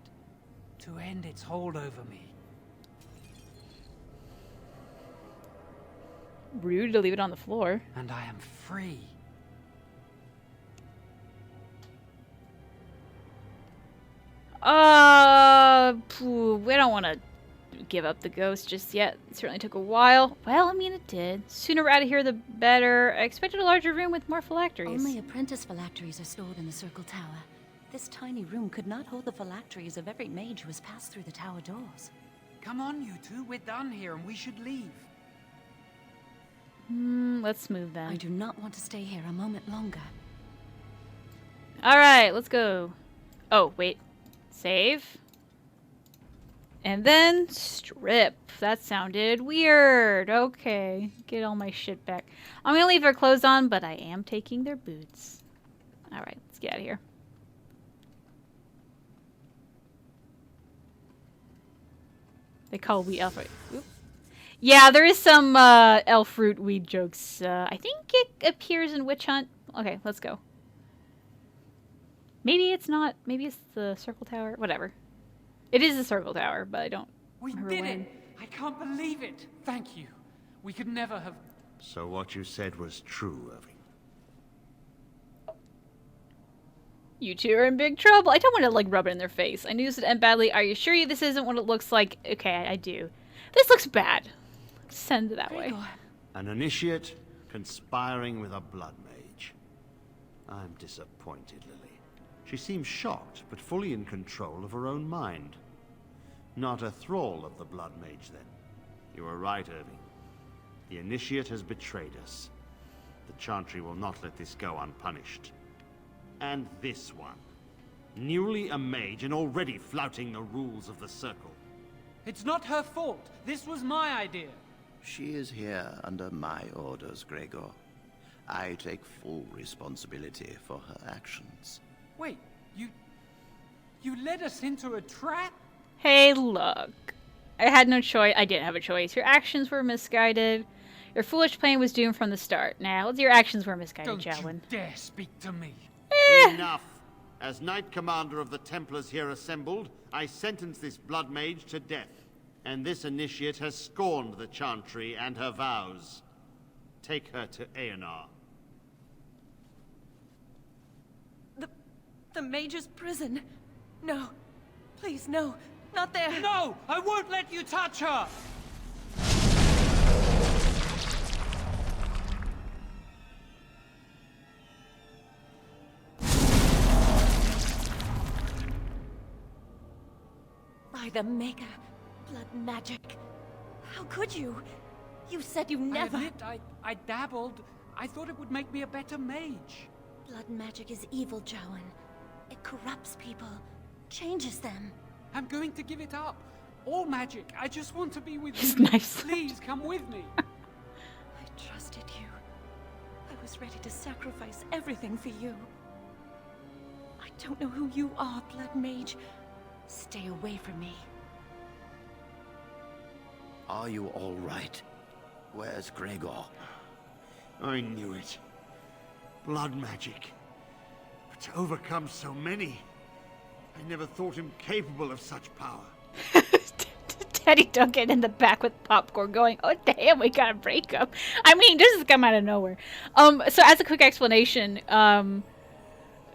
To end its hold over me. Rude to leave it on the floor. And I am free. We don't want to give up the ghost just yet. It certainly took a while. Well, I mean, it did. Sooner we're out of here, the better. I expected a larger room with more phylacteries. Only apprentice phylacteries are stored in the Circle Tower. This tiny room could not hold the phylacteries of every mage who has passed through the tower doors. Come on, you two. We're done here and we should leave. Let's move then. I do not want to stay here a moment longer. All right, let's go. Oh, wait. Save. And then strip. That sounded weird. Okay, get all my shit back. I'm gonna leave their clothes on, but I am taking their boots. All right, let's get out of here. They call wheat elf. Oop. Yeah, there is some elf fruit weed jokes. I think it appears in Witch Hunt. Okay, let's go. Maybe it's not. Maybe it's the Circle Tower. Whatever. It is the Circle Tower, but I don't remember We did when. it! I can't believe it! Thank you. We could never have... So what you said was true, Irving. You two are in big trouble. I don't want to, like, rub it in their face. I knew this would end badly. Are you sure this isn't what it looks like? Okay, I do. This looks bad. Send it that way. An initiate conspiring with a blood mage. I'm disappointed, Lily. She seems shocked, but fully in control of her own mind. Not a thrall of the blood mage, then. You were right, Irving. The Initiate has betrayed us. The Chantry will not let this go unpunished. And this one. Newly a mage and already flouting the rules of the Circle. It's not her fault. This was my idea. She is here under my orders, Gregor. I take full responsibility for her actions. Wait, you led us into a trap? Hey, look. I had no choice. I didn't have a choice. Your actions were misguided. Your foolish plan was doomed from the start. Now, your actions were misguided, Jowan. Don't you dare speak to me. Enough! As Knight Commander of the Templars here assembled, I sentence this blood mage to death. And this Initiate has scorned the Chantry and her vows. Take her to Aenar. The Mage's prison. No. Please, no. Not there. No! I won't let you touch her! By the Maker. Blood magic. How could you? You said you never... I admit, I dabbled. I thought it would make me a better mage. Blood magic is evil, Jowan. It corrupts people. Changes them. I'm going to give it up. All magic. I just want to be with He's you. nice. Please, come with me. I trusted you. I was ready to sacrifice everything for you. I don't know who you are, Blood Mage. Stay away from me. Are you all right? Where's Gregor? I knew it. Blood magic. But to overcome so many, I never thought him capable of such power. Teddy Duncan in the back with popcorn going, oh damn, we gotta break up. I mean, this has come out of nowhere. So as a quick explanation,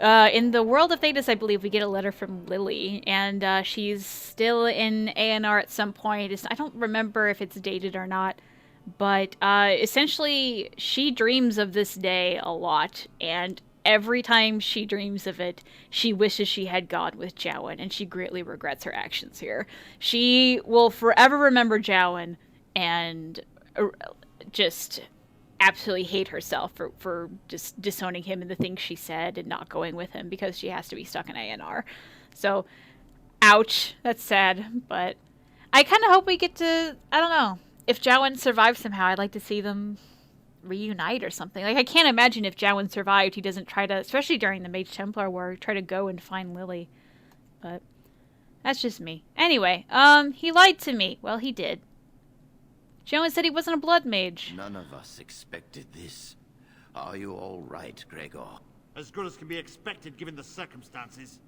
in the world of Thetis, I believe we get a letter from Lily, and she's still in ANR at some point. I don't remember if it's dated or not, but essentially she dreams of this day a lot, and every time she dreams of it, she wishes she had gone with Jowan, and she greatly regrets her actions here. She will forever remember Jowan and just absolutely hate herself for just disowning him and the things she said and not going with him because she has to be stuck in ANR. So, ouch. That's sad. But I kind of hope we get to, I don't know, if Jowan survives somehow, I'd like to see them reunite or something. Like, I can't imagine if Jowan survived, he doesn't try to, especially during the Mage Templar War, try to go and find Lily. But that's just me. Anyway, he lied to me. Well, he did. Jowan said he wasn't a blood mage. None of us expected this. Are you all right, Gregor? As good as can be expected given the circumstances.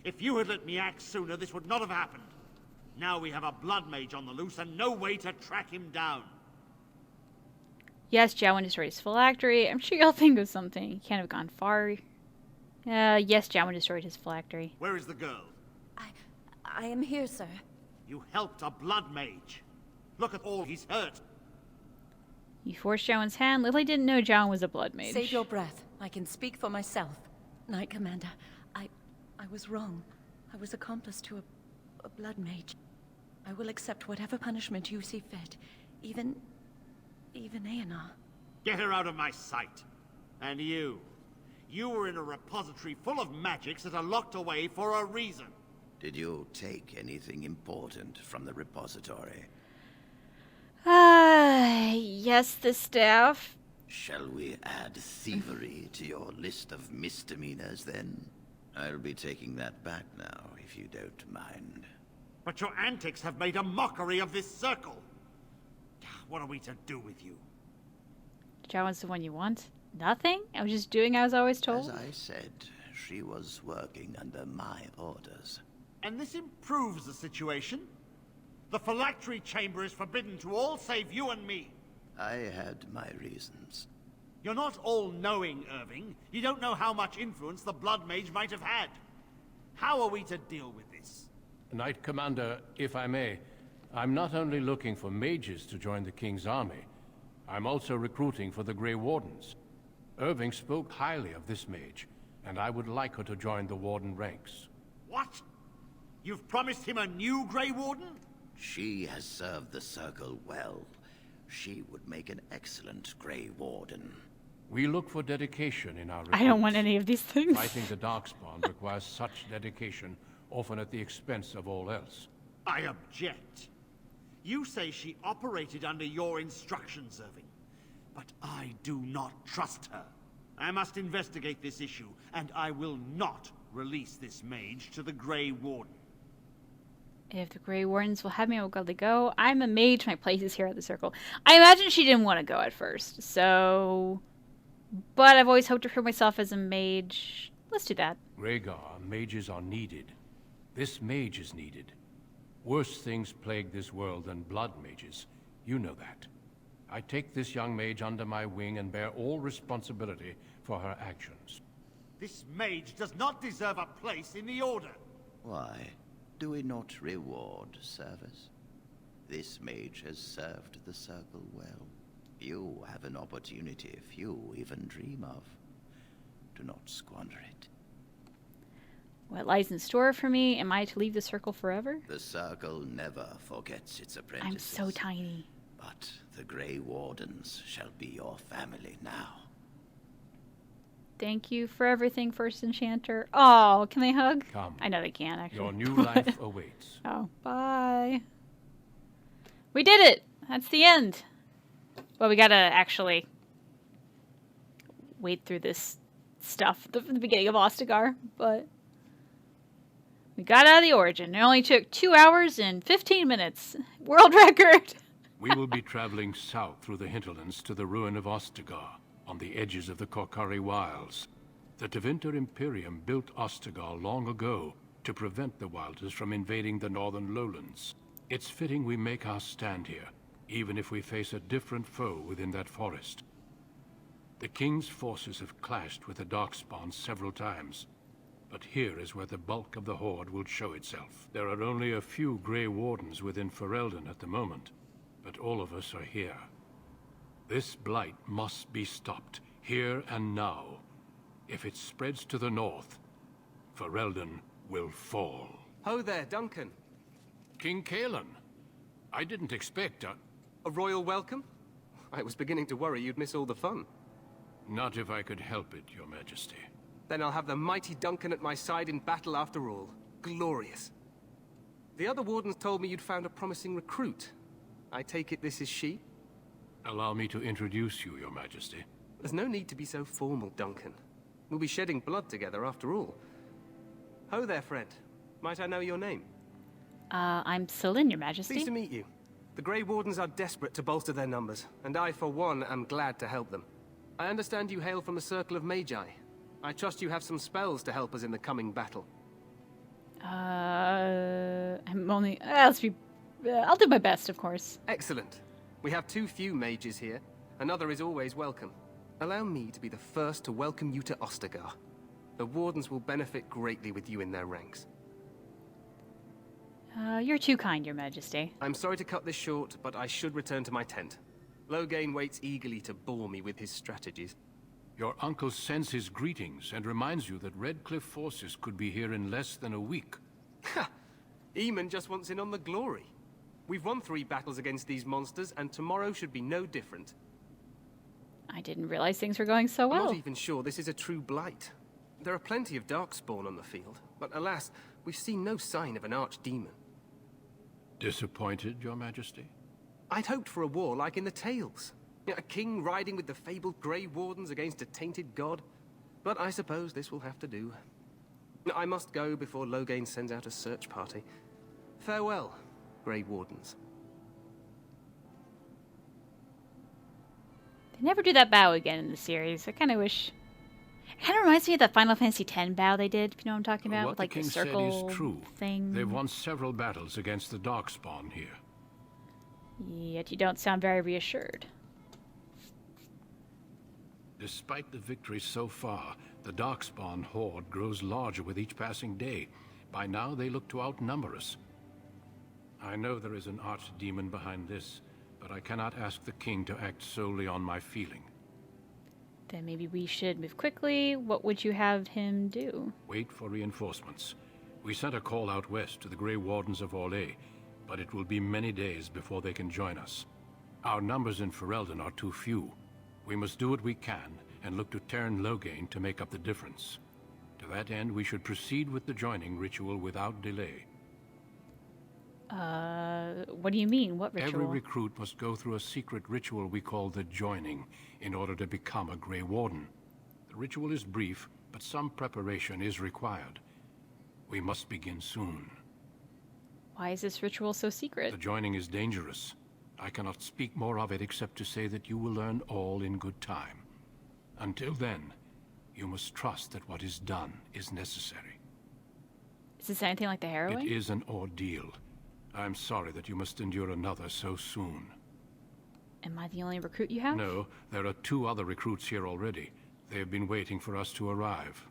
If you had let me act sooner, this would not have happened. Now we have a blood mage on the loose and no way to track him down. Yes, Jowan destroyed his phylactery. I'm sure you'll think of something. He can't have gone far. Yes, Jowan destroyed his phylactery. Where is the girl? I am here, sir. You helped a blood mage. Look at all he's hurt. You forced Jowan's hand. Lily didn't know Jowan was a blood mage. Save your breath. I can speak for myself. Knight Commander, I was wrong. I was accomplice to a blood mage. I will accept whatever punishment you see fit. Even Aenar. Get her out of my sight. And you. You were in a repository full of magics that are locked away for a reason. Did you take anything important from the repository? Yes, the staff. Shall we add thievery to your list of misdemeanors, then? I'll be taking that back now, if you don't mind. But your antics have made a mockery of this circle. What are we to do with you? Jowan's the one you want? Nothing? I was just doing as I was told? As I said, she was working under my orders. And this improves the situation? The phylactery chamber is forbidden to all save you and me. I had my reasons. You're not all-knowing, Irving. You don't know how much influence the blood mage might have had. How are we to deal with this? Knight Commander, if I may, I'm not only looking for mages to join the King's army, I'm also recruiting for the Grey Wardens. Irving spoke highly of this mage, and I would like her to join the Warden ranks. What? You've promised him a new Grey Warden? She has served the Circle well. She would make an excellent Grey Warden. We look for dedication in our I don't want recruits. any of these things. Fighting the Darkspawn requires such dedication, often at the expense of all else. I object. You say she operated under your instructions, Irving. But I do not trust her. I must investigate this issue, and I will not release this mage to the Grey Warden. If the Grey Wardens will have me, I will gladly go. I'm a mage. My place is here at the Circle. I imagine she didn't want to go at first, so... But I've always hoped to prove myself as a mage. Let's do that. Rhaegar, mages are needed. This mage is needed. Worse things plague this world than blood mages. You know that. I take this young mage under my wing and bear all responsibility for her actions. This mage does not deserve a place in the Order. Why? Do we not reward service? This mage has served the Circle well. You have an opportunity few even dream of. Do not squander it. What lies in store for me? Am I to leave the Circle forever? The Circle never forgets its apprentices. I'm so tiny. But the Grey Wardens shall be your family now. Thank you for everything, First Enchanter. Oh, can they hug? Come. I know they can, actually. Your new life awaits. Oh, bye. We did it! That's the end. Well, we gotta actually wait through this stuff from the beginning of Ostagar, but we got out of the Origin. It only took 2 hours and 15 minutes. World record! We will be traveling south through the hinterlands to the ruin of Ostagar, on the edges of the Korkari Wilds. The Tevinter Imperium built Ostagar long ago to prevent the Wilders from invading the northern lowlands. It's fitting we make our stand here, even if we face a different foe within that forest. The King's forces have clashed with the Darkspawn several times, but here is where the bulk of the Horde will show itself. There are only a few Grey Wardens within Ferelden at the moment, but all of us are here. This blight must be stopped, here and now. If it spreads to the north, Ferelden will fall. Ho there, Duncan. King Cullen. I didn't expect a royal welcome? I was beginning to worry you'd miss all the fun. Not if I could help it, Your Majesty. Then I'll have the mighty Duncan at my side in battle after all. Glorious. The other wardens told me you'd found a promising recruit. I take it this is she? Allow me to introduce you, Your Majesty. There's no need to be so formal, Duncan. We'll be shedding blood together after all. Ho there, friend. Might I know your name? I'm Selin, Your Majesty. Pleased to meet you. The Grey Wardens are desperate to bolster their numbers, and I, for one, am glad to help them. I understand you hail from the Circle of Magi. I trust you have some spells to help us in the coming battle. I'm only... I'll do my best, of course. Excellent. We have too few mages here. Another is always welcome. Allow me to be the first to welcome you to Ostagar. The Wardens will benefit greatly with you in their ranks. You're too kind, Your Majesty. I'm sorry to cut this short, but I should return to my tent. Loghain waits eagerly to bore me with his strategies. Your uncle sends his greetings and reminds you that Redcliffe forces could be here in less than a week. Ha! Eamon just wants in on the glory. We've won 3 battles against these monsters, and tomorrow should be no different. I didn't realize things were going so well. I'm not even sure this is a true blight. There are plenty of Darkspawn on the field, but alas, we've seen no sign of an archdemon. Disappointed, Your Majesty? I'd hoped for a war like in the tales. A king riding with the fabled Grey Wardens against a tainted god. But I suppose this will have to do. I must go before Loghain sends out a search party. Farewell, Grey Wardens. They never do that bow again in the series. I kind of wish... It kind of reminds me of the Final Fantasy X bow they did, if you know what I'm talking about? What with, like, the king circle said is true. Thing. They've won several battles against the Darkspawn here. Yet you don't sound very reassured. Despite the victory so far, the Darkspawn horde grows larger with each passing day. By now, they look to outnumber us. I know there is an archdemon behind this, but I cannot ask the king to act solely on my feeling. Then maybe we should move quickly. What would you have him do? Wait for reinforcements. We sent a call out west to the Grey Wardens of Orlais, but it will be many days before they can join us. Our numbers in Ferelden are too few. We must do what we can and look to turn Loghain to make up the difference. To that end, we should proceed with the joining ritual without delay. What do you mean? What ritual? Every recruit must go through a secret ritual we call the joining in order to become a Grey Warden. The ritual is brief, but some preparation is required. We must begin soon. Why is this ritual so secret? The joining is dangerous. I cannot speak more of it except to say that you will learn all in good time. Until then, you must trust that what is done is necessary. Is this anything like the Harrowing? It is an ordeal. I'm sorry that you must endure another so soon. Am I the only recruit you have? No, there are 2 other recruits here already. They have been waiting for us to arrive.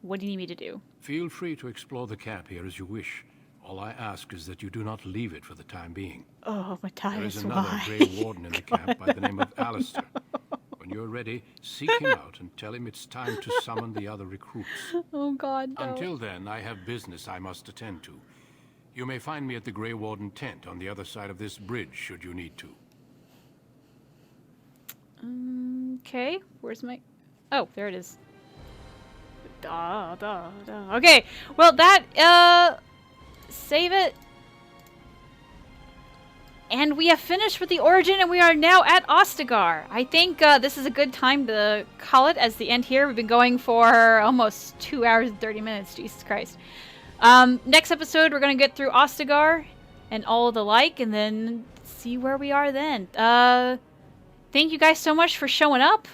What do you need me to do? Feel free to explore the camp here as you wish. All I ask is that you do not leave it for the time being. Oh, Matthias, there is another why? Grey Warden in the camp by the name of Alistair. When you're ready, seek him out and tell him it's time to summon the other recruits. Oh, God, no. Until then, I have business I must attend to. You may find me at the Grey Warden tent on the other side of this bridge, should you need to. Okay, where's my... Oh, there it is. Okay, well, that, save it. And we have finished with the origin, and we are now at Ostagar. I think this is a good time to call it as the end here. We've been going for almost 2 hours and 30 minutes. Jesus Christ. Next episode, we're going to get through Ostagar and all the like, and then see where we are then. Thank you guys so much for showing up.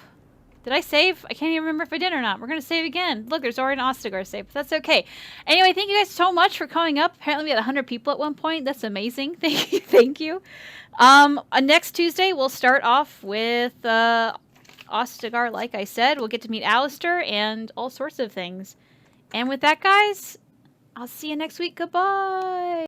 Did I save? I can't even remember if I did or not. We're going to save again. Look, there's already an Ostagar save, but that's okay. Anyway, thank you guys so much for coming up. Apparently we had 100 people at one point. That's amazing. Thank you. Thank you. Next Tuesday, we'll start off with Ostagar, like I said. We'll get to meet Alistair and all sorts of things. And with that, guys, I'll see you next week. Goodbye.